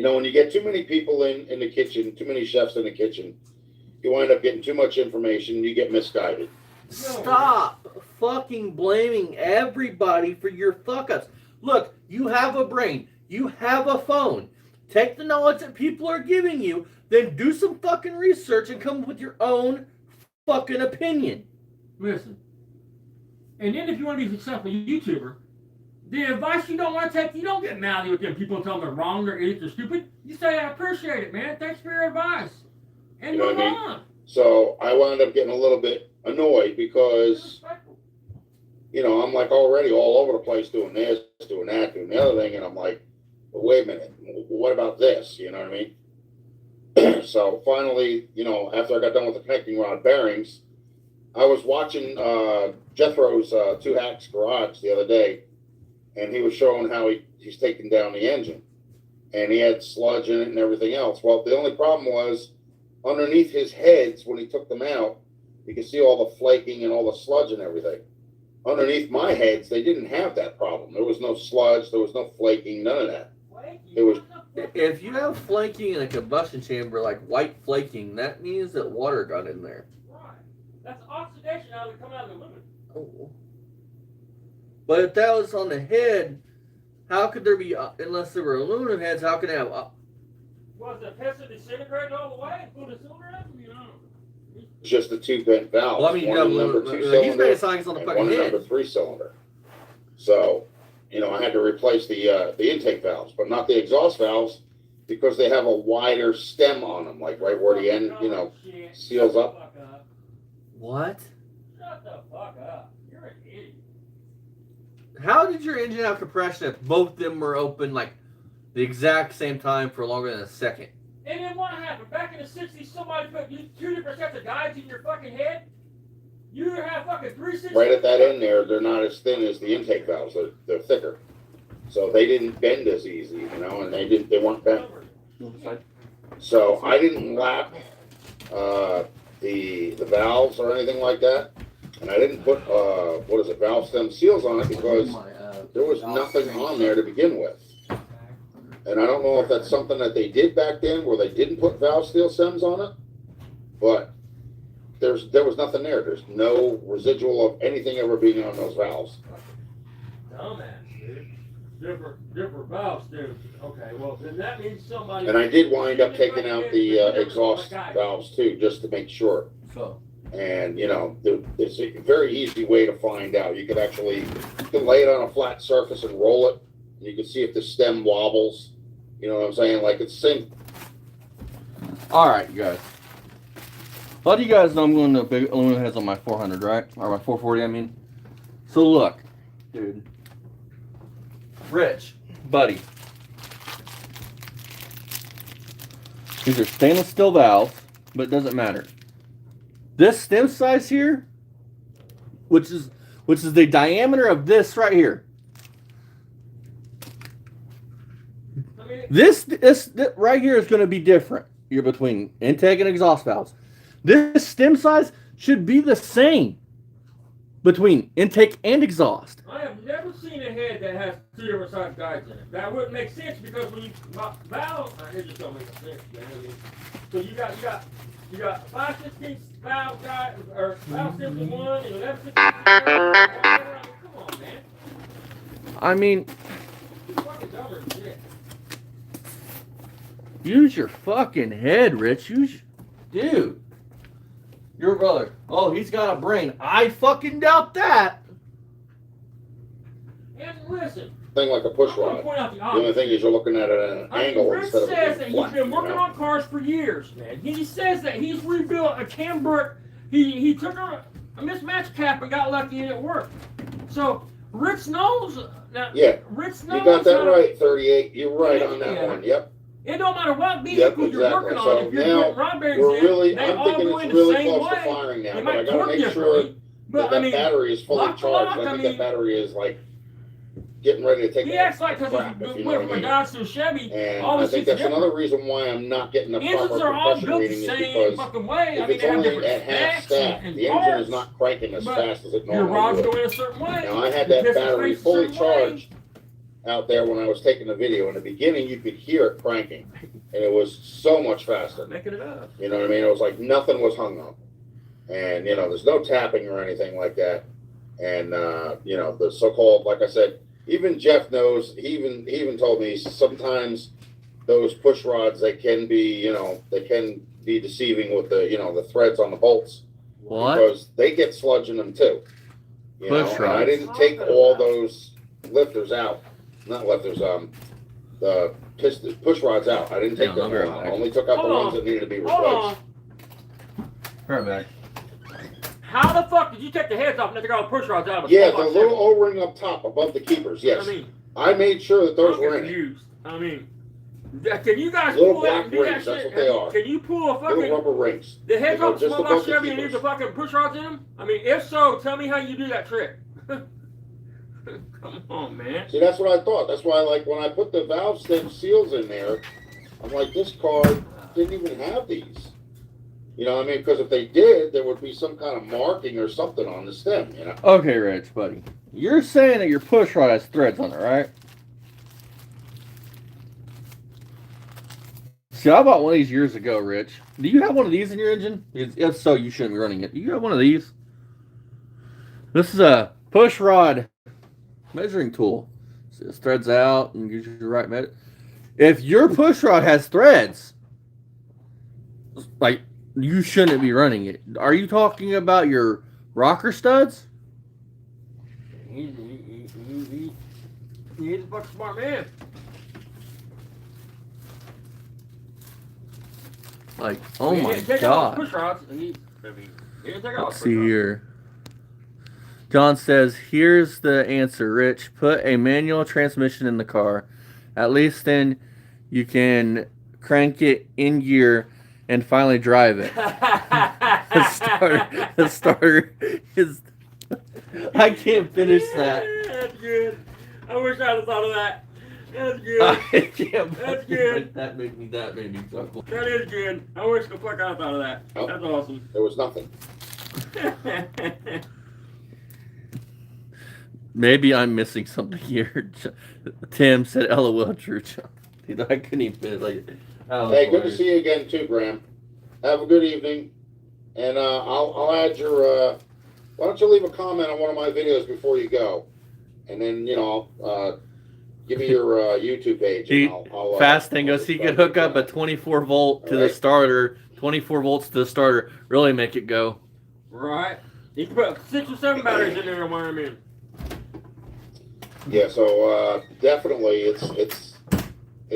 S2: know, when you get too many people in the kitchen, too many chefs in the kitchen, you wind up getting too much information. You get misguided.
S1: Stop fucking blaming everybody for your fuck ups. Look, you have a brain. You have a phone. Take the knowledge that people are giving you, then do some fucking research and come up with your own fucking opinion.
S3: Listen. And then if you want to be a successful YouTuber, the advice you don't want to take, you don't get mouthy with them people telling them they're wrong, they're idiots, they're stupid. You say, I appreciate it, man. Thanks for your advice. And
S2: You know
S3: move
S2: what I mean?
S3: on.
S2: So I wound up getting a little bit annoyed because, you know, I'm like already all over the place doing this, doing that, doing the other thing. And I'm like, well, wait a minute. What about this? You know what I mean? So finally, you know, after I got done with the connecting rod bearings, I was watching Jethro's Two Hacks Garage the other day, and he was showing how he's taking down the engine. And he had sludge in it and everything else. Well, the only problem was underneath his heads, when he took them out, you could see all the flaking and all the sludge and everything. Underneath my heads, they didn't have that problem. There was no sludge, there was no flaking, none of that. It was.
S1: If you have flaking in a combustion chamber, like white flaking, that means that water got in there.
S3: Right. That's oxidation out of coming out of the aluminum.
S1: Oh. But if that was on the head, how could there be, unless there were aluminum heads, how could it have...
S3: Was the piston disintegrated all the way and pulled the cylinder up? You know.
S2: Just the two bent valves.
S1: Well, I mean,
S2: one in number 2 cylinder
S1: he's made science on the
S2: and
S1: fucking
S2: one in
S1: head.
S2: number 3 cylinder. So, you know, I had to replace the intake valves, but not the exhaust valves because they have a wider stem on them, like right where the end, you know, seals up.
S1: What?
S3: Shut the fuck up. You're an idiot.
S1: How did your engine have compression if both of them were open like the exact same time for longer than a second?
S3: And then what happened? Back in the 60s, somebody put 2 different sets of guides in your fucking head? You have fucking 360.
S2: Right at that end there, they're not as thin as the intake valves. They're thicker. So they didn't bend as easy, you know, and they weren't bent. So I didn't lap the valves or anything like that. And I didn't put, valve stem seals on it because there was nothing on there to begin with. And I don't know if that's something that they did back then where they didn't put valve steel stems on it, but there was nothing there. There's no residual of anything ever being on those valves.
S3: Dumbass, dude. Different valves, dude. Okay, well, then that means somebody...
S2: And I did wind up taking out the exhaust valves too, just to make sure.
S1: So.
S2: And, you know, there's a very easy way to find out. You can lay it on a flat surface and roll it. You can see if the stem wobbles. You know what I'm saying? Like it's same.
S1: All right, you guys. A lot of you guys know I'm going to big aluminum heads on my 400, right? Or my 440, I mean. So look, dude. Rich, buddy. These are stainless steel valves, but it doesn't matter. This stem size here, which is the diameter of this right here. This right here is going to be different. You're between intake and exhaust valves. This stem size should be the same between intake and exhaust.
S3: I have never seen a head that has 2 different size guides in it. That wouldn't make sense because when you valve, it just don't make sense, man. I mean, so you got 5/16 valve guide or valve stems in one and 11/16. Come on, man.
S1: I mean,
S3: You're fucking dumber than shit.
S1: use your fucking head, Rich. Dude. Your brother. Oh, he's got a brain. I fucking doubt that.
S3: And listen.
S2: Thing like a push
S3: I'm gonna
S2: rod.
S3: point out the
S2: The only
S3: obvious.
S2: thing is you're looking at it at an angle
S3: Rich
S2: instead of
S3: says that
S2: being
S3: he's
S2: flat.
S3: been working
S2: You know?
S3: on cars for years, man. He says that he's rebuilt a camber. He took a mismatched cap and got lucky and it worked. So Rich knows. Now,
S2: Yeah.
S3: Rich knows.
S2: You got that
S3: how-
S2: right, 38. You're right on that
S3: Yeah.
S2: one. Yep.
S3: It don't matter what vehicle
S2: Yep,
S3: you're
S2: exactly.
S3: working
S2: So
S3: on. If you're
S2: now
S3: putting rod bearings
S2: We're
S3: in,
S2: really,
S3: they
S2: I'm
S3: all
S2: thinking
S3: go in
S2: it's
S3: the
S2: really
S3: same
S2: close to
S3: way.
S2: firing now,
S3: They
S2: but I
S3: might
S2: gotta
S3: torque
S2: make sure
S3: differently. But
S2: that
S3: I mean,
S2: battery is fully
S3: lock to
S2: charged.
S3: lock,
S2: I
S3: I
S2: think
S3: mean-
S2: that battery is like getting ready to take
S3: he
S2: a
S3: acts like because
S2: crap,
S3: he
S2: if you know
S3: went
S2: what
S3: from
S2: I
S3: a
S2: mean.
S3: Dodge to a Chevy.
S2: And
S3: all
S2: I
S3: this
S2: think
S3: shit's
S2: that's another
S3: different.
S2: reason why I'm not getting the
S3: Engines
S2: proper
S3: are all
S2: compression
S3: built the
S2: reading is
S3: same
S2: because
S3: fucking way. I
S2: if
S3: mean,
S2: it's
S3: they have
S2: only
S3: different
S2: at half
S3: specs
S2: stack,
S3: and
S2: the engine
S3: parts.
S2: is not cranking as
S3: But
S2: fast as it
S3: Your
S2: normally
S3: rods
S2: would.
S3: go in a certain way.
S2: Now I had
S3: the
S2: that
S3: piston
S2: battery
S3: face a
S2: fully
S3: certain way.
S2: charged out there when I was taking the video. In the beginning, you could hear it cranking, and it was so much faster.
S3: Making it up.
S2: You know what I mean? It was like nothing was hung up, and you know, there's no tapping or anything like that. And you know, the so-called, like I said, even Jeff knows. He even told me sometimes those push rods, they can be, they can be deceiving with the, the threads on the bolts.
S1: What?
S2: Because they get sludge in them too.
S1: Push
S2: And I
S1: rods.
S2: didn't take all those lifters out. Not lifters, the push rods out. I didn't take
S1: Yeah,
S2: them
S1: I'll be
S2: all
S1: right
S2: out. I
S1: back.
S2: only took out the
S3: Hold
S2: ones
S3: on.
S2: that needed to be
S3: Hold
S2: replaced.
S3: on.
S1: Right back.
S3: How the fuck did you take the heads off and take all the push rods out of a
S2: Yeah,
S3: small
S2: the
S3: box
S2: little
S3: Chevy?
S2: O-ring up top above the keepers, yes.
S3: I mean,
S2: I made sure that those
S3: I'm
S2: were in it.
S3: confused. I mean, can you guys
S2: Little
S3: pull that
S2: black
S3: and do that
S2: rings, that's
S3: shit?
S2: what they are.
S3: Can you pull a
S2: Little
S3: fucking
S2: rubber rings.
S3: the heads
S2: They go
S3: off the
S2: just
S3: small
S2: above
S3: box
S2: the
S3: Chevy and leave
S2: keepers.
S3: the fucking push rods in them? I mean, if so, tell me how you do that trick. Come on, man.
S2: See, that's what I thought. That's why, like, when I put the valve stem seals in there, I'm like, this car didn't even have these. You know what I mean? Because if they did, there would be some kind of marking or something on the stem,
S1: Okay, Rich, buddy. You're saying that your push rod has threads on it, right? See, I bought one of these years ago, Rich. Do you have one of these in your engine? If so, you shouldn't be running it. Do you have one of these? This is a push rod measuring tool. So it threads out and gives you the right measure. If your push rod has threads, like, you shouldn't be running it. Are you talking about your rocker studs?
S3: He's a fucking smart man.
S1: Like, oh
S3: He
S1: my
S3: didn't take out all the
S1: god.
S3: push rods. He didn't take out
S1: Let's
S3: the
S1: see
S3: push rods.
S1: here. John says, here's the answer, Rich. Put a manual transmission in the car. At least then you can crank it in gear and finally drive it. The starter is... I can't finish that.
S3: That's good. I wish I'd have thought of that. That's good.
S1: I can't
S3: That's
S1: fucking-
S3: good.
S1: That made me chuckle.
S3: That is good. I wish the fuck I'd have thought of that.
S2: Oh.
S3: That's awesome.
S2: There was nothing.
S1: Maybe I'm missing something here. Tim said, LOL, true. Dude, I couldn't even finish. Like,
S2: Hey, good to see you again, too, Graham. Have a good evening. And I'll add your... why don't you leave a comment on one of my videos before you go? And then, give me your YouTube page.
S1: He,
S2: And I'll,
S1: fast thing goes, he could hook up a 24 volt to the starter, 24 volts to the starter, really make it go.
S3: Right. You can put 6 or 7 batteries in there and wire them in.
S2: Yeah, so definitely it's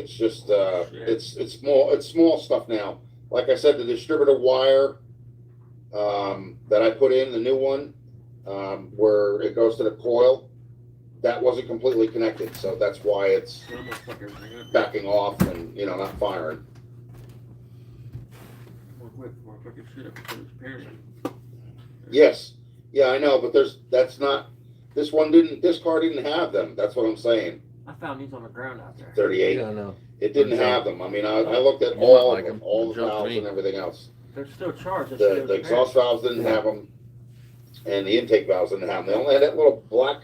S2: just it's small stuff now. Like I said, the distributor wire that I put in, the new one, where it goes to the coil, that wasn't completely connected, so that's why it's
S3: I'm gonna fuck everything up.
S2: backing off and not firing.
S3: Real quick before I fuck this shit up because it's apparently.
S2: Yes, yeah, I know, but this car didn't have them. That's what I'm saying.
S3: I found these on the ground out there.
S2: 38.
S1: Yeah, I know.
S2: It didn't
S1: Jump.
S2: have them. I mean, I looked at
S1: You might
S2: all
S1: like
S2: of them,
S1: 'em.
S2: all the
S1: Jump
S2: valves
S1: me.
S2: and everything else.
S3: They're still charged.
S2: The exhaust valves didn't have them, and the intake valves didn't have them. They only had that little black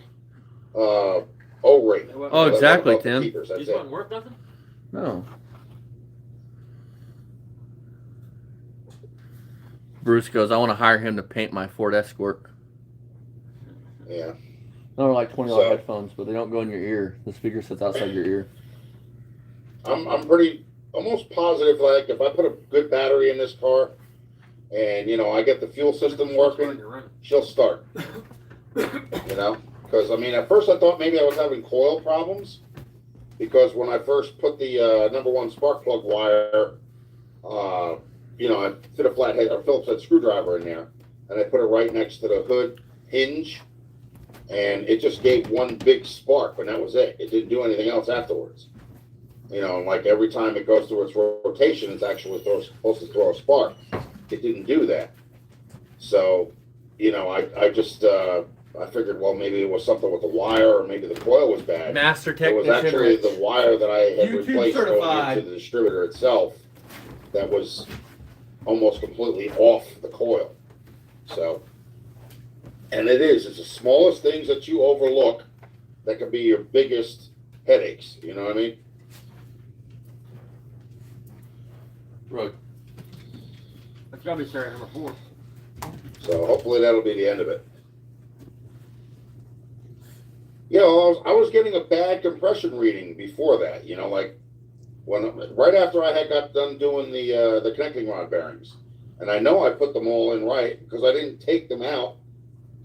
S2: O-ring.
S1: Oh, exactly,
S2: above the
S1: Tim.
S2: keepers, that's
S3: These
S2: it.
S3: wasn't worth nothing?
S1: No. Bruce goes, I want to hire him to paint my Ford Escort.
S2: Yeah.
S1: They're like $20
S2: So-
S1: headphones, but they don't go in your ear. The speaker sits outside your ear.
S2: I'm pretty almost positive, like, if I put a good battery in this car and, I get the fuel system working, she'll start. Because, I mean, at first I thought maybe I was having coil problems because when I first put the number 1 spark plug wire, I fit a flathead or Phillips head screwdriver in there and I put it right next to the hood hinge and it just gave one big spark and that was it. It didn't do anything else afterwards. Like every time it goes through its rotation, it's actually supposed to throw a spark. It didn't do that. So, I just, I figured, well, maybe it was something with the wire or maybe the coil was bad.
S1: Master
S2: It was
S1: technician.
S2: actually
S1: Rich.
S2: the wire that I had
S1: YouTube
S2: replaced
S1: certified.
S2: going into the distributor itself that was almost completely off the coil. So, and it's the smallest things that you overlook that can be your biggest headaches. You know what I mean?
S1: Right.
S3: That's gotta be serial number 4.
S2: So hopefully that'll be the end of it. I was getting a bad compression reading before that, like right after I had got done doing the connecting rod bearings, and I know I put them all in right because I didn't take them out,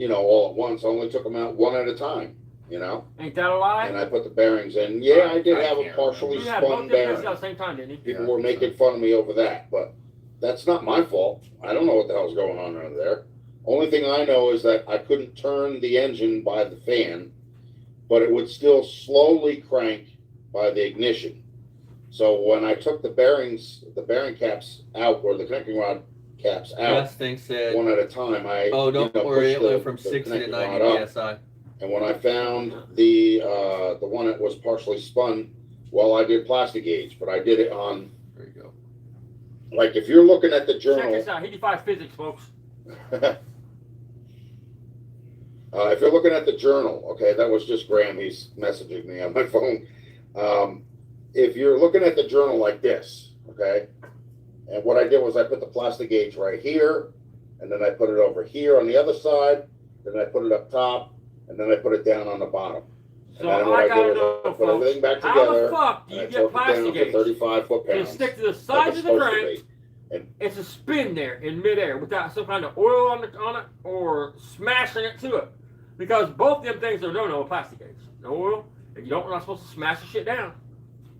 S2: all at once. I only took them out one at a time,
S3: Ain't that a lie?
S2: and I put the bearings in. Yeah, I did
S1: I
S2: have a
S1: can't
S2: partially
S3: You had both
S2: spun
S3: them pieces
S2: bearing.
S3: at the same time, didn't you?
S2: People
S1: Yeah,
S2: were making fun of me over that, but that's not my fault. I don't know what the hell's going on under there. Only thing I know is that I couldn't turn the engine by the fan, but it would still slowly crank by the ignition. So when I took the bearing caps out, or the connecting rod caps out,
S1: Best thing said.
S2: one at a time, I
S1: Don't worry,
S2: pushed
S1: it went from
S2: the
S1: 60 to
S2: connecting
S1: 90
S2: rod up.
S1: psi.
S2: And when I found the one that was partially spun, well, I did plastic gauge, but I did it on,
S1: There you go.
S2: like, if you're looking at the
S3: Check
S2: journal,
S3: this out. He defies physics, folks.
S2: if you're looking at the journal, okay, that was just Graham. He's messaging me on my phone. If you're looking at the journal like this, okay, and what I did was I put the plastic gauge right here, and then I put it over here on the other side, then I put it up top, and then I put it down on the bottom.
S3: So
S2: And then what
S3: I
S2: I
S3: gotta
S2: did was
S3: know,
S2: I put
S3: folks,
S2: everything back
S3: how the
S2: together,
S3: fuck do
S2: and I
S3: you get
S2: torqued it
S3: plastic
S2: down to
S3: gauge
S2: 35
S3: to
S2: foot-pounds.
S3: stick to the
S2: like
S3: sides
S2: it's
S3: of the
S2: supposed to
S3: crank?
S2: be. And
S3: It's a spin there in midair without some kind of oil on it or smashing it to it. Because both them things are no plastic gauge. No oil, and you're not supposed to smash the shit down.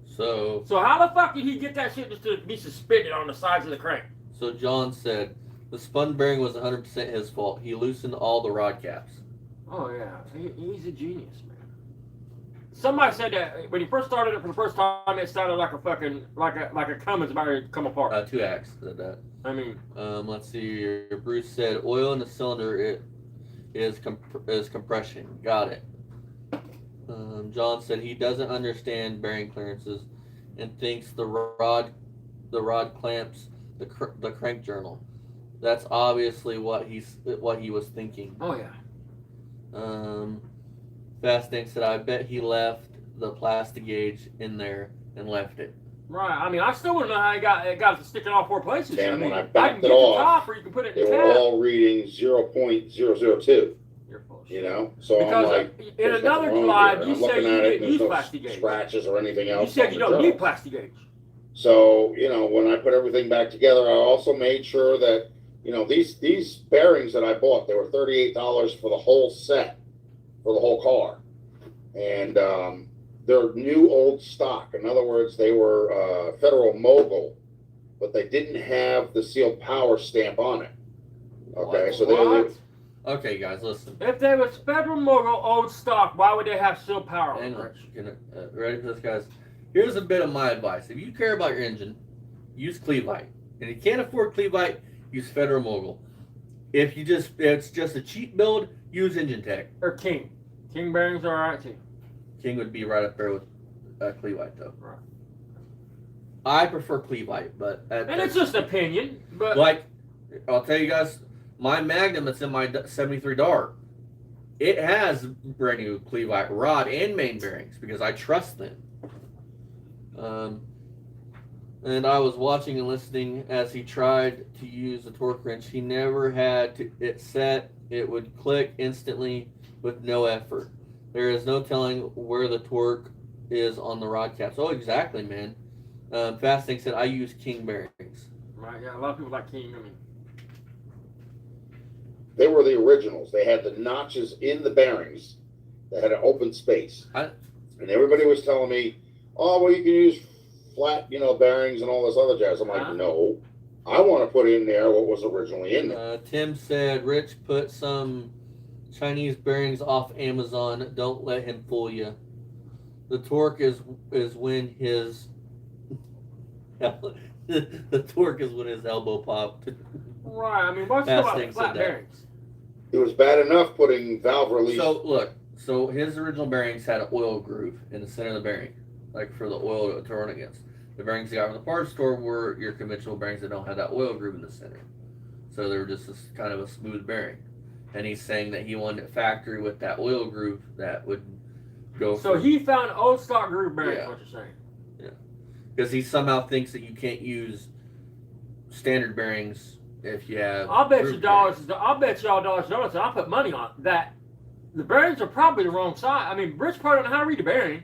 S1: So
S3: how the fuck did he get that shit just to be suspended on the sides of the crank?
S1: John said the spun bearing was 100% his fault. He loosened all the rod caps.
S3: Oh yeah, he's a genius, man. Somebody said that when he first started it for the first time, it sounded like a fucking like a Cummins about to come apart.
S1: 2 acts said that.
S3: I mean,
S1: Let's see here. Bruce said oil in the cylinder is compression. Got it. John said he doesn't understand bearing clearances and thinks the rod clamps the crank journal. That's obviously what he was thinking.
S3: oh yeah.
S1: Fasting said I bet he left the plastic gauge in there and left it.
S3: Right. I mean, I still want to know how it got to stick in all 4 places.
S2: And
S3: I mean,
S2: when I
S3: can
S2: backed
S3: get
S2: it
S3: the
S2: off,
S3: top, or you can put it
S2: they
S3: in the
S2: were
S3: tab.
S2: all reading 0.002.
S3: You're full of shit.
S2: So
S3: Because
S2: I'm like,
S3: in
S2: there's
S3: another
S2: nothing wrong
S3: slide,
S2: here.
S3: you
S2: I'm
S3: said
S2: looking
S3: you
S2: at it,
S3: didn't
S2: and
S3: use
S2: there's no
S3: plastic gauge.
S2: scratches or anything
S3: You
S2: else.
S3: said
S2: on
S3: you
S2: the
S3: don't need
S2: journal.
S3: plastic gauge.
S2: So, when I put everything back together, I also made sure that, these bearings that I bought, they were $38 for the whole set, for the whole car. And they're new old stock. In other words, they were Federal Mogul, but they didn't have the sealed power stamp on it. Okay,
S1: What?
S2: so
S3: What?
S1: Okay, guys, listen.
S3: If they was Federal Mogul old stock, why would they have still power?
S1: Hang on. Ready for this, guys? Here's a bit of my advice. If you care about your engine, use Clevite. And if you can't afford Clevite, use Federal Mogul. If it's just a cheap build, use Engine Tech.
S3: Or King. King bearings are alright too.
S1: King would be right up there with Clevite, though.
S3: Right.
S1: I prefer Clevite, but
S3: And it's just opinion, but
S1: like I'll tell you guys, my Magnum that's in my 73 Dart, it has brand new Clevite rod and main bearings because I trust them. And I was watching and listening as he tried to use the torque wrench. He never had it set. It would click instantly with no effort. There is no telling where the torque is on the rod caps. Oh, exactly, man. Fasting said, I use King bearings.
S3: right, yeah, a lot of people like King. I mean,
S2: they were the originals. They had the notches in the bearings. They had an open space. And everybody was telling me, oh, well, you can use flat, bearings and all this other jazz. I'm like, no. I want to put in there what was originally in there.
S1: Tim said, Rich put some Chinese bearings off Amazon. Don't let him fool you. The torque is when his the torque is when his elbow popped.
S3: right, I mean, what's
S1: Fast
S3: about
S1: thing
S3: flat
S1: said that.
S3: bearings?
S2: It was bad enough putting valve release.
S1: So look, his original bearings had an oil groove in the center of the bearing, like for the oil to run against. The bearings he got from the parts store were your conventional bearings that don't have that oil groove in the center. So they were just kind of a smooth bearing. And he's saying that he wanted it factory with that oil groove that would go.
S3: So he found old stock groove bearings,
S1: Yeah.
S3: what you're saying.
S1: Because he somehow thinks that you can't use standard bearings if you have.
S3: I'll bet
S1: groove
S3: you
S1: bearings.
S3: I'll bet y'all dollars and donuts, and I'll put money on it, that the bearings are probably the wrong size. I mean, Rich probably don't know how to read a bearing.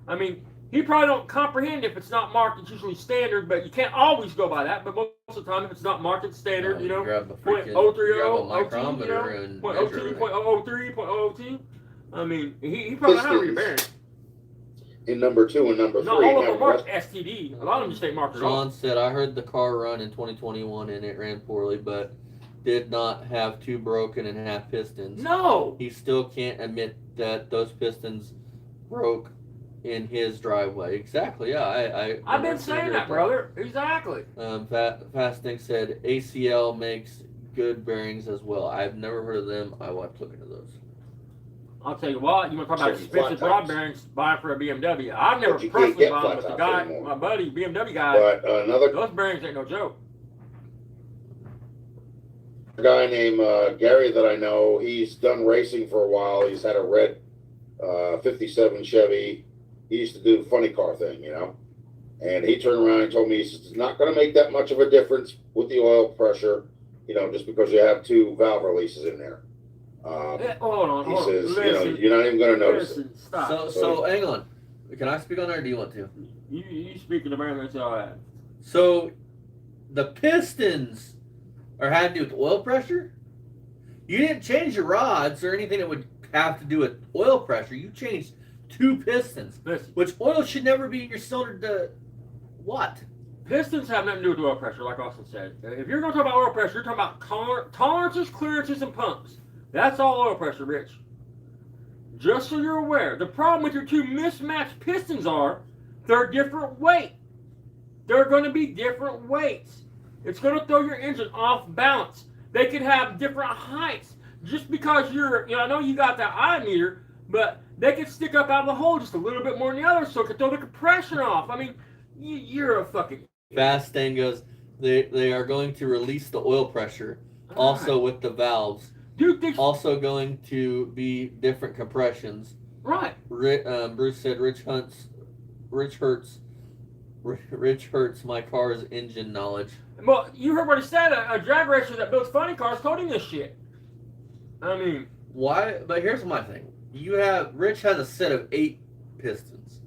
S3: I mean, He probably don't comprehend if it's not marked. It's usually standard, but you can't always go by that. But most of the time, if it's not marked, it's standard. You know,
S1: grab a
S3: .030,
S1: grab a
S3: 02,
S1: micrometer and measure
S3: .02,
S1: everything.
S3: .003, .002. I mean, he probably know how to read a bearing.
S2: In number 2 and number 3.
S3: Not all of
S2: have
S3: them marked STD. A lot of them just ain't marked at all.
S1: Sean said, I heard the car run in 2021 and it ran poorly, but did not have 2 broken and half pistons.
S3: No.
S1: He still can't admit that those pistons broke in his driveway. Exactly, yeah.
S3: I've been saying that, brother. Exactly.
S1: Fasting said, ACL makes good bearings as well. I've never heard of them. I will have to look into those.
S3: I'll tell you what, you want to talk about
S2: Certain
S3: expensive
S2: flat
S3: rod
S2: tops.
S3: bearings, buy for a BMW. I've never
S2: But you can't
S3: personally
S2: get
S3: bought
S2: flat
S3: them, but the
S2: tops
S3: guy,
S2: anymore.
S3: my buddy, BMW guy,
S2: But another
S3: those bearings ain't no joke.
S2: guy named Gary that I know, he's done racing for a while. He's had a red 57 Chevy. He used to do the funny car thing, you know. And he turned around and told me, he says, it's not going to make that much of a difference with the oil pressure, you know, just because you have 2 valve releases in there.
S3: Hold on,
S2: He
S3: hold on.
S2: says,
S3: Listen,
S2: you know, you're not even going to notice it.
S3: listen, stop.
S1: So hang on. Can I speak on that or do you want to?
S3: You speaking to man, that's all right.
S1: So the pistons are had to do with oil pressure? You didn't change your rods or anything that would have to do with oil pressure. You changed 2 pistons,
S3: Listen,
S1: which oil should never be in your cylinder to what?
S3: pistons have nothing to do with oil pressure, like Austin said. If you're going to talk about oil pressure, you're talking about tolerances, clearances, and pumps. That's all oil pressure, Rich. Just so you're aware, the problem with your 2 mismatched pistons are they're different weight. They're going to be different weights. It's going to throw your engine off balance. They could have different heights. Just because I know you got that eye meter, but they could stick up out of the hole just a little bit more than the other, so it could throw the compression off. I mean, you're a fucking...
S1: Fast thing goes, they are going to release the oil pressure, also with the valves.
S3: Dude,
S1: also going to be different compressions.
S3: Right.
S1: Bruce said, Rich hurts my car's engine knowledge.
S3: Well, you heard what he said. A drag racer that builds funny cars told him this shit. I mean...
S1: Why? But here's my thing. Rich has a set of 8 pistons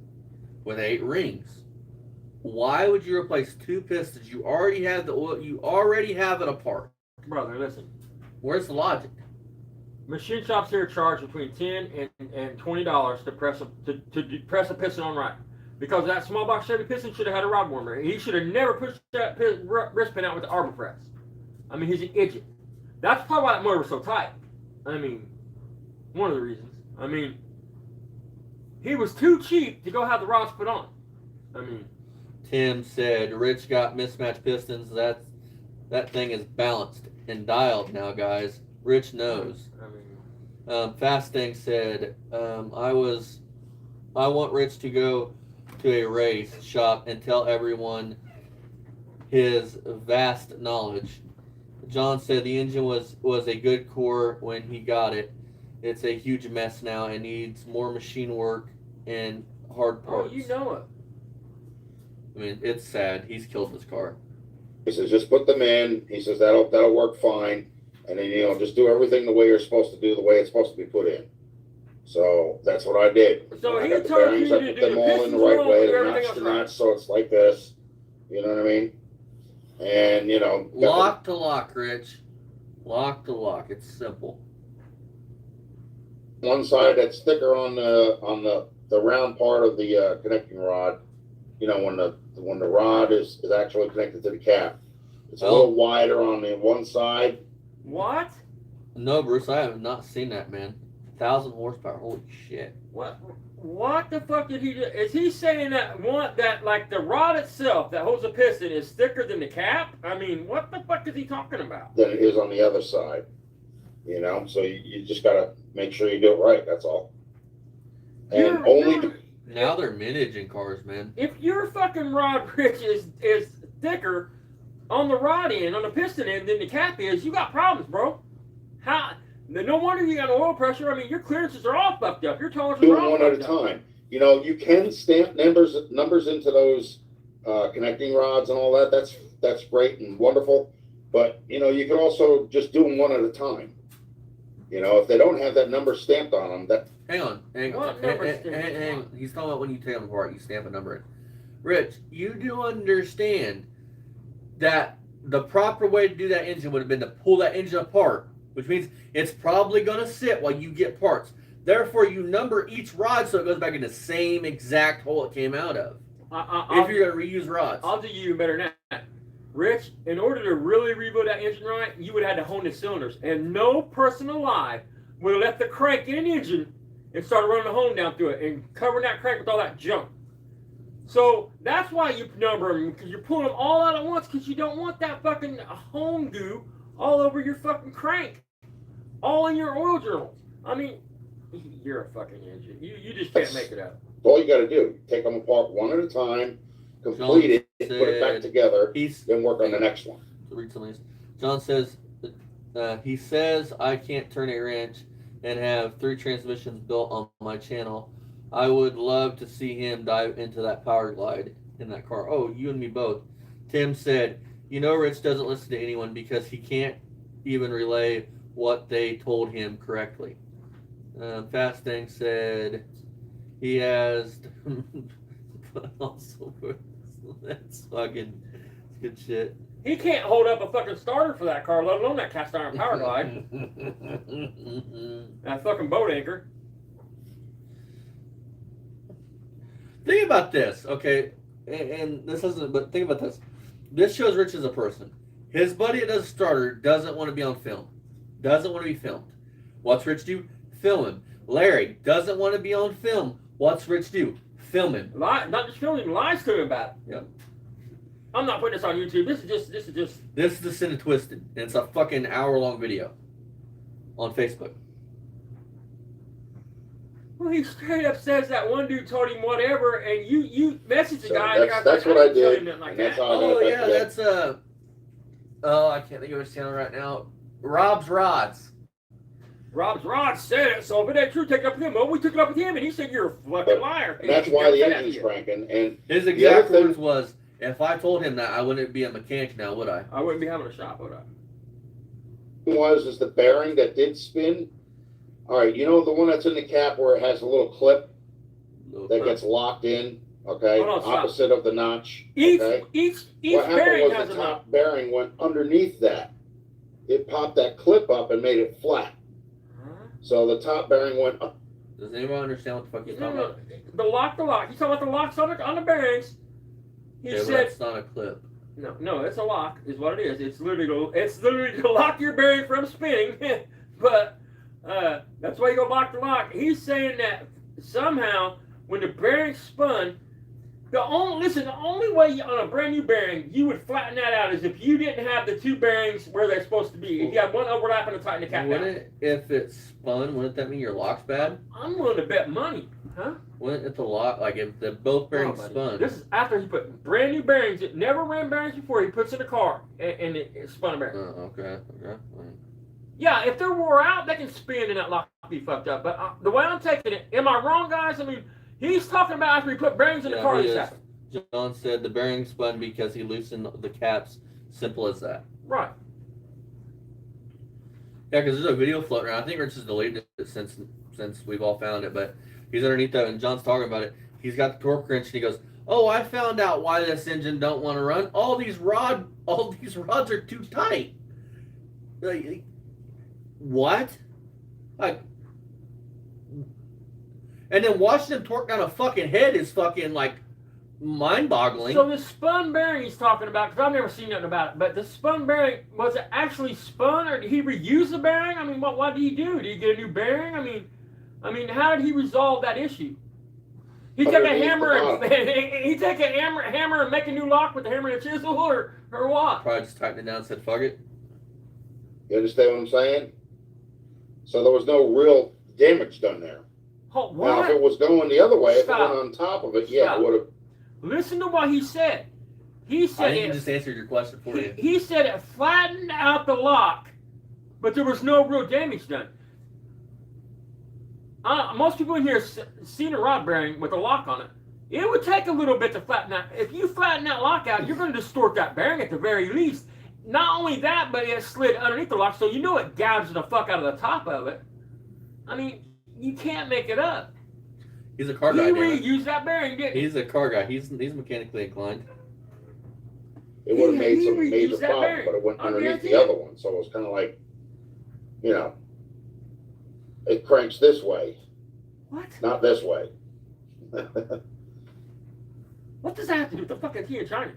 S1: with 8 rings. Why would you replace 2 pistons? You already have the oil. You already have it apart.
S3: Brother, listen.
S1: Where's the logic?
S3: Machine shops here charge between $10 and $20 to press a piston on right. Because that small box Chevy piston should have had a rod warmer. He should have never pushed that wrist pin out with the arbor press. I mean, he's an idiot. That's probably why that motor was so tight. I mean, one of the reasons. I mean, he was too cheap to go have the rods put on. I mean,
S1: Tim said, Rich got mismatched pistons. That thing is balanced and dialed now, guys. Rich knows.
S3: I mean,
S1: Fasting said, I want Rich to go to a race shop and tell everyone his vast knowledge. John said the engine was a good core when he got it. It's a huge mess now and needs more machine work and hard parts.
S3: oh, you know it.
S1: I mean, it's sad. He's killed his car.
S2: He says, just put them in. He says, that'll work fine. And then, just do everything the way you're supposed to do, the way it's supposed to be put in. So that's what I did.
S3: So
S2: I
S3: he
S2: got the
S3: told
S2: bearings,
S3: you
S2: I
S3: to
S2: put
S3: do
S2: them
S3: the
S2: all in the
S3: pistons
S2: right
S3: wrong,
S2: way.
S3: do
S2: They're
S3: everything
S2: notched
S3: else
S2: to
S3: right.
S2: notch, so it's like this. You know what I mean? And,
S1: Lock to lock, Rich. Lock to lock. It's simple.
S2: one side that's thicker on the round part of the connecting rod, when the rod is actually connected to the cap. It's a little wider on the one side.
S3: What?
S1: No, Bruce, I have not seen that, man. 1,000 horsepower. Holy shit.
S3: What the fuck did he do? Is he saying that like the rod itself that holds the piston is thicker than the cap? I mean, what the fuck is he talking about?
S2: Than it is on the other side. So you just gotta make sure you do it right. That's all. And
S1: Now they're mintage in cars, man.
S3: If your fucking rod, Rich, is thicker on the rod end, on the piston end than the cap is, you got problems, bro. How? No wonder you got oil pressure. I mean, your clearances are all fucked up. Your tolerances are all
S2: one at a
S3: fucked up.
S2: time. You can stamp numbers into those connecting rods and all that. That's great and wonderful. But you can also just do them one at a time. You know, if they don't have that number stamped on them, that
S1: Hang on.
S3: What number
S1: Hang,
S3: stamp?
S1: hang on. He's talking about when you take them apart, you stamp a number in. Rich, you do understand that the proper way to do that engine would have been to pull that engine apart, which means it's probably going to sit while you get parts. Therefore, you number each rod so it goes back in the same exact hole it came out of. If you're going to reuse rods.
S3: I'll do you better than that. Rich, in order to really rebuild that engine right, you would have had to hone the cylinders. And no person alive would have left the crank in an engine and started running the hone down through it and covering that crank with all that junk. So that's why you number them, because you're pulling them all out at once, because you don't want that fucking hone goo all over your fucking crank, all in your oil journals. I mean, you're a fucking engine. You just can't make it up.
S2: all you got to do. Take them apart one at a time, complete it, put it back together, then work on the next one.
S1: To read some of these. John says, he says I can't turn a wrench and have 3 transmissions built on my channel. I would love to see him dive into that power glide in that car. Oh, you and me both. Tim said, you know Rich doesn't listen to anyone because he can't even relay what they told him correctly. Fasting said he has but also that's fucking good shit.
S3: He can't hold up a fucking starter for that car, let alone that cast iron power glide. That fucking boat anchor.
S1: Think about this, okay? And this isn't, but think about this. This shows Rich as a person. His buddy that does a starter doesn't want to be on film. Doesn't want to be filmed. What's Rich do? Film him. Larry doesn't want to be on film. What's Rich do? Film him.
S3: Not just film him, lies to him about it.
S1: Yep.
S3: I'm not putting this on YouTube. This is just.
S1: This is the Sin and Twisted. And it's a fucking hour-long video on Facebook.
S3: Well, he straight up says that one dude told him whatever, and you message the guy.
S2: That's what I did.
S3: Like
S2: That's
S3: that.
S2: how I
S1: Oh,
S2: got
S1: yeah, that's, oh, I can't think of his channel right now. Rob's Rods.
S3: Rob's Rod said it, so if it ain't true, take it up with him. Well, we took it up with him, and he said you're a fucking liar.
S2: And that's why the engine's cranking. And
S1: his exact words was, if I told him that, I wouldn't be a mechanic now, would I?
S3: I wouldn't be having a shop, would I?
S2: is the bearing that did spin. All right, you know the one that's in the cap where it has a little clip that gets locked in, okay?
S3: Hold on,
S2: Opposite of the notch.
S3: Each
S2: okay? What
S3: bearing
S2: happened
S3: has
S2: was
S3: a
S2: the
S3: notch.
S2: top bearing went underneath that. It popped that clip up and made it flat. So the top bearing went up.
S1: Does anyone understand what the fuck he's talking about?
S3: The lock. He's talking about the locks on the bearings. He said
S1: it's not a clip.
S3: No, it's a lock, is what it is. It's literally to lock your bearing from spinning. But that's why you go lock the lock. He's saying that somehow when the bearing spun, the only way on a brand new bearing you would flatten that out is if you didn't have the 2 bearings where they're supposed to be. If you had one overlapping to tighten the cap down.
S1: If it spun, wouldn't that mean your lock's bad?
S3: I'm willing to bet money, huh?
S1: Wouldn't it the lock, like if the both bearings spun?
S3: This is after he put brand new bearings. It never ran bearings before. He puts in a car and it spun a bearing.
S1: Okay.
S3: Yeah, if they're wore out, they can spin and that lock be fucked up. But the way I'm taking it, am I wrong, guys? I mean, he's talking about after he put bearings in the car.
S1: John said the bearing spun because he loosened the caps. Simple as that.
S3: Right.
S1: Yeah, because there's a video floating around. I think Rich has deleted it since we've all found it, but he's underneath that, and John's talking about it. He's got the torque wrench, and he goes, "Oh, I found out why this engine don't want to run. All these rods are too tight." Like, what? Like, and then watching him torque down a fucking head is fucking like mind-boggling.
S3: So the spun bearing he's talking about, because I've never seen nothing about it, but the spun bearing, was it actually spun, or did he reuse the bearing? I mean, what did he do? Did he get a new bearing? I mean, how did he resolve that issue? He take a hammer and make a new lock with the hammer and chisel, or what?
S1: Probably just tightened it down and said, "Fuck it."
S2: You understand what I'm saying? So there was no real damage done there.
S3: Oh, what?
S2: Now, if it was going the other way,
S3: Stop.
S2: if it went on top of it, yeah, it would have.
S3: Listen to what he said. He said
S1: I think he just answered your question for you.
S3: He said it flattened out the lock, but there was no real damage done. Most people in here have seen a rod bearing with a lock on it. It would take a little bit to flatten that. If you flatten that lock out, you're going to distort that bearing at the very least. Not only that, but it slid underneath the lock, so you know it gouged the fuck out of the top of it. I mean, you can't make it up.
S1: He's a car
S3: He
S1: guy, damn it.
S3: reused that bearing, didn't he?
S1: He's a car guy. He's mechanically inclined.
S2: It would have made
S3: He
S2: some major
S3: reused that
S2: problem,
S3: bearing.
S2: but it went
S3: I
S2: underneath the
S3: guarantee
S2: other one, so it was kind of like, you know, it cranks this way,
S3: What?
S2: not this way.
S3: What does that have to do with the fucking key in China?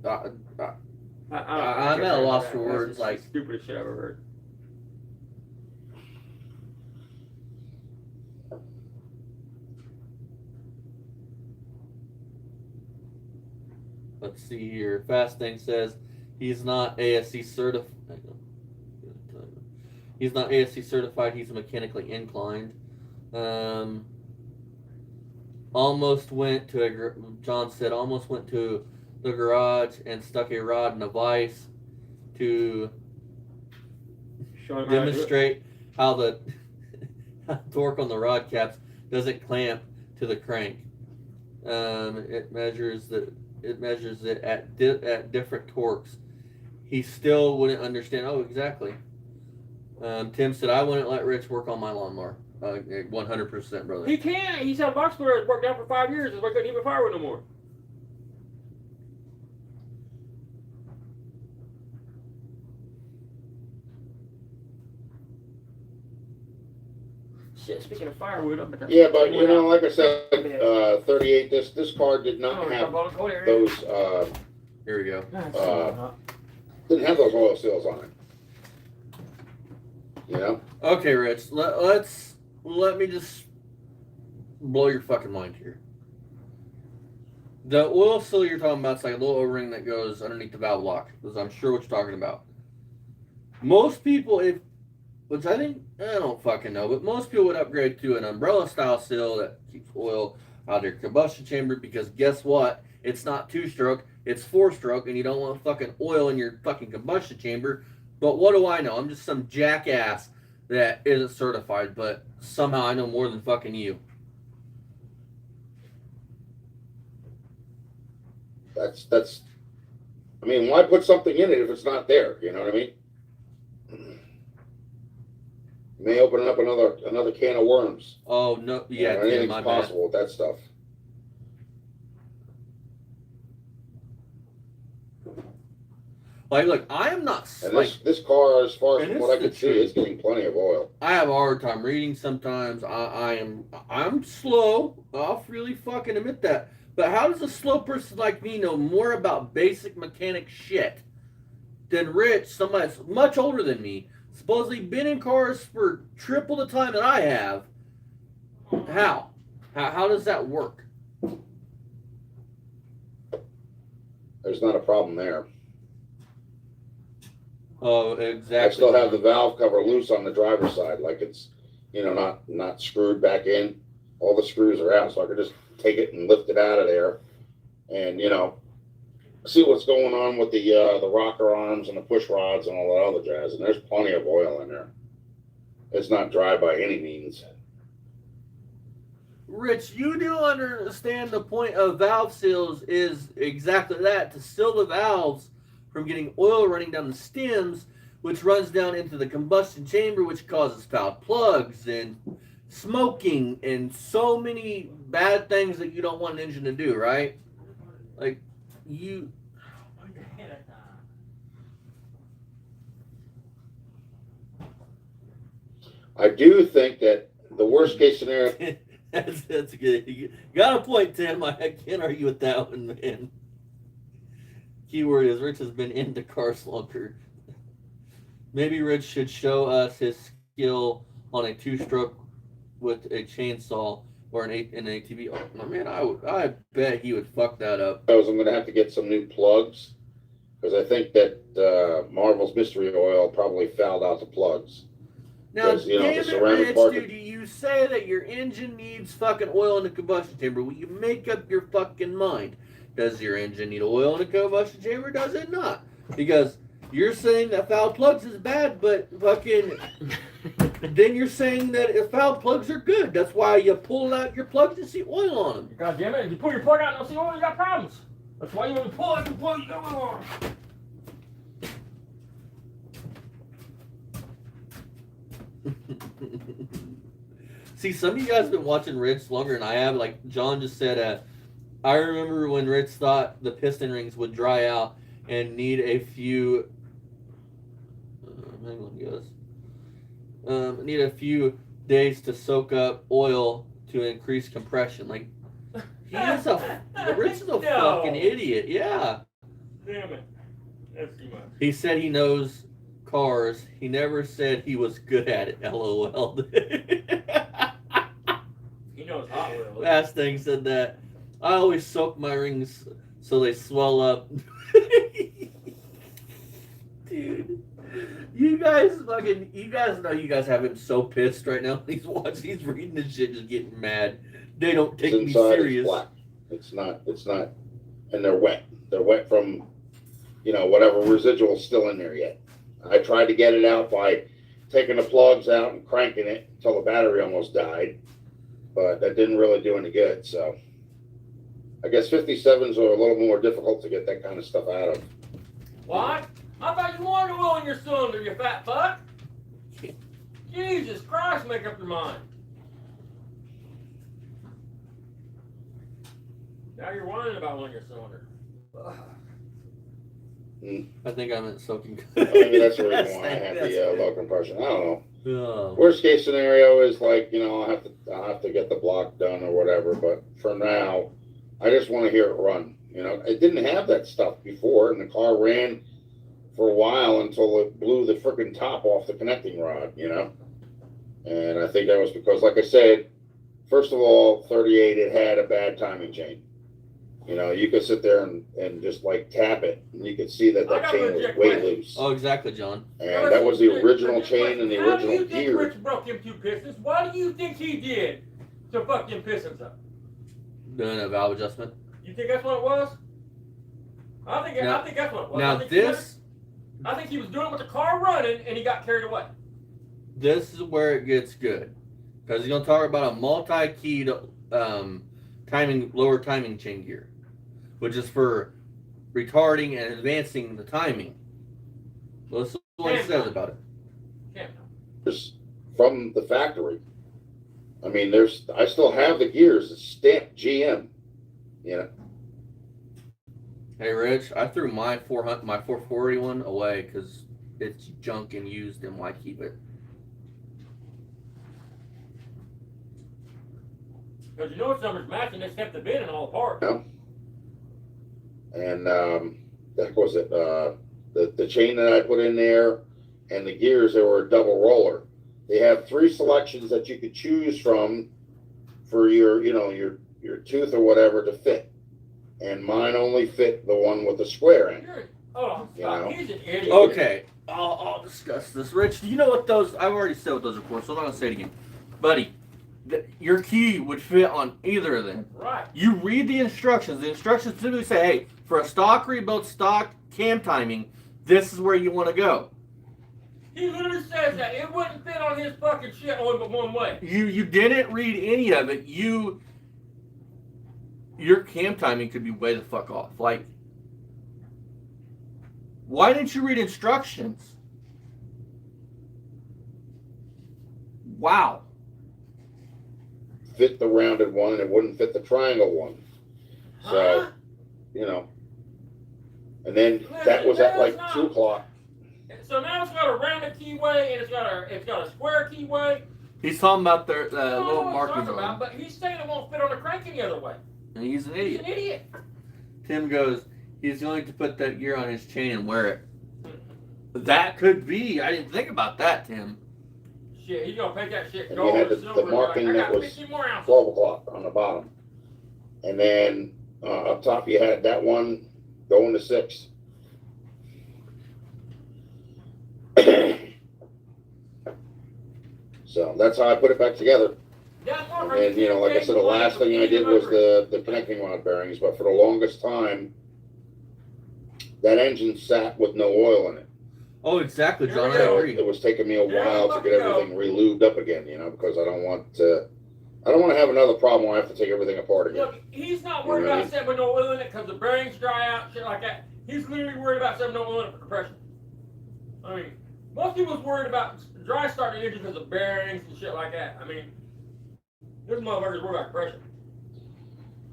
S1: I'm at a loss for words.
S3: That's
S1: Like,
S3: the stupidest shit I've ever heard.
S1: let's see here. Fast Thing says he's not ASC certified. He's not ASC certified. He's mechanically inclined. Almost went to John said almost went to the garage and stuck a rod in a vise to demonstrate how the torque on the rod caps doesn't clamp to the crank. It measures it at different torques. He still wouldn't understand. Oh, exactly. Tim said I wouldn't let Rich work on my lawnmower. 100%, brother.
S3: He can't. He's had a box splitter that's worked out for 5 years. That's why I couldn't even fire with no more. Shit, speaking of firewood, I'm at
S2: Yeah, but you know, like I said, 38. This car did not have those.
S1: Here we go.
S2: Didn't have those oil seals on it. You know.
S1: Okay, Rich. Let me just blow your fucking mind here. The oil seal you're talking about is like a little O-ring that goes underneath the valve lock, because I'm sure what you're talking about. Most people, which I think, I don't fucking know, but most people would upgrade to an umbrella style seal that keeps oil out of your combustion chamber, because guess what? It's not 2-stroke, it's 4-stroke, and you don't want fucking oil in your fucking combustion chamber. But what do I know? I'm just some jackass that isn't certified, but somehow I know more than fucking you.
S2: That's. I mean, why put something in it if it's not there? You know what I mean? You may open up another can of worms.
S1: Oh no, yeah,
S2: you know,
S1: Tim,
S2: anything's
S1: my
S2: possible with that stuff.
S1: Like, look, I am not.
S2: And
S1: like,
S2: this car, as far as
S1: and
S2: what I
S1: it's
S2: could
S1: the
S2: see,
S1: truth.
S2: is getting plenty of oil.
S1: I have a hard time reading sometimes. I'm slow. I'll really fucking admit that. But how does a slow person like me know more about basic mechanic shit than Rich, somebody that's much older than me, supposedly been in cars for triple the time that I have? How? How does that work?
S2: There's not a problem there.
S1: Oh, exactly.
S2: I still have the valve cover loose on the driver's side, like it's, you know, not screwed back in. All the screws are out, so I could just take it and lift it out of there, and you know, see what's going on with the rocker arms and the push rods and all that other jazz. And there's plenty of oil in there. It's not dry by any means.
S1: Rich, you do understand the point of valve seals is exactly that, to seal the valves from getting oil running down the stems, which runs down into the combustion chamber, which causes foul plugs and smoking and so many bad things that you don't want an engine to do, right? Like, you...
S2: I do think that the worst case scenario...
S1: That's good. You got a point, Tim. I can't argue with that one, man. Keyword is Rich has been into cars longer. Maybe Rich should show us his skill on a 2-stroke with a chainsaw or an ATV. Oh man, I bet he would fuck that up.
S2: I'm going to have to get some new plugs, because I think that Marvel's Mystery Oil probably fouled out the plugs.
S1: Now,
S2: You know,
S1: damn
S2: the
S1: it,
S2: ceramic
S1: Rich,
S2: part-
S1: dude, you say that your engine needs fucking oil in the combustion chamber. Will you make up your fucking mind? Does your engine need oil in the combustion chamber? Does it not? Because you're saying that foul plugs is bad, but fucking... then you're saying that foul plugs are good. That's why you pull out your plugs and see oil on them.
S3: God damn it, if you pull your plug out and don't see oil, you got problems. That's why you want to pull it and pull it. Come on.
S1: See, some of you guys have been watching Rich longer than I have. Like John just said, I remember when Rich thought the piston rings would dry out and need a few. Hang on, guys. Need a few days to soak up oil to increase compression. Like Rich is a
S3: No.
S1: fucking idiot. Yeah.
S3: Damn it. That's too much.
S1: He said he knows cars. He never said he was good at it. LOL.
S3: He knows Hot Wheels.
S1: Last thing said that. I always soak my rings so they swell up. Dude. You guys know you guys have him so pissed right now. He's reading this shit, just getting mad. They don't take me serious.
S2: It's black. It's not, and they're wet. They're wet from, whatever residual's still in there yet. I tried to get it out by taking the plugs out and cranking it until the battery almost died, but that didn't really do any good. So I guess 57s are a little more difficult to get that kind of stuff out of.
S3: What? I thought you wanted oil in your cylinder, you fat fuck. Jesus Christ, make up your mind. Now you're whining about one in your cylinder.
S1: I think I meant soaking.
S2: Maybe that's the reason why I had the low compression. I don't know.
S1: Oh.
S2: Worst case scenario is like, I'll have to get the block done or whatever. But for now, I just want to hear it run. It didn't have that stuff before, and the car ran for a while until it blew the freaking top off the connecting rod. And I think that was because, like I said, first of all, 38, it had a bad timing chain. You could sit there and just like tap it, and you could see that chain was way loose.
S1: Oh, exactly, John.
S2: And that was the original chain and the original
S3: gear. How do you
S2: gear.
S3: think Rich broke them two pistons? What do you think he did to fuck them pistons up?
S1: Doing a valve adjustment.
S3: You think that's what it was? I think that's what it was. I think he was doing it with the car running, and he got carried away.
S1: This is where it gets good, because he's gonna talk about a multi-keyed lower timing chain gear, which is for retarding and advancing the timing. Let's see what he says about it.
S2: Just from the factory. I mean, I still have the gears. It's stamped GM.
S1: Hey, Rich, I threw my 441 away because it's junk and used, and why keep it?
S3: Because its numbers matching, they kept the bin and all apart.
S2: Yeah. And that was it. The chain that I put in there and the gears, they were a double roller. They have 3 selections that you could choose from for your tooth or whatever to fit. And mine only fit the one with the square end.
S3: He's an idiot.
S1: Okay, I'll discuss this. Rich, do you know what those? I've already said what those are for, so I'm not gonna say it again, buddy. Your key would fit on either of them.
S3: Right.
S1: You read the instructions. The instructions typically say, "Hey, for a stock rebuilt stock cam timing, this is where you want to go."
S3: He literally says that it wouldn't fit on his fucking shit only but one way.
S1: You didn't read any of it. Your cam timing could be way the fuck off. Like, why didn't you read instructions? Wow.
S2: Fit the rounded one, and it wouldn't fit the triangle one. So, and then that was at like 2 o'clock.
S3: So now it's got a rounded keyway and it's got a square keyway.
S1: He's talking about the little markings on it.
S3: But he's saying it won't fit on the crank any other way.
S1: And he's an idiot.
S3: He's an idiot.
S1: Tim goes, he's going to put that gear on his chain and wear it. That could be. I didn't think about that, Tim.
S3: Shit, he's going to paint that shit
S2: And
S3: gold
S2: you had
S3: and
S2: the
S3: silver.
S2: marking that was 12 o'clock on the bottom. And then up top you had that one going to 6. So that's how I put it back together. And then, like I said, the last thing I did was the connecting rod bearings, but for the longest time, that engine sat with no oil in it.
S1: Oh, exactly, John. I
S2: So
S1: agree.
S2: it was taking me a while to get everything re-lubed up again, because I don't want I don't want to have another problem where I have to take everything apart again.
S3: Look, he's not worried about setting with no oil in it because the bearings dry out, shit like that. He's literally worried about setting no oil in it for compression. I mean, most people's worried about dry starting the engine because of bearings and shit like that. I mean, this motherfucker's worried about compression.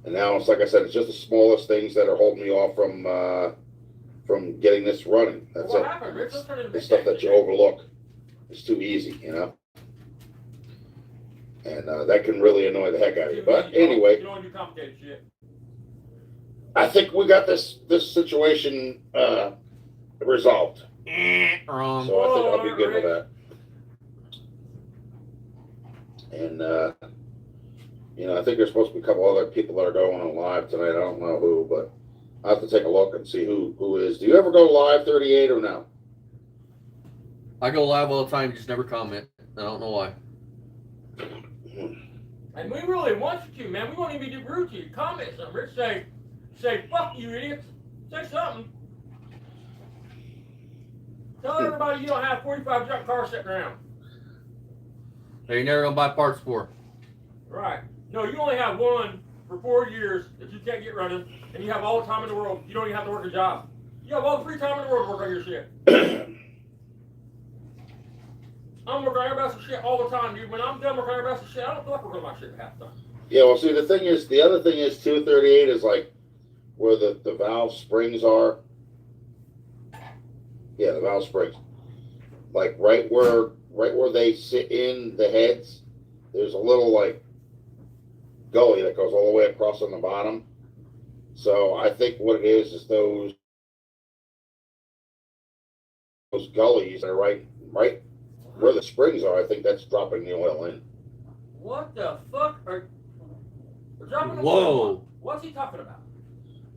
S2: And now it's like I said, it's just the smallest things that are holding me off from getting this running. That's
S3: what
S2: it.
S3: happened, Rich?
S2: The stuff that you overlook. It's too easy, you know. And that can really annoy the heck out of you. But anyway,
S3: you don't want to do complicated shit.
S2: I think we got this situation resolved.
S1: Wrong.
S2: So I think I'll be good with that. And you know, I think there's supposed to be a couple other people that are going on live tonight. I don't know who, but I'll have to take a look and see who is. Do you ever go live 38 or no?
S1: I go live all the time, just never comment. I don't know why.
S3: And we really want you to, man. We won't even be rude to you. Comment something. Rich, say, fuck you, idiots. Say something. Tell everybody you don't have 45 junk cars sitting around.
S1: Hey, you're never gonna buy parts for.
S3: Right. No, you only have one for 4 years that you can't get running, and you have all the time in the world. You don't even have to work a job. You have all the free time in the world to work on your shit. I'm working on everybody's shit all the time, dude. When I'm done working on everybody's shit, I don't feel like working on my shit half the time.
S2: Yeah, well, see, the other thing is 238 is like where the valve springs are. Yeah, the valve springs. Like right where they sit in the heads, there's a little like gully that goes all the way across on the bottom. So I think what it is those gullies that are right where the springs are. I think that's dropping the oil in.
S3: What the fuck are dropping the
S1: Whoa.
S3: oil? What's he talking about?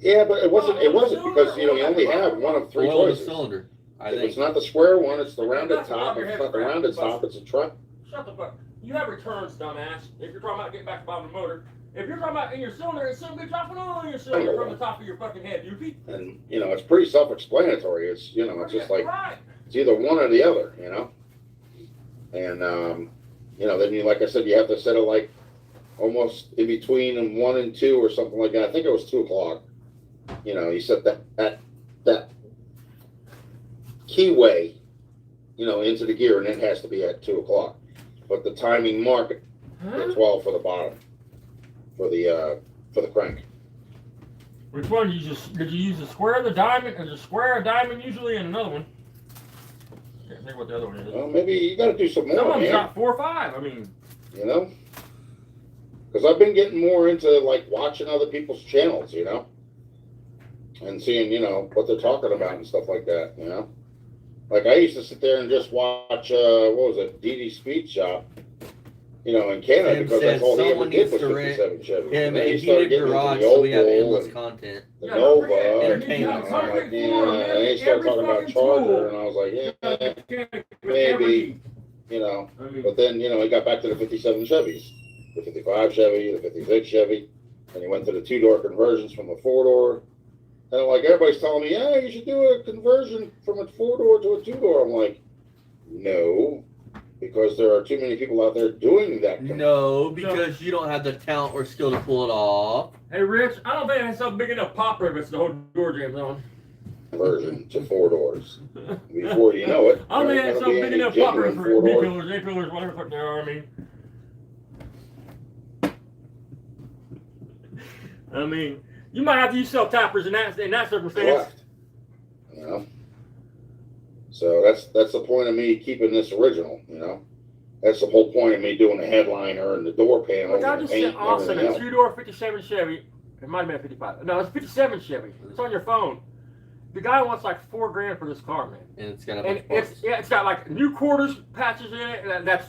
S2: Yeah, but it wasn't because you only have one of three
S1: Oil in the
S2: choices.
S1: cylinder. I
S2: If
S1: think
S2: it's not the square one, it's the rounded
S3: That's
S2: top.
S3: above
S2: If
S3: your
S2: it's not the
S3: head,
S2: rounded
S3: crap.
S2: top, it's a truck.
S3: Shut the fuck. You have returns, dumbass. If you're talking about getting back to the bottom of the motor, if you're talking about in your cylinder, it's simply dropping oil in your cylinder from the top of your fucking head, dude.
S2: And it's pretty self-explanatory. It's it's just like
S3: right.
S2: it's either one or the other, And then you, like I said, you have to set it like almost in between 1 and 2 or something like that. I think it was 2 o'clock. You set that keyway, into the gear, and it has to be at 2 o'clock. But the timing mark at 12 for the bottom, for the crank.
S3: Which one did you use the square, the diamond, or the square, a diamond usually, and another one? Can't think what the other one is.
S2: Well, maybe you got to do some more,
S3: Some of them
S2: man.
S3: got 4 or 5. I mean,
S2: because I've been getting more into like watching other people's channels, and seeing what they're talking about and stuff like that, Like I used to sit there and just watch what was it, DD Speed Shop, in Canada,
S1: Tim
S2: because that's
S1: said
S2: all he ever
S1: someone
S2: did
S1: needs
S2: was
S1: to rent
S2: 57 Chevy.
S1: him
S2: And then
S1: a
S2: he started
S1: heated
S2: getting into
S1: garage
S2: the
S1: so we have
S2: Opel
S1: endless
S2: and
S1: content.
S2: the
S3: Yeah,
S2: Nova,
S3: don't forget,
S2: and
S1: entertainment.
S2: I'm like,
S3: Concrete
S2: yeah,
S3: floor on
S2: and he started
S3: every
S2: talking about
S3: fucking
S2: Charger,
S3: tool.
S2: and I was like, yeah,
S3: Maybe.
S2: But then, he got back to the 57 Chevys, the 55 Chevy, the 56 Chevy, and he went to the 2-door conversions from the 4-door. And like everybody's telling me, yeah, you should do a conversion from a 4-door to a 2-door. I'm like, no, because there are too many people out there doing that.
S1: No, because you don't have the talent or skill to pull it off.
S3: Hey, Rich, I don't think I have some big enough pop rivets to hold door jams on.
S2: Conversion to 4 doors. Before you know it,
S3: I don't think I have
S2: there's
S3: some
S2: gonna
S3: big
S2: be
S3: enough
S2: any
S3: pop rivets
S2: genuine
S3: for B
S2: 4-door.
S3: pillars, A pillars, whatever the fuck they are. I mean, you might have to use self tappers in that circumstance.
S2: Correct. So that's the point of me keeping this original. That's the whole point of me doing the headliner and the door panel.
S3: Look, I
S2: and the
S3: just
S2: paint
S3: sent
S2: and
S3: Austin
S2: everything
S3: a
S2: else.
S3: 2-door 57 Chevy. It might have been a 55. No, it's a 57 Chevy. It's on your phone. The guy wants like $4,000 for this car, man.
S1: And it's got a
S3: And
S1: bunch of parts.
S3: it's got like new quarters patches in it. And that's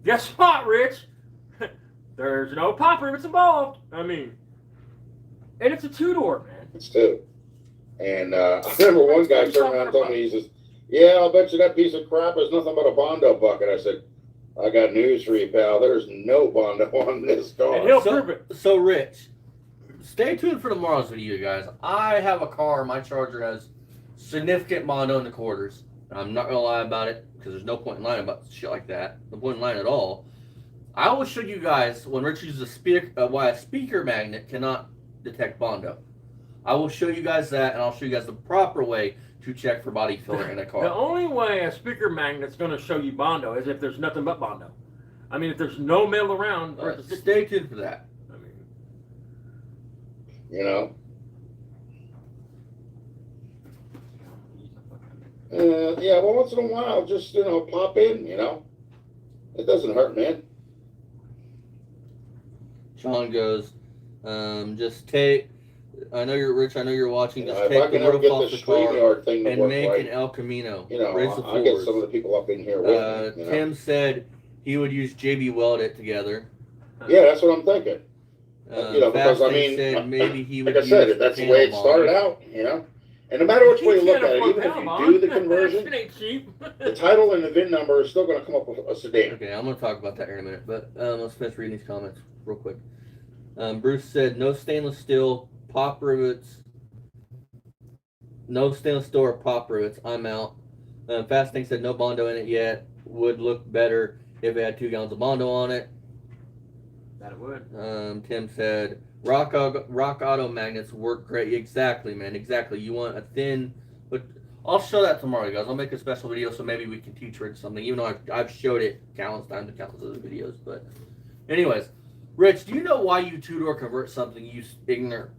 S3: guess what, Rich? There's no pop rivets involved. I mean, and it's a 2-door, man.
S2: It's 2. And I remember one guy turned around and told me, he says, yeah, I'll bet you that piece of crap is nothing but a Bondo bucket. I said, I got news for you, pal. There's no Bondo on this car.
S3: And he'll prove it.
S1: So, Rich, stay tuned for tomorrow's video, guys. I have a car. My Charger has significant Bondo in the quarters. I'm not going to lie about it because there's no point in lying about shit like that. No point in lying at all. I will show you guys when Rich uses why a speaker magnet cannot detect Bondo. I will show you guys that, and I'll show you guys the proper way to check for body filler in a car.
S3: The only way a speaker magnet's going to show you Bondo is if there's nothing but Bondo. I mean, if there's no metal around,
S1: Stay tuned for that.
S3: I mean,
S2: You know. Yeah, well, once in a while, just pop in. It doesn't hurt, man.
S1: Sean goes, just take. I know you're Rich. I know you're watching. Just
S2: If
S1: take
S2: I
S1: the
S2: can ever
S1: roof
S2: get
S1: off
S2: the
S1: the car
S2: StreamYard thing to
S1: and
S2: work
S1: make
S2: right,
S1: an El Camino.
S2: I'll
S1: Raise the
S2: get some of
S1: floors.
S2: the people up in here with me.
S1: Tim said he would use JB Weld it together.
S2: Yeah, that's what I'm thinking. Because I mean,
S1: said maybe he would
S2: like I said,
S1: use
S2: that's the way it started out. And no matter which way you look at it, even if you do the conversion,
S3: it ain't cheap.
S2: the title and the VIN number is still going to come up with a sedan.
S1: Okay, I'm going to talk about that here in a minute, but let's finish reading these comments real quick. Bruce said, no stainless steel pop rivets. No stainless steel or pop rivets. I'm out. Fasting said, no Bondo in it yet. Would look better if it had 2 gallons of Bondo on it.
S3: That it would.
S1: Tim said, Rock Auto magnets work great. Exactly, man. Exactly. You want a thin, but I'll show that tomorrow, guys. I'll make a special video so maybe we can teach Rich something, even though I've showed it countless times in countless other videos. But anyways, Rich, do you know why you two-door convert something, you ignorant?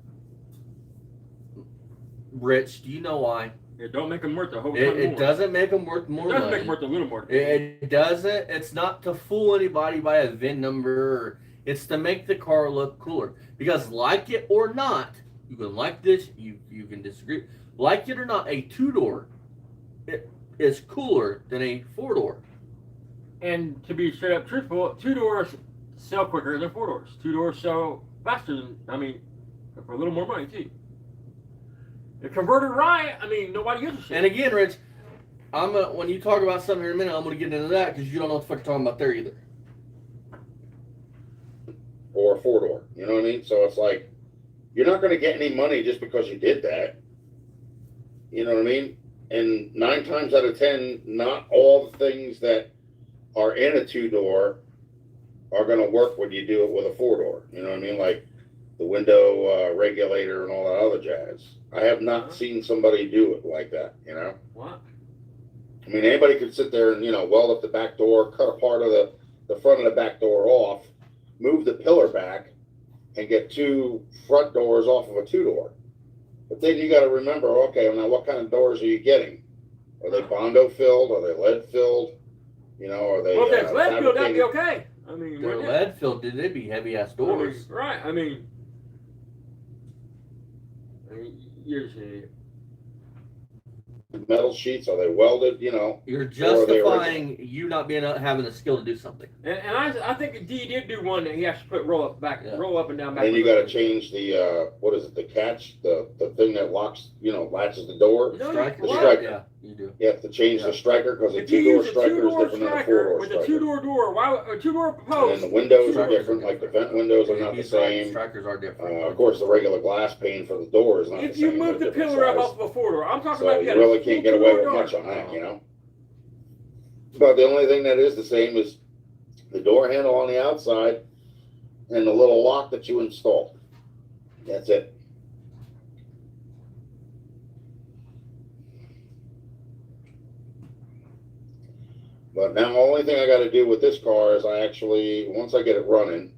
S1: Rich, do you know why?
S3: It don't make them worth a whole ton more.
S1: It doesn't make them worth more money.
S3: It does make them worth a little more.
S1: It doesn't. It's not to fool anybody by a VIN number. It's to make the car look cooler. Because like it or not, you can like this, you can disagree. Like it or not, a 2-door is cooler than a 4-door.
S3: And to be straight up truthful, 2-doors sell quicker than 4-doors. 2-doors sell faster than, for a little more money too. If converted right, nobody gives a shit.
S1: And again, Rich, when you talk about something here in a minute, I'm going to get into that because you don't know what the fuck you're talking about there either.
S2: Or a 4-door. You know what I mean? So it's like, you're not going to get any money just because you did that. You know what I mean? And 9 times out of 10, not all the things that are in a 2-door are going to work when you do it with a 4-door. You know what I mean? Like the window regulator and all that other jazz. I have not seen somebody do it like that,
S3: What?
S2: I mean, anybody could sit there and, weld up the back door, cut a part of the front of the back door off, move the pillar back, and get 2 front doors off of a 2-door. But then you got to remember, okay, now what kind of doors are you getting? Are they Bondo filled? Are they lead filled? Are they?
S3: Well, if it's lead filled, that'd be okay.
S1: They're lead filled. They'd be heavy ass doors.
S3: Right. You're just an idiot.
S2: Metal sheets, are they welded?
S1: You're justifying you not having the skill to do something.
S3: And I think D did do one that he has to put roll up and down back.
S2: And you got to change the what is it? The catch, the thing that locks, latches the door.
S3: No,
S1: Striker.
S2: The striker.
S1: Yeah, you do.
S2: You have to change the striker because a
S3: If you
S2: 2-door
S3: use a
S2: striker is
S3: 2-door
S2: different than a
S3: striker
S2: 4-door
S3: with
S2: striker.
S3: a 2-door door, a 2-door
S2: And
S3: post.
S2: then the windows are
S1: Strikers
S2: different,
S1: are
S2: like the vent windows are not the same.
S1: Strikers are different.
S2: Of course, the regular glass pane for the door is not the
S3: If
S2: same.
S3: you move the
S2: They're different
S3: pillar up
S2: size.
S3: off of a 4-door, I'm talking
S2: So
S3: about
S2: you really can't get away with much on that, But the only thing that is the same is the door handle on the outside and the little lock that you install. That's it. But now the only thing I got to do with this car is once I get it running,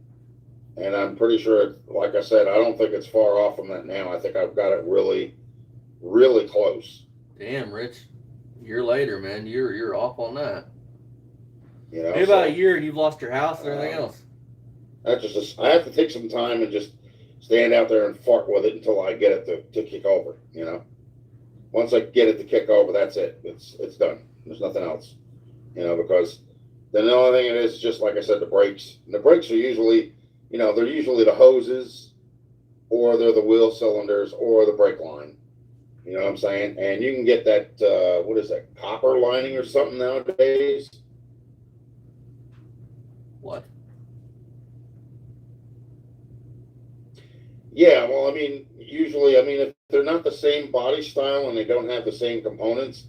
S2: and I'm pretty sure, like I said, I don't think it's far off from that now. I think I've got it really, really close.
S1: Damn, Rich. A year later, man, you're off on that. Maybe
S2: So,
S1: about a year and you've lost your house and everything else.
S2: I have to take some time and just stand out there and fart with it until I get it to kick over. Once I get it to kick over, that's it. It's done. There's nothing else. Because then the only thing it is just like I said, the brakes. And the brakes are usually, they're usually the hoses, or they're the wheel cylinders, or the brake line. You know what I'm saying? And you can get that, what is that, copper lining or something nowadays?
S1: What?
S2: Yeah, well, usually, if they're not the same body style and they don't have the same components,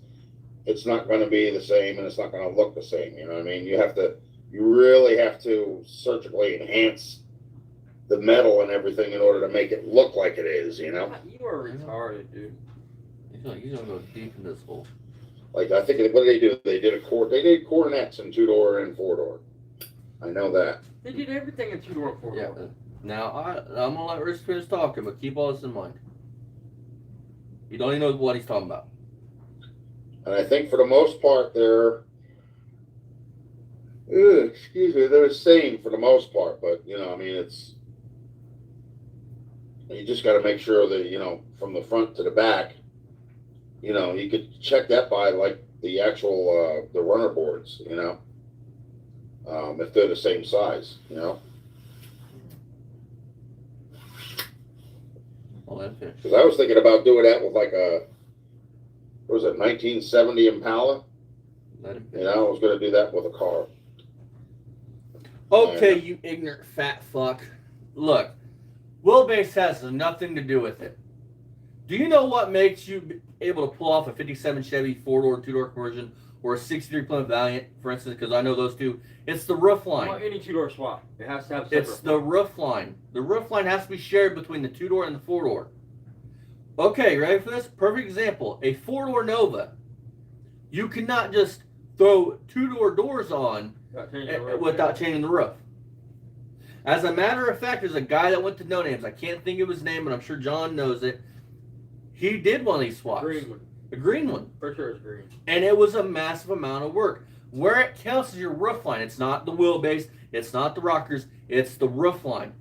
S2: it's not going to be the same and it's not going to look the same. You know what I mean? You have to you really have to surgically enhance the metal and everything in order to make it look like it is, you know?
S3: You are retarded, dude.
S1: He's gonna go deep in this hole.
S2: Like, I think, what did they do? They did Coronets in 2-door and 4-door. I know that.
S3: They did everything in 2-door and 4-door.
S1: Yeah. Now, I'm gonna let Rich finish talking, but keep all this in mind. You don't even know what he's talking about.
S2: And I think for the most part, they're the same for the most part. But, you know, I mean, you just got to make sure that, you know, from the front to the back, you know, you could check that by, like, the actual, the runner boards, you know, if they're the same size, you know.
S1: I'll let him finish.
S2: Because I was thinking about doing that with, like, what was it, 1970 Impala?
S1: Let him
S2: You
S1: finish.
S2: know, I was going to do that with a car.
S1: Okay, you ignorant fat fuck. Look, wheelbase has nothing to do with it. Do you know what makes you able to pull off a 57 Chevy 4-door, 2-door conversion, or a 63 Plymouth Valiant, for instance, because I know those two? It's the roof line.
S3: Well, any 2-door swap, it has to have.
S1: It's the roof line. The roof line has to be shared between the 2-door and the 4-door. Okay, ready for this? Perfect example. A 4-door Nova. You cannot just throw 2-door doors on without changing the roof. As a matter of fact, there's a guy that went to No Names. I can't think of his name, but I'm sure John knows it. He did one of these swaps.
S3: Green one.
S1: The green one.
S3: For sure it's green.
S1: And it was a massive amount of work. Where it counts is your roof line. It's not the wheelbase. It's not the rockers. It's the roof line.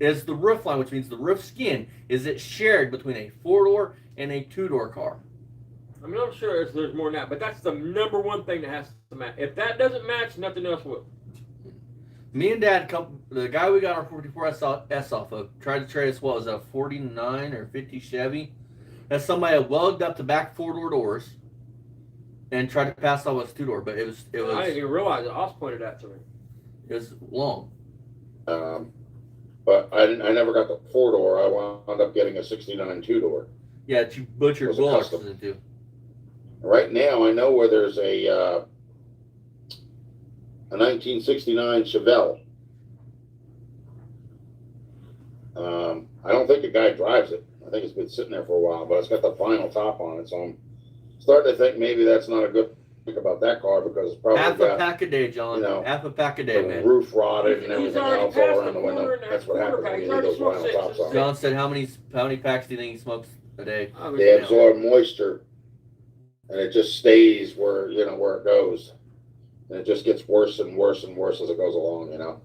S1: It's the roof line, which means the roof skin is it shared between a 4-door and a 2-door car.
S3: I mean, I'm sure there's more than that, but that's the number one thing that has to match. If that doesn't match, nothing else will.
S1: Me and Dad, the guy we got our 44S off of, tried to trade us, what was that, a 49 or 50 Chevy? That somebody had welded up the back 4-door doors and tried to pass off as 2-door, but it was.
S3: I didn't even realize it. Oz pointed that to me.
S1: It was long.
S2: But I never got the 4-door. I wound up getting a 69 2-door.
S1: Yeah, that you butchered bullocks into.
S2: Right now, I know where there's a 1969 Chevelle. I don't think the guy drives it. I think it's been sitting there for a while, but it's got the vinyl top on it, so I'm starting to think maybe that's not a good thing about that car because it's probably
S1: half
S2: got
S1: a pack a day, John.
S2: you know,
S1: half a pack a day,
S2: the
S1: man.
S2: roof rotted and
S3: He's
S2: everything
S3: already
S2: else all
S3: passed
S2: around
S3: the
S2: the window.
S3: quarter and
S2: That's what
S3: quarter
S2: happens
S3: pack.
S2: when
S3: He's
S2: you leave
S3: already
S2: those
S3: smoked
S2: vinyl tops on.
S1: John said, how many packs do you think he smokes a day?
S2: They absorb moisture, and it just stays where where it goes, and it just gets worse and worse and worse as it goes along. You know.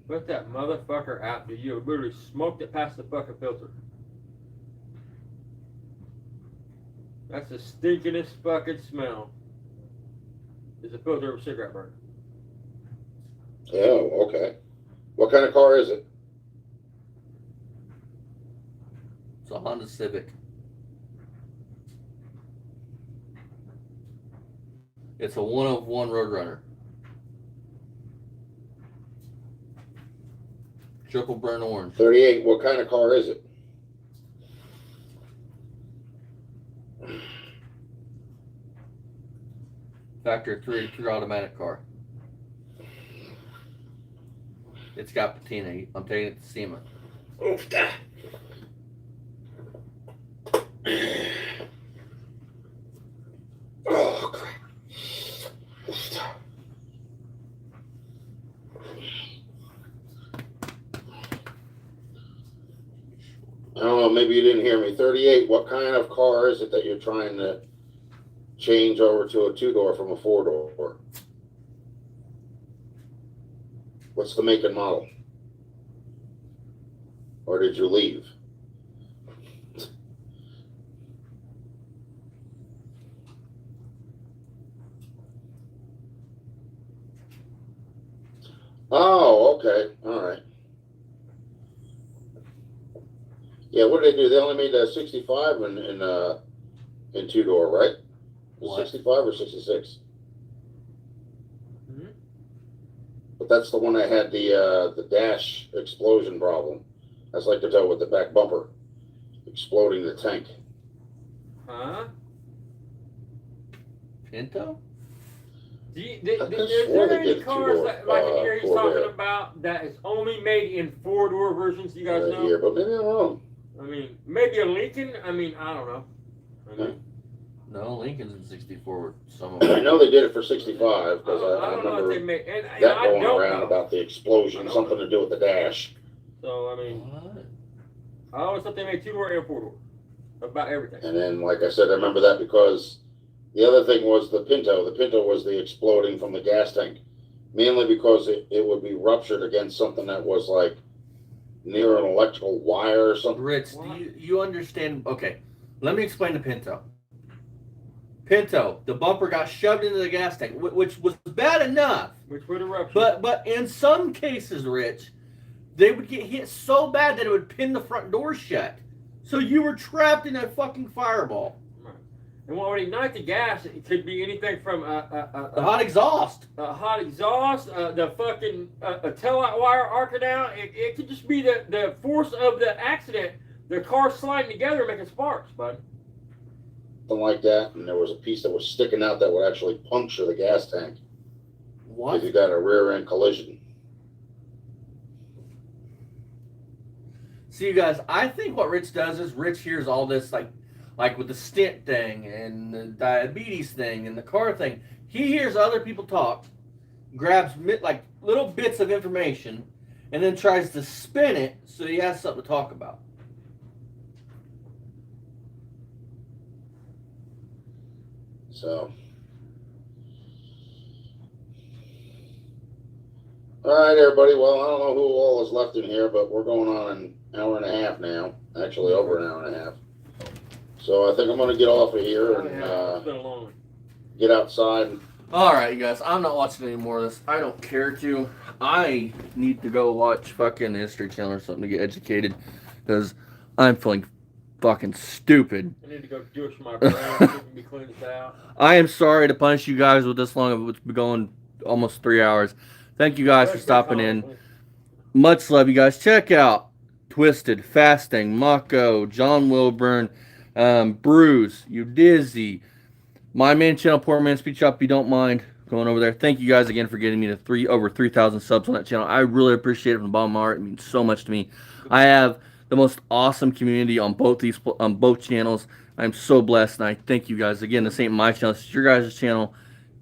S3: Put that motherfucker out, dude. You literally smoked it past the fucking filter. That's the stinkingest fucking smell. Is a filter of a cigarette burn.
S2: Oh, okay. What kind of car is it?
S1: It's a Honda Civic. It's a 101 Roadrunner. Triple burnt orange.
S2: 38. What kind of car is it?
S1: Factory 3 automatic car. It's got patina. I'm taking it to SEMA.
S2: Oof, oh, crap. I don't know, maybe you didn't hear me. 38, what kind of car is it that you're trying to change over to a 2-door from a 4-door? What's the make and model? Or did you leave? Oh, okay. All right. Yeah, what did they do? They only made 65 in 2-door, right?
S1: What?
S2: 65 or 66?
S3: Mm-hmm.
S2: But that's the one that had the dash explosion problem. That's like the tow with the back bumper exploding the tank.
S3: Huh?
S1: Pinto?
S3: Is
S2: I could've
S3: there
S2: swore they
S3: any
S2: did a
S3: cars
S2: two-door,
S3: that, like in here he's
S2: Corvette.
S3: talking about that is only made in 4-door versions? You guys know?
S2: Here, but maybe I'm wrong.
S3: I mean, maybe a Lincoln. I mean, I don't know. I mean,
S1: No, Lincoln's in 64. Some of
S2: I
S1: them.
S2: know they did it for 65 because
S3: I
S2: I
S3: don't know if
S2: remember
S3: they made. And
S2: that
S3: I
S2: going
S3: don't
S2: around
S3: know.
S2: about the
S3: I
S2: explosion,
S3: don't
S2: something
S3: know.
S2: to do with the dash.
S3: So I mean,
S1: What?
S3: I always thought they made 2-door and 4-door about everything.
S2: And then, like I said, I remember that because the other thing was the Pinto. The Pinto was the exploding from the gas tank, mainly because it would be ruptured against something that was like near an electrical wire or something.
S1: Rich, do you understand? Okay, let me explain the Pinto. Pinto, the bumper got shoved into the gas tank, which was bad enough.
S3: Which would have ruptured.
S1: But in some cases, Rich, they would get hit so bad that it would pin the front door shut. So you were trapped in a fucking fireball.
S3: Right. And what would ignite the gas? It could be anything from
S1: The hot exhaust.
S3: a hot exhaust, the fucking tail light wire arcing out. It could just be the force of the accident, the car sliding together making sparks, bud.
S2: Something like that. And there was a piece that was sticking out that would actually puncture the gas tank
S1: What?
S2: if you got a rear end collision.
S1: See, you guys, I think what Rich does is Rich hears all this, like with the stent thing and the diabetes thing and the car thing. He hears other people talk, grabs like little bits of information, and then tries to spin it so he has something to talk about.
S2: So, all right, everybody. Well, I don't know who all is left in here, but we're going on an hour and a half now. Actually, over an hour and a half. So I think I'm going to get off of here and
S3: It's been a long one.
S2: get outside. And
S1: All right, you guys, I'm not watching any more of this. I don't care to. I need to go watch fucking History Channel or something to get educated because I'm feeling fucking stupid.
S3: I need to go douche my brain so it can be cleaned out.
S1: I am sorry to punish you guys with this long. It's been going almost 3 hours. Thank you guys for stopping in. Much love, you guys. Check out Twisted, Fasting, Mako, John Wilburn, Bruce, You Dizzy, my man channel, Poor Man Speech Shop. If you don't mind going over there. Thank you guys again for getting me to over 3,000 subs on that channel. I really appreciate it from the bottom of my heart. It means so much to me. I have the most awesome community on both channels. I'm so blessed, and I thank you guys again. This ain't my channel; it's your guys' channel,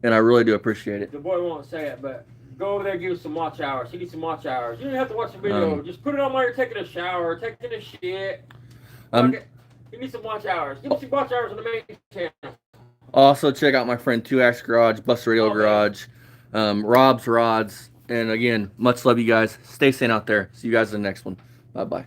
S1: and I really do appreciate it.
S3: The boy won't say it, but go over there and give us some watch hours. He needs some watch hours. You don't have to watch the video. Just put it on while you're taking a shower, taking a shit. You need some watch hours. Give us some watch hours on the main channel.
S1: Also, check out my friend 2Axe Garage, Bust Radio Garage, Rob's Rods, and again, much love, you guys. Stay sane out there. See you guys in the next one. Bye-bye.